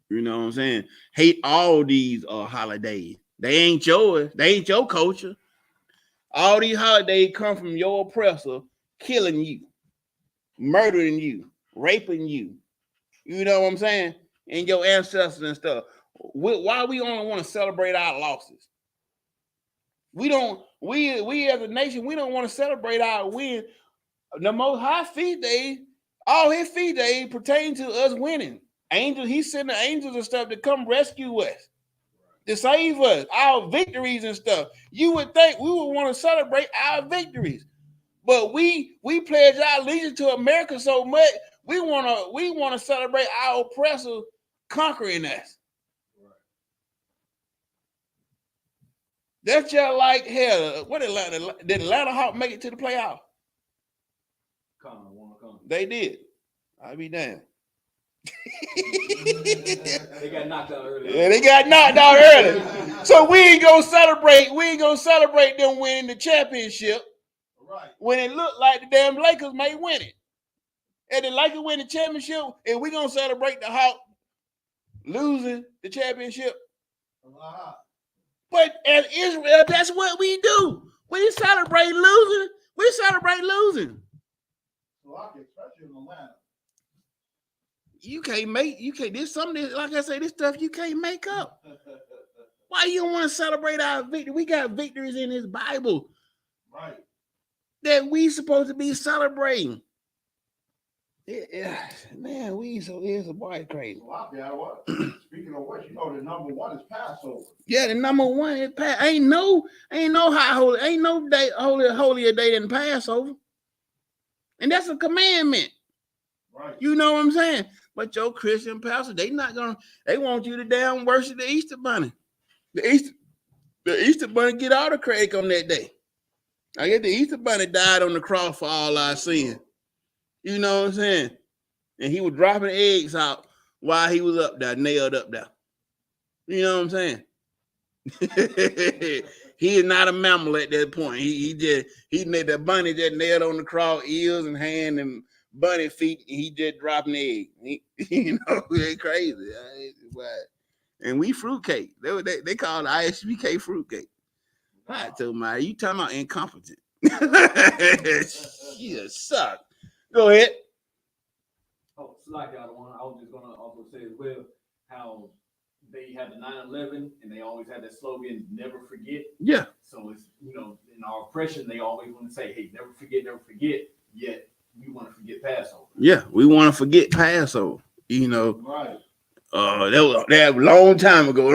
You know what I'm saying? Hate all these holidays. They ain't yours. They ain't your culture. All these holidays come from your oppressor killing you, murdering you, raping you. You know what I'm saying? And your ancestors and stuff. Why we only want to celebrate our losses? We as a nation, we don't want to celebrate our win. The Most High feast days, all his feast days pertain to us winning. Angels, he sent the angels and stuff to come rescue us, to save us, our victories and stuff. You would think we would want to celebrate our victories, but we pledge our allegiance to America so much, we want to celebrate our oppressor conquering us. That's just like hell. What did Atlanta Hawks make it to the playoff? They did. I'll be damned. They got knocked out early. Yeah, they got knocked out early. So we ain't gonna celebrate them winning the championship. Right. When it looked like the damn Lakers may win it. And the Lakers win the championship, and we gonna celebrate the Hawks losing the championship. But as Israel, that's what we do. We celebrate losing. Especially in Atlanta. There's something, like I say, this stuff you can't make up. Why you don't want to celebrate our victory? We got victories in this Bible. Right. That we supposed to be celebrating. Yeah, man, it's a boy crazy. Speaking of which, the number one is Passover. Yeah, the number one is Passover. Ain't no high holy, ain't no day holier day than Passover. And that's a commandment. Right. You know what I'm saying? But your Christian pastor, they want you to damn worship the Easter bunny. The Easter bunny get all the credit on that day. I guess the Easter bunny died on the cross for all our sin. You know what I'm saying? And he was dropping eggs out while he was up there, nailed up there. You know what I'm saying? He is not a mammal at that point. He made the bunny just nailed on the cross, ears and hand and bunny feet. And he just dropping eggs. It's crazy. And we fruitcake. They call it I.S.U.P.K fruitcake. I told my, you talking about incompetent? You suck. Go ahead. Oh, it's like the other one. I was just gonna also say as well how they had the 9/11 and they always had that slogan, never forget. Yeah. So it's, in our oppression, they always want to say, hey, never forget, yet we want to forget Passover. Yeah, we want to forget Passover. Right. That was a long time ago.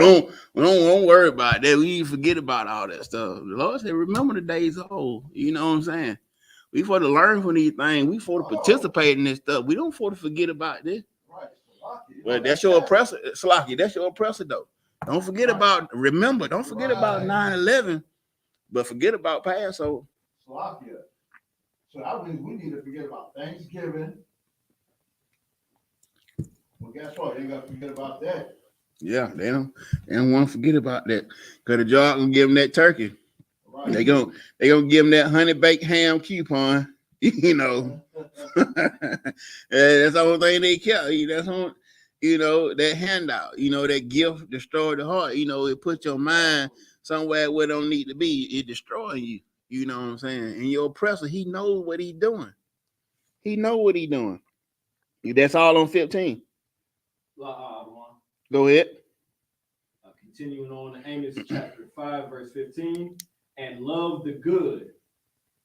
Don't worry about that. We forget about all that stuff. The Lord said, remember the days of old. You know what I'm saying? We for to learn from these things. We for to participate in this stuff. We don't for to forget about this. Right. Well, that's your oppressor, Salaki. That's your oppressor, though. Don't forget about 9/11, but forget about Passover. Salakia. So that means we need to forget about Thanksgiving, Well, guess what? They got to forget about that. Yeah, they don't want to forget about that. Because the jar gonna give them that turkey. Right. They gonna give them that honey baked ham coupon. You know, that's the only thing they care. That's on, that handout. That gift destroyed the heart. It puts your mind somewhere where it don't need to be. It destroying you. You know what I'm saying? And your oppressor, he knows what he's doing. He know what he's doing. That's all on 15. Go ahead. Continuing on, Amos chapter 5, verse 15, and love the good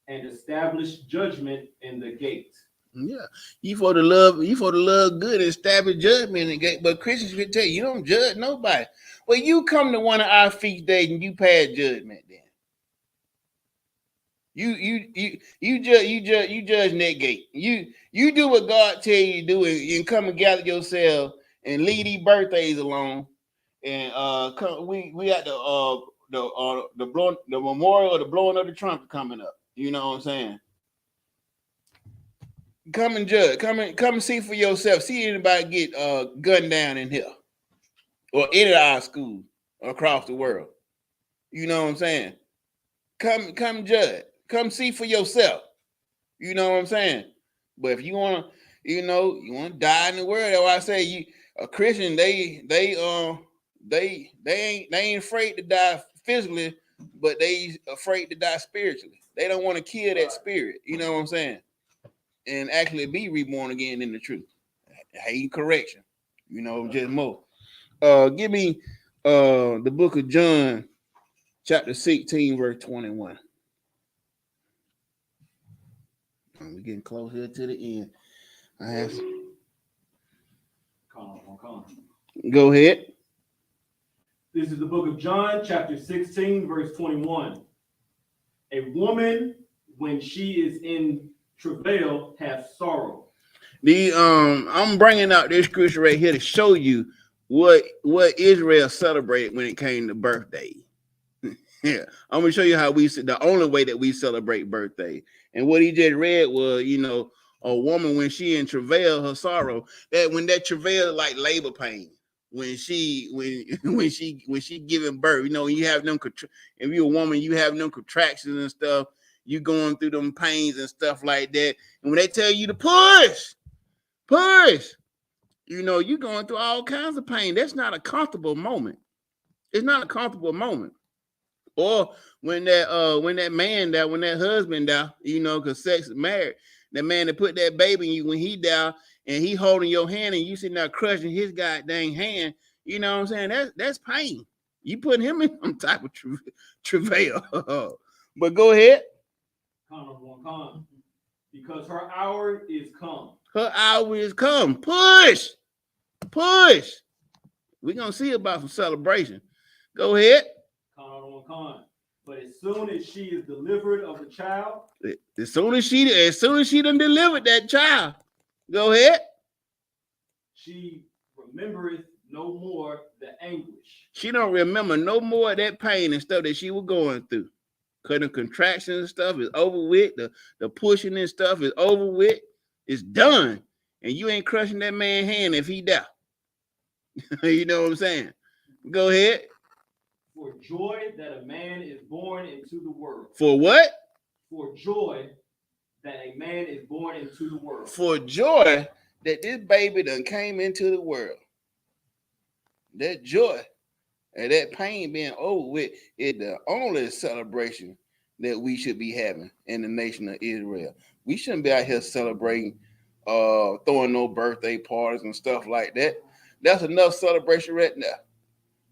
and establish judgment in the gate. Yeah, you for the love good and establish judgment in the gate. But Christians can tell you don't judge nobody. Well, you come to one of our feast days and you pass judgment then. You judge in that gate. You do what God tell you to do, and you come and gather yourself and leave these birthdays alone. And we got the memorial or the blowing of the trumpet coming up. You know what I'm saying? Come and judge. Come and see for yourself. See anybody get gunned down in here or any of our schools across the world. You know what I'm saying? Come judge. Come see for yourself. You know what I'm saying? But if you want to, die in the world, that's why I say a Christian, they ain't afraid to die physically, but they afraid to die spiritually. They don't want to kill that spirit. You know what I'm saying? And actually be reborn again in the truth. Hate correction. Just more. Give me the book of John, chapter 16, verse 21. We're getting close here to the end. Go ahead. This is the book of John, chapter 16, verse 21. A woman, when she is in travail, hath sorrow. I'm bringing out this scripture right here to show you what Israel celebrated when it came to birthday. Yeah, I'm gonna show you how the only way that we celebrate birthday. And what he just read was, a woman when she in travail, her sorrow, that when that travail like labor pain, when she giving birth, you have them. If you're a woman, you have them contractions and stuff. You going through them pains and stuff like that. And when they tell you to push, you're going through all kinds of pain. That's not a comfortable moment. It's not a comfortable moment. Or when that husband die, because sex is married, that man that put that baby in you, when he die and he holding your hand and you sitting there crushing his goddamn hand, you know what I'm saying? That's pain. You putting him in some type of travail. But go ahead. Because her hour is come. Her hour is come. Push. We're gonna see about some celebration. Go ahead. But as soon as she is delivered of the child, as soon as she done delivered that child, go ahead. She remembereth no more the anguish. She don't remember no more of that pain and stuff that she was going through. Cause the contractions and stuff is over with. The pushing and stuff is over with. It's done. And you ain't crushing that man's hand if he die. You know what I'm saying? Go ahead. For joy that a man is born into the world. For what? For joy that a man is born into the world. For joy that this baby done came into the world. That joy and that pain being over with is the only celebration that we should be having in the nation of Israel. We shouldn't be out here celebrating, throwing no birthday parties and stuff like that. That's enough celebration right now.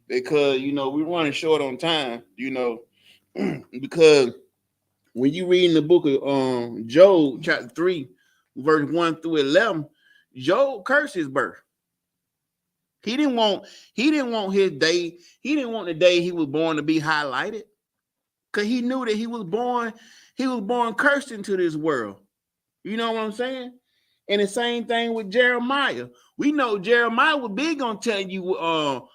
Because, we're running short on time, because when you read in the book of Job, chapter 3, verse 1 through 11, Job cursed his birth. He didn't want his day. He didn't want the day he was born to be highlighted. Because he knew that he was born cursed into this world. You know what I'm saying? And the same thing with Jeremiah. We know Jeremiah was big on telling you what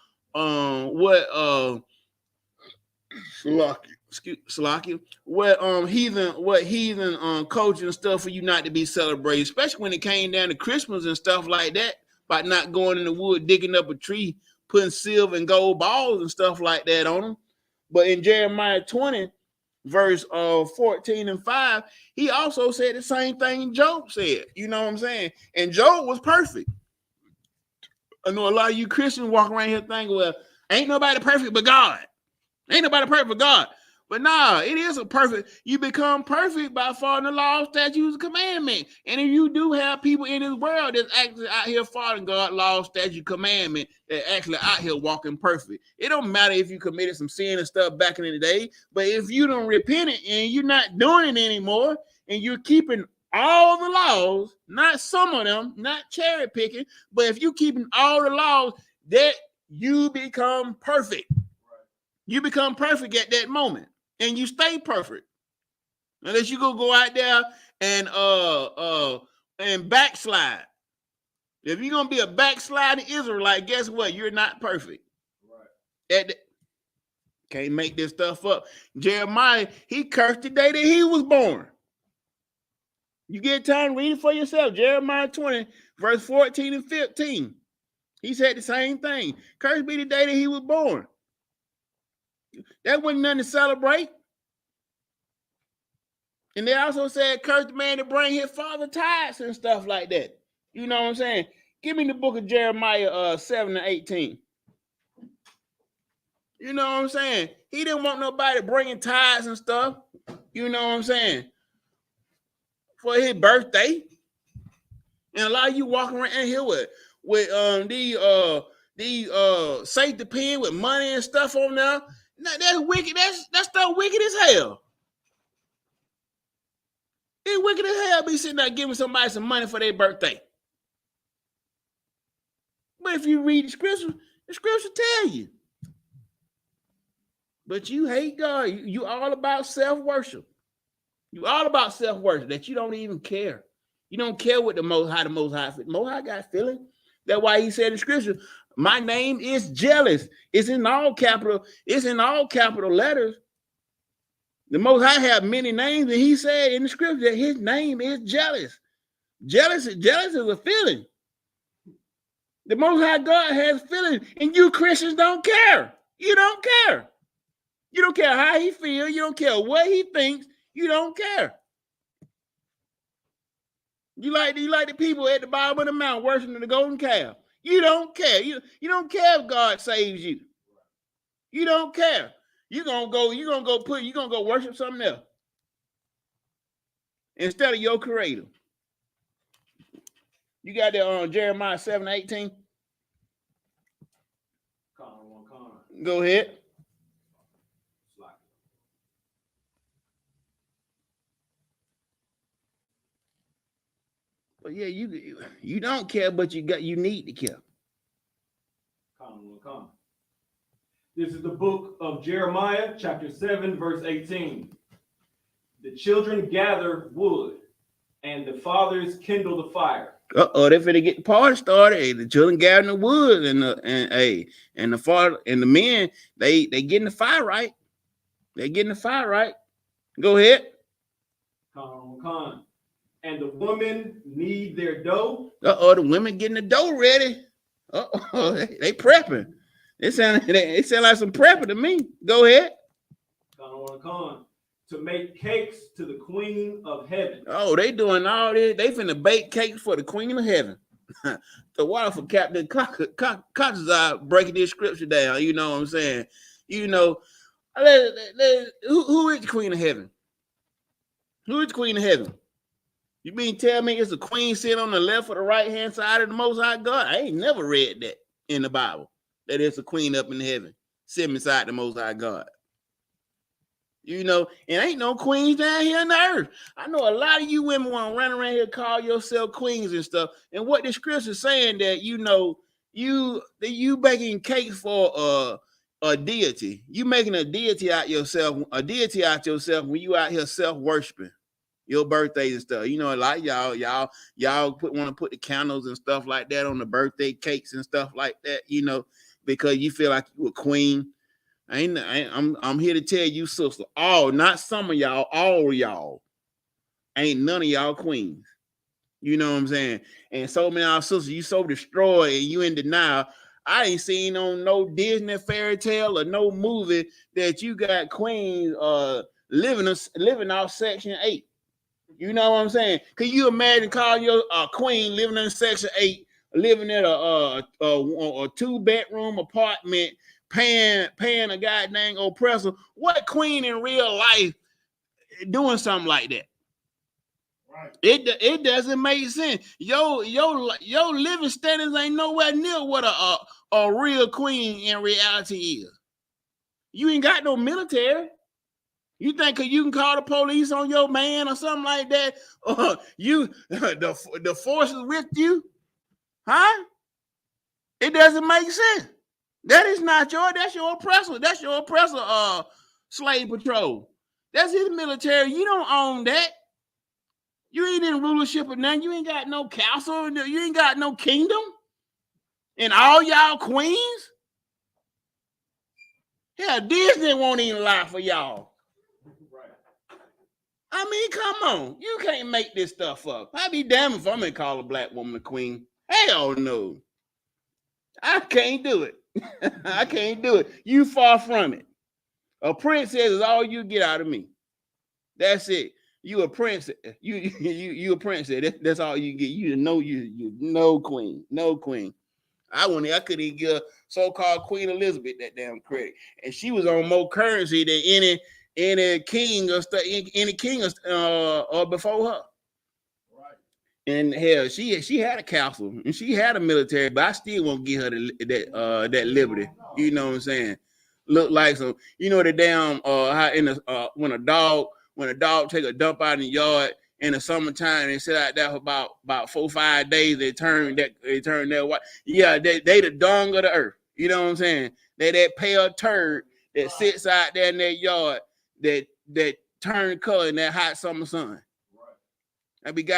heathen culture and stuff for you not to be celebrated, especially when it came down to Christmas and stuff like that. about not going in the wood, digging up a tree, putting silver and gold balls and stuff like that on them. But in Jeremiah 20, verse 14 and 5, he also said the same thing Job said. You know what I'm saying? And Job was perfect. I know a lot of you Christians walk around here thinking, well, ain't nobody perfect but God. Ain't nobody perfect but God. But nah, it is a perfect. You become perfect by following the law, statutes, and commandment. And if you do have people in this world that's actually out here following God, law, statute, commandment, that actually out here walking perfect. It don't matter if you committed some sin and stuff back in the day, but if you don't repent it and you're not doing it anymore, and you're keeping all the laws, not some of them, not cherry picking, but if you keeping all the laws, that you become perfect. You become perfect at that moment. And you stay perfect. Unless you go out there and backslide. If you're gonna be a backsliding Israelite, guess what? You're not perfect. Right. Can't make this stuff up. Jeremiah, he cursed the day that he was born. You get time, read it for yourself. Jeremiah 20, verse 14 and 15. He said the same thing. Cursed be the day that he was born. That wasn't nothing to celebrate. And they also said, curse the man to bring his father tithes and stuff like that. You know what I'm saying? Give me the book of Jeremiah 7 and 18. You know what I'm saying? He didn't want nobody bringing tithes and stuff. You know what I'm saying? For his birthday. And a lot of you walking around here with these safety pin with money and stuff on there. That's wicked. That's stuff wicked as hell. It's wicked as hell be sitting there giving somebody some money for their birthday. But if you read the scripture tell you. But you hate God. You all about self-worship. You all about self-worship that you don't even care. You don't care what the Most High got feeling. That's why he said in scripture, my name is jealous. It's in all capital letters. The Most High have many names, and he said in the scripture that his name is jealous. Jealous is a feeling. The Most High God has feelings, and you Christians don't care. You don't care. You don't care how he feels. You don't care what he thinks. You don't care. You like the people at the bottom of the mountain worshiping the golden calf. You don't care. You don't care if God saves you. You don't care. You're gonna go worship something else instead of your creator. You got that on Jeremiah 7:18. Go ahead. But yeah, you don't care, but you need to care. Come. This is the book of Jeremiah, chapter 7, verse 18. The children gather wood, and the fathers kindle the fire. They finna get the party started. Hey, the children gathering the wood, and the father and the men, they getting the fire right. They getting the fire right. Go ahead. Come. And the women knead their dough. The women getting the dough ready. They prepping. It sound like some prepping to me. Go ahead. Come. To make cakes to the Queen of Heaven. Oh, they doing all this. They finna bake cakes for the Queen of Heaven. The water for Captain Cox's breaking this scripture down. You know what I'm saying? You know, who is the Queen of Heaven? Who is the Queen of Heaven? You mean tell me it's a queen sitting on the left or the right hand side of the Most High God? I ain't never read that in the Bible. That it's a queen up in heaven sitting beside the Most High God. You know, and ain't no queens down here on the earth. I know a lot of you women want to run around here call yourself queens and stuff. And what the scripture is saying that you baking cakes for a deity. You making a deity out yourself when you out here self-worshiping your birthdays and stuff. You know, a lot of y'all want to put the candles and stuff like that on the birthday cakes and stuff like that, you know, because you feel like you a queen. I'm here to tell you, sister, not some of y'all, all of y'all, ain't none of y'all queens. You know what I'm saying? And so many of our sisters, you so destroyed and you in denial. I ain't seen on no Disney fairy tale or no movie that you got queens living off Section 8. You know what I'm saying? Can you imagine calling your queen living in Section 8, living in a 2-bedroom apartment, paying a goddamn oppressor? What queen in real life doing something like that? Right. It doesn't make sense. Your living standards ain't nowhere near what a real queen in reality is. You ain't got no military. You think you can call the police on your man or something like that? You the force is with you, huh? It doesn't make sense. That is not that's your oppressor. That's your oppressor. Slave patrol. That's his military. You don't own that. You ain't in rulership or nothing. You ain't got no castle. You ain't got no kingdom. And all y'all queens. Hell, Disney won't even lie for y'all. I mean, come on. You can't make this stuff up. I'd be damned if I'm going to call a black woman a queen. Hell no. I can't do it. I can't do it. You far from it. A princess is all you get out of me. That's it. You a princess. You a princess. That's all you get. You know you no queen. No queen. I couldn't even give so-called Queen Elizabeth that damn credit. And she was on more currency than any king or before her. Right. And hell, she had a castle and she had a military, but I still won't give her that liberty. You know what I'm saying? Look like some, the damn how in the when a dog take a dump out in the yard in the summertime and sit out there for about 4-5 days, they turn that white. Yeah, they the dung of the earth. You know what I'm saying? They that pale turd that sits out there in that yard that turn color in that hot summer sun. I be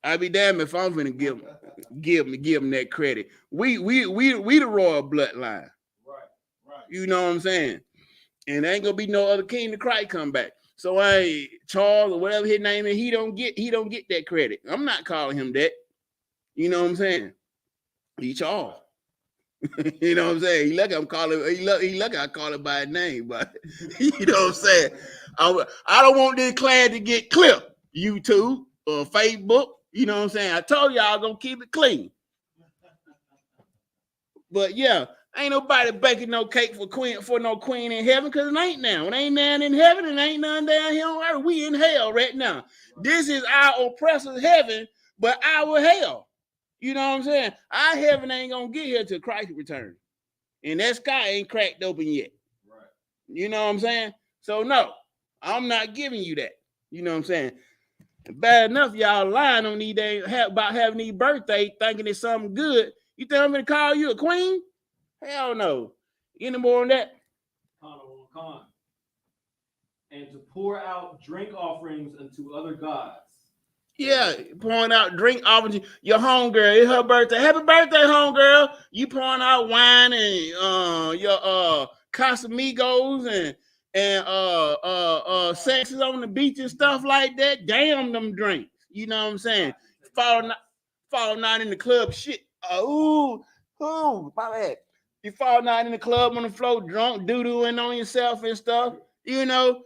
I'd be damned if I'm gonna give them that credit. We the royal bloodline. Right. You know what I'm saying? And there ain't gonna be no other king to cry come back. So Charles or whatever his name is, he don't get that credit. I'm not calling him that. You know what I'm saying? He Charles. You know what I'm saying? He lucky I call him by his name, but you know what I'm saying? I don't want this clan to get clipped. YouTube or Facebook. You know what I'm saying? I told y'all gonna keep it clean. But yeah, ain't nobody baking no cake for no queen in heaven, because it ain't now. It ain't none in heaven, and ain't none down here on earth. We in hell right now. This is our oppressor's heaven, but our hell. You know what I'm saying? Our heaven ain't gonna get here till Christ returns. And that sky ain't cracked open yet. Right. You know what I'm saying? So no, I'm not giving you that. You know what I'm saying? Bad enough y'all lying on these days about having these birthdays, thinking it's something good. You think I'm gonna call you a queen? Hell no. Any more on that? Con. And to pour out drink offerings unto other gods. Yeah, pouring out drink offerings. Your homegirl, it's her birthday. Happy birthday, homegirl. You pouring out wine and your Casamigos and sexes on the beach and stuff like that. Damn them drinks. You know what I'm saying? Falling out in the club, shit. My bad. You falling out in the club on the floor, drunk, doo-dooing on yourself and stuff. No.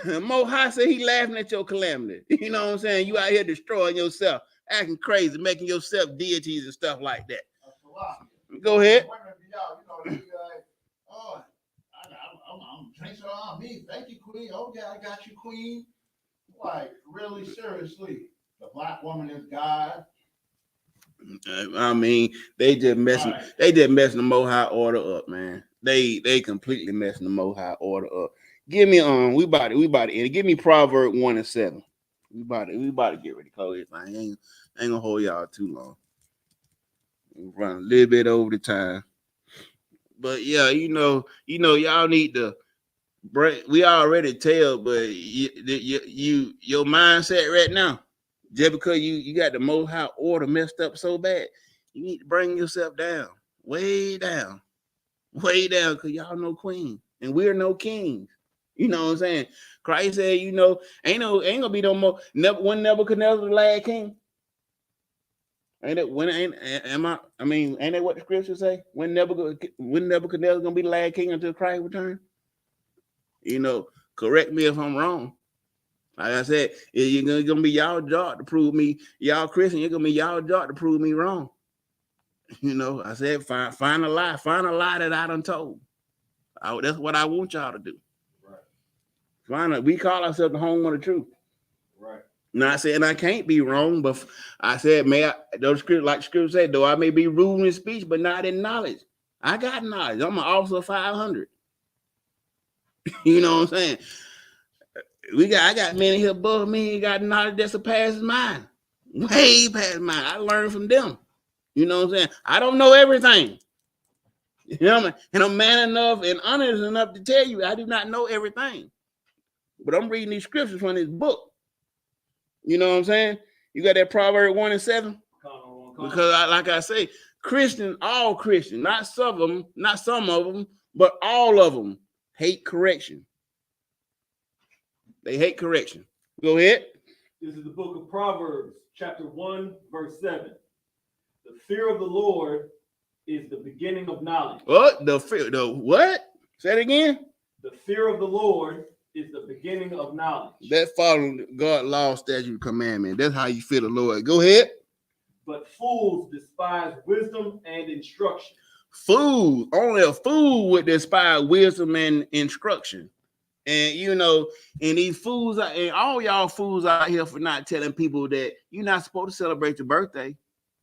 Mo High said he laughing at your calamity. You know what I'm saying? You out here destroying yourself, acting crazy, making yourself deities and stuff like that. Go ahead. I'm drinking on me. Thank you, Queen. Okay, I got you, Queen. Like, really, seriously, the black woman is God. I mean, they just messing the Mo High order up, man. They completely messing the Mo High order up. Give me we about to end. Give me Proverbs 1:7. We about to get ready to close this. I ain't gonna hold y'all too long. We'll run a little bit over the time. But yeah, y'all need to break. We already tell, but your mindset right now, just because you got the Most High order messed up so bad, you need to bring yourself down, way down, because y'all no queen and we're no kings. You know what I'm saying? Christ said, you know, ain't gonna be no more. When Nebuchadnezzar the last king. Ain't that when ain't that what the scriptures say? When Nebuchadnezzar gonna be the last king until Christ return? You know, correct me if I'm wrong. Like I said, it's gonna be y'all job to prove me, y'all Christian, it's gonna be y'all job to prove me wrong. You know, I said find a lie that I done told. That's what I want y'all to do. Right. We call ourselves the home of the truth. Right. Not saying I can't be wrong, but I said, those scriptures, like scripture said, though I may be rude in speech, but not in knowledge. I got knowledge. I'm an officer of 500. You know what I'm saying? I got men here above me who got knowledge that surpasses mine. Way past mine. I learned from them. You know what I'm saying? I don't know everything. You know, and I'm man enough and honest enough to tell you I do not know everything. But I'm reading these scriptures from this book. You know what I'm saying? You got that Proverbs 1:7? Because like I say, all Christians, not some of them, but all of them hate correction. They hate correction. Go ahead. This is the book of Proverbs, chapter 1, verse 7. The fear of the Lord is the beginning of knowledge. What? The what? Say it again. The fear of the Lord is the beginning of knowledge. That following God, law, statute, commandment. That's how you fear the Lord. Go ahead. But fools despise wisdom and instruction. Fools. Only a fool would despise wisdom and instruction. And you know, and these fools and all y'all fools out here for not telling people that you're not supposed to celebrate your birthday.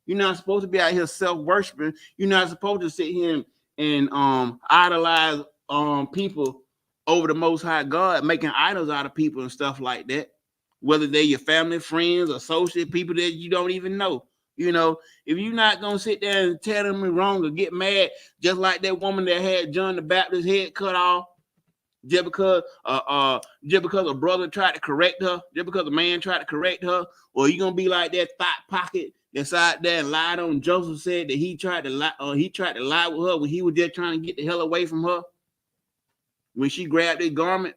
You're not supposed to be out here self-worshiping. You're not supposed to sit here and idolize people over the Most High God, making idols out of people and stuff like that. Whether they're your family, friends, associate people that you don't even know. You know, if you're not gonna sit there and tell them wrong or get mad, just like that woman that had John the Baptist's head cut off, just because a brother tried to correct her, just because a man tried to correct her, or you gonna be like that thought pocket that's out there and lied on Joseph, said that he tried to lie with her when he was just trying to get the hell away from her. When she grabbed his garment,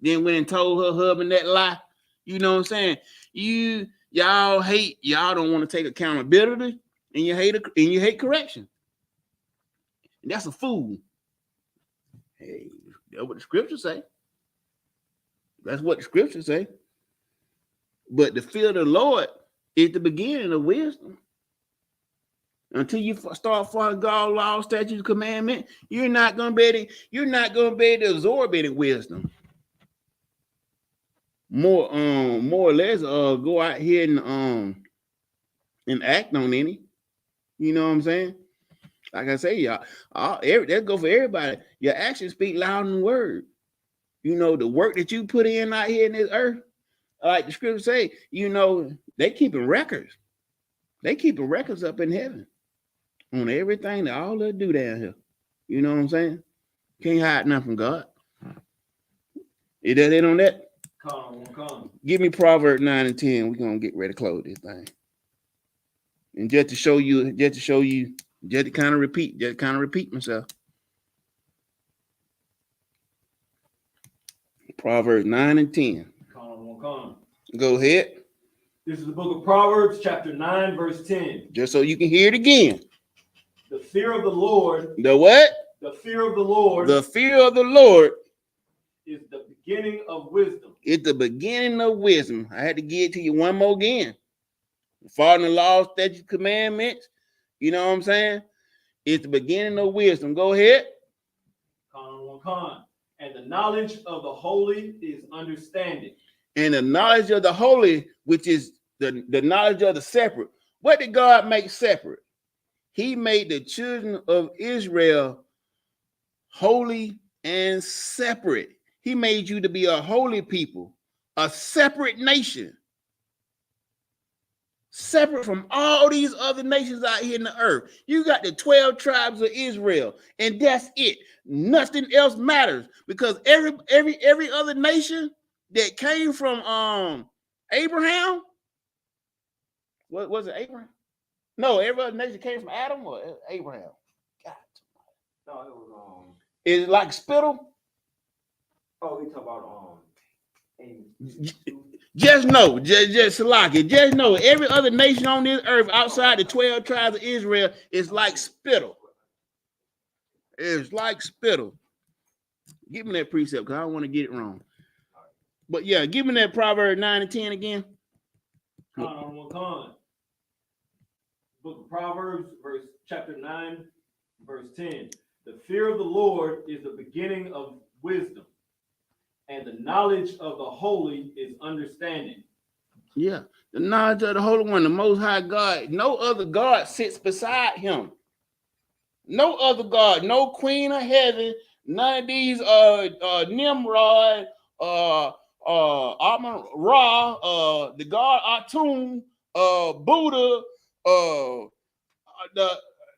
then went and told her husband that lie. You know what I'm saying? Y'all don't want to take accountability, and you hate correction. And that's a fool. Hey, that's what the scriptures say. That's what the scriptures say. But the fear of the Lord is the beginning of wisdom. Until you start following God's law, statutes, commandment, you're not gonna be able to absorb any wisdom. More or less, go out here and act on any. You know what I'm saying? Like I say, y'all, that go for everybody. Your actions speak louder than words. You know, the work that you put in out here in this earth, like the scripture say, you know, they keeping records. They keeping records up in heaven on everything that all they do down here. You know what I'm saying? Can't hide nothing from God. Is that it on that? Come. Give me Proverbs 9 and 10. We're gonna get ready to close this thing. And just to kind of repeat myself. Proverbs 9 and 10. Come. Go ahead. This is the book of Proverbs, chapter 9, verse 10. Just so you can hear it again. The fear of the Lord. The what? The fear of the Lord. The fear of the Lord is the beginning of wisdom. It's the beginning of wisdom. I had to give it to you one more again. Following the laws, statutes, commandments. You know what I'm saying? It's the beginning of wisdom. Go ahead. And the knowledge of the holy is understanding. And the knowledge of the holy, which is the knowledge of the separate. What did God make separate? He made the children of Israel holy and separate. He made you to be a holy people, a separate nation. Separate from all these other nations out here in the earth. You got the 12 tribes of Israel, and that's it. Nothing else matters, because every other nation that came from Abraham, what was it, Abraham? No, every other nation came from Adam or Abraham. God. No, it was Is it like spittle? Oh, we talk about Just know, just Salaki, just know every other nation on this earth outside the 12 tribes of Israel is like spittle. It's like spittle. Give me that precept because I don't want to get it wrong. But yeah, give me that Proverbs 9 and 10 again. Book of Proverbs, chapter 9, verse 10. The fear of the Lord is the beginning of wisdom, and the knowledge of the holy is understanding. Yeah, the knowledge of the Holy One, the Most High God. No other God sits beside him. No other God, no queen of heaven, none of these Nimrod, Amun Ra, the God Atum, Buddha,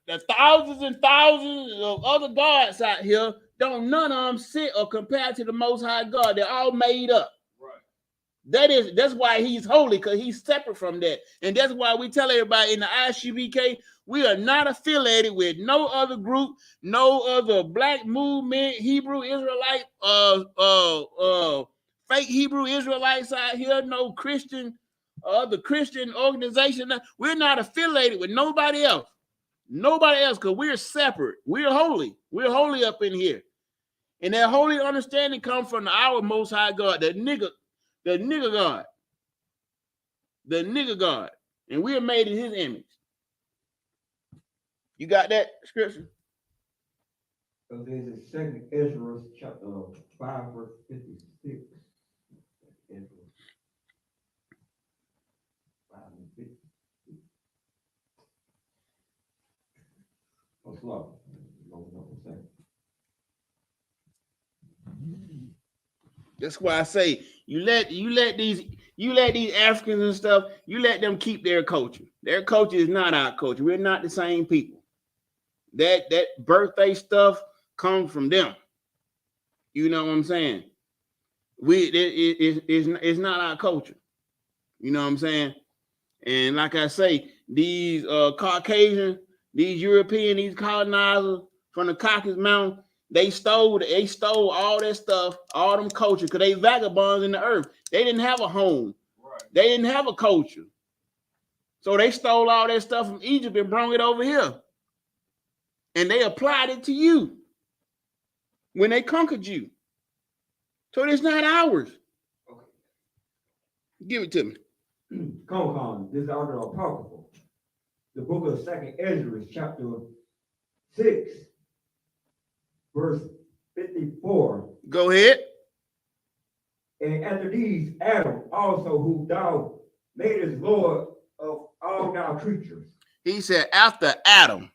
the thousands and thousands of other gods out here, don't none of them sit or compare to the Most High God. They're all made up. Right. That's why he's holy, because he's separate from that. And that's why we tell everybody in the I.S.U.P.K, we are not affiliated with no other group, no other black movement, Hebrew Israelite, fake Hebrew Israelites out here, no Christian, the Christian organization. We're not affiliated with nobody else. Nobody else, because we're separate. We're holy. We're holy up in here. And that holy understanding comes from our Most High God, the nigga God. The nigga God. And we are made in his image. You got that scripture? So there's a second Ezra chapter 5, verse 56. Ezra 5 and 56. Oh, slow. That's why I say you let these Africans and stuff, you let them keep their culture. Their culture is not our culture. We're not the same people. That birthday stuff comes from them. You know what I'm saying? It's not our culture. You know what I'm saying? And like I say, these Caucasian, these European, these colonizers from the Caucasus Mountain, they stole all that stuff, all them culture, because they vagabonds in the earth. They didn't have a home. Right. They didn't have a culture. So they stole all that stuff from Egypt and brought it over here. And they applied it to you when they conquered you. So it's not ours. Okay. Give it to me. Come on, this is out of apocryphal. The book of Second Ezra, chapter 6, verse 54. Go ahead. And after these, Adam also, who thou madest Lord of all thy creatures. He said after Adam.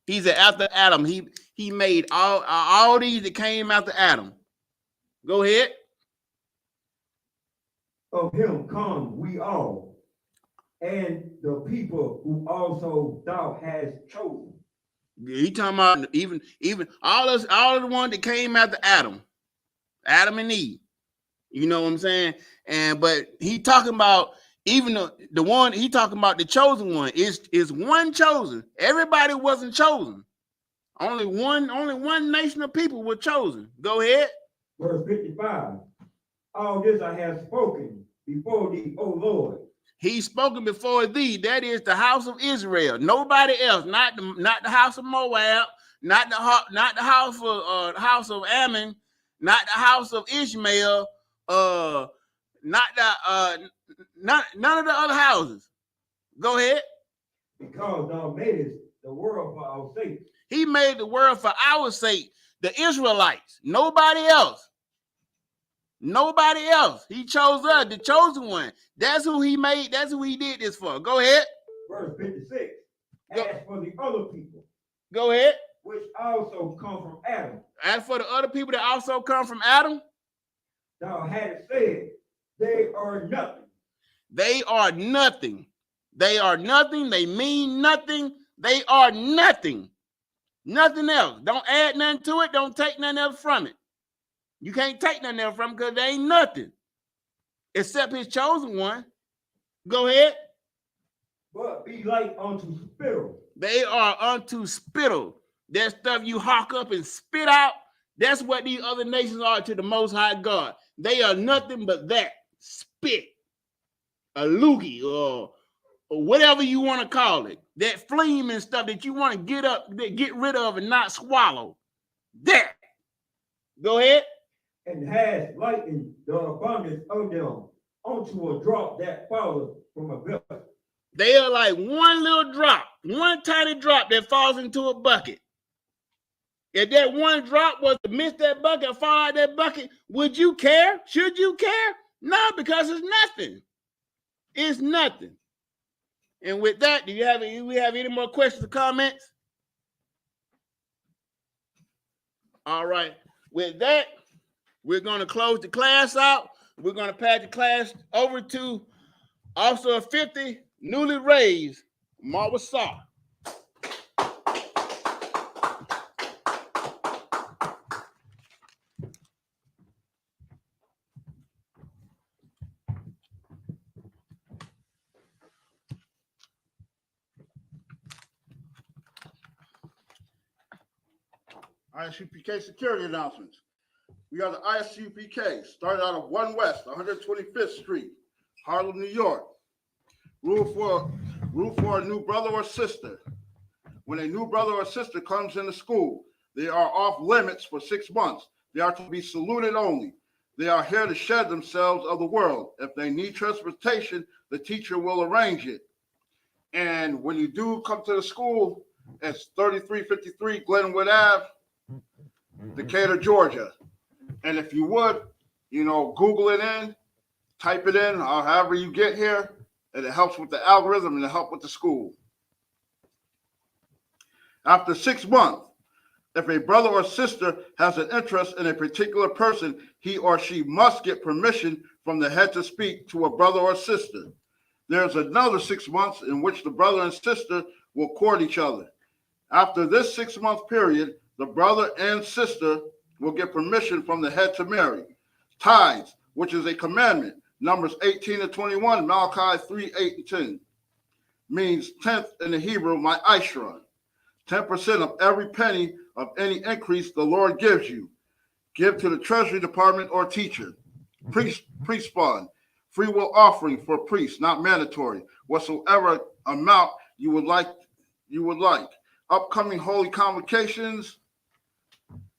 He said after Adam, he made all these that came after Adam. Go ahead. Of him come we all, and the people who also thou hast chosen. He talking about even all of the ones that came after Adam and Eve. You know what I'm saying? But he talking about even the one, he talking about the chosen one. Is one chosen. Everybody wasn't chosen. Only one nation of people were chosen. Go ahead. Verse 55. All this I have spoken before thee, O Lord. He's spoken before thee. That is the house of Israel. Nobody else. Not the house of Moab. Not the house of Ammon. Not the house of Ishmael. None of the other houses. Go ahead. Because thou madest the world for our sake. He made the world for our sake. The Israelites. Nobody else. Nobody else. He chose us, the chosen one. That's who he made. That's who he did this for. Go ahead. Verse 56. As for the other people. Go ahead. Which also come from Adam. As for the other people that also come from Adam. Thou hadst said, they are nothing. They are nothing. They are nothing. They mean nothing. They are nothing. Nothing else. Don't add nothing to it. Don't take nothing else from it. You can't take nothing else from it because they ain't nothing. Except his chosen one. Go ahead. But be like unto spittle. They are unto spittle. That stuff you hawk up and spit out. That's what these other nations are to the Most High God. They are nothing but that spit, a loogie, or whatever you want to call it. That phlegm and stuff that you want to get rid of and not swallow. That. Go ahead. And has lightened the abundance of them onto a drop that follows from a bucket. They are like one little drop, one tiny drop that falls into a bucket. If that one drop was to miss that bucket, fall out that bucket, would you care? Should you care? No, because it's nothing. It's nothing. And with that, do we have any more questions or comments? All right. With that, we're going to close the class out. We're going to pass the class over to Officer of 50, newly raised, Mawasa. I.S.U.P.K security announcements. We are the I.S.U.P.K, started out of 1 West, 125th Street, Harlem, New York. Rule for a new brother or sister. When a new brother or sister comes into school, they are off limits for 6 months. They are to be saluted only. They are here to shed themselves of the world. If they need transportation, the teacher will arrange it. And when you do come to the school, it's 3353 Glenwood Ave, Decatur, Georgia. And if you would, Google it in, type it in, or however you get here, and it helps with the algorithm and it helps with the school. After 6 months, if a brother or sister has an interest in a particular person, he or she must get permission from the head to speak to a brother or sister. There's another 6 months in which the brother and sister will court each other. After this 6-month period, the brother and sister will get permission from the head to marry. Tithes, which is a commandment, Numbers 18 and 21, Malachi 3, 8 and 10, means 10th in the Hebrew, my Ishron. 10% of every penny of any increase the Lord gives you. Give to the Treasury Department or teacher. Priest fund, free will offering for priests, not mandatory. Whatsoever amount you would like. Upcoming holy convocations.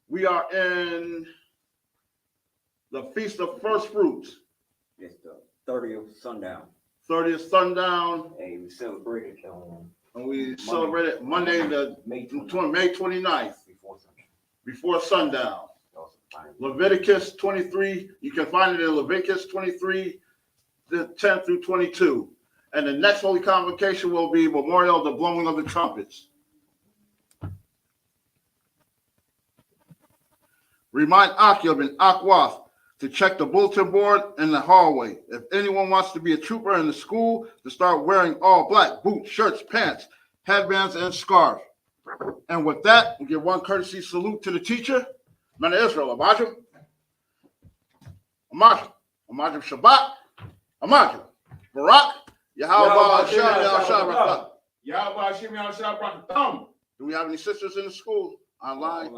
We are in the Feast of First Fruits. It's the 30th sundown. 30th sundown. And we celebrated Monday, the May 29th. Before sundown. Leviticus 23. You can find it in Leviticus 23, 10 through 22. And the next holy convocation will be Memorial of the Blowing of the Trumpets. Remind Akib and Akwath to check the bulletin board in the hallway. If anyone wants to be a trooper in the school, to start wearing all black boots, shirts, pants, headbands, and scarves. And with that, we give one courtesy salute to the teacher, Man of Israel, Amajim, Shabbat, Amajim, Barak, Yahweh, Shabbat. Do we have any sisters in the school online?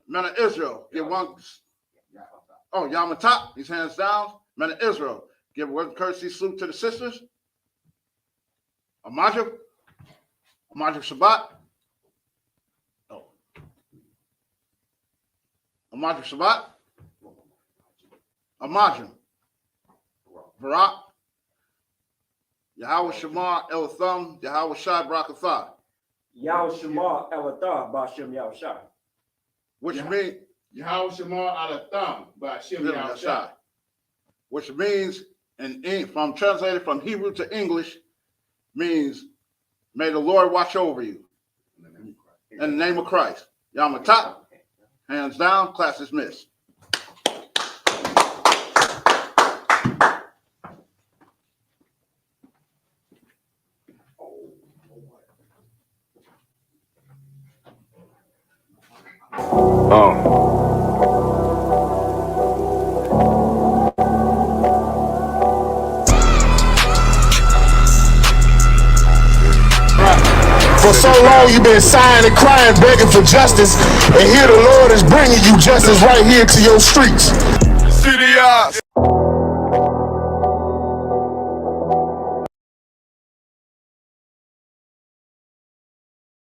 Man of Israel, give one. Oh, Yamatop, his hands down. Man of Israel, give one courtesy salute to the sisters. Amajim Shabbat. Oh. Amajim Shabbat. Amajim. Barak. Yahweh Shema El Thum. Yahweh Shai Brakatha. Yahweh Shema El Thum, Bashem Yahweh Shai. Which means Yahweh Shema Al Thum by Shem Yahweh. Which means, from translated from Hebrew to English, means may the Lord watch over you. In the name of Christ. Yamatop, hands down, class dismissed. For so long you've been sighing and crying, begging for justice, and here the Lord is bringing you justice right here to your streets. City eyes.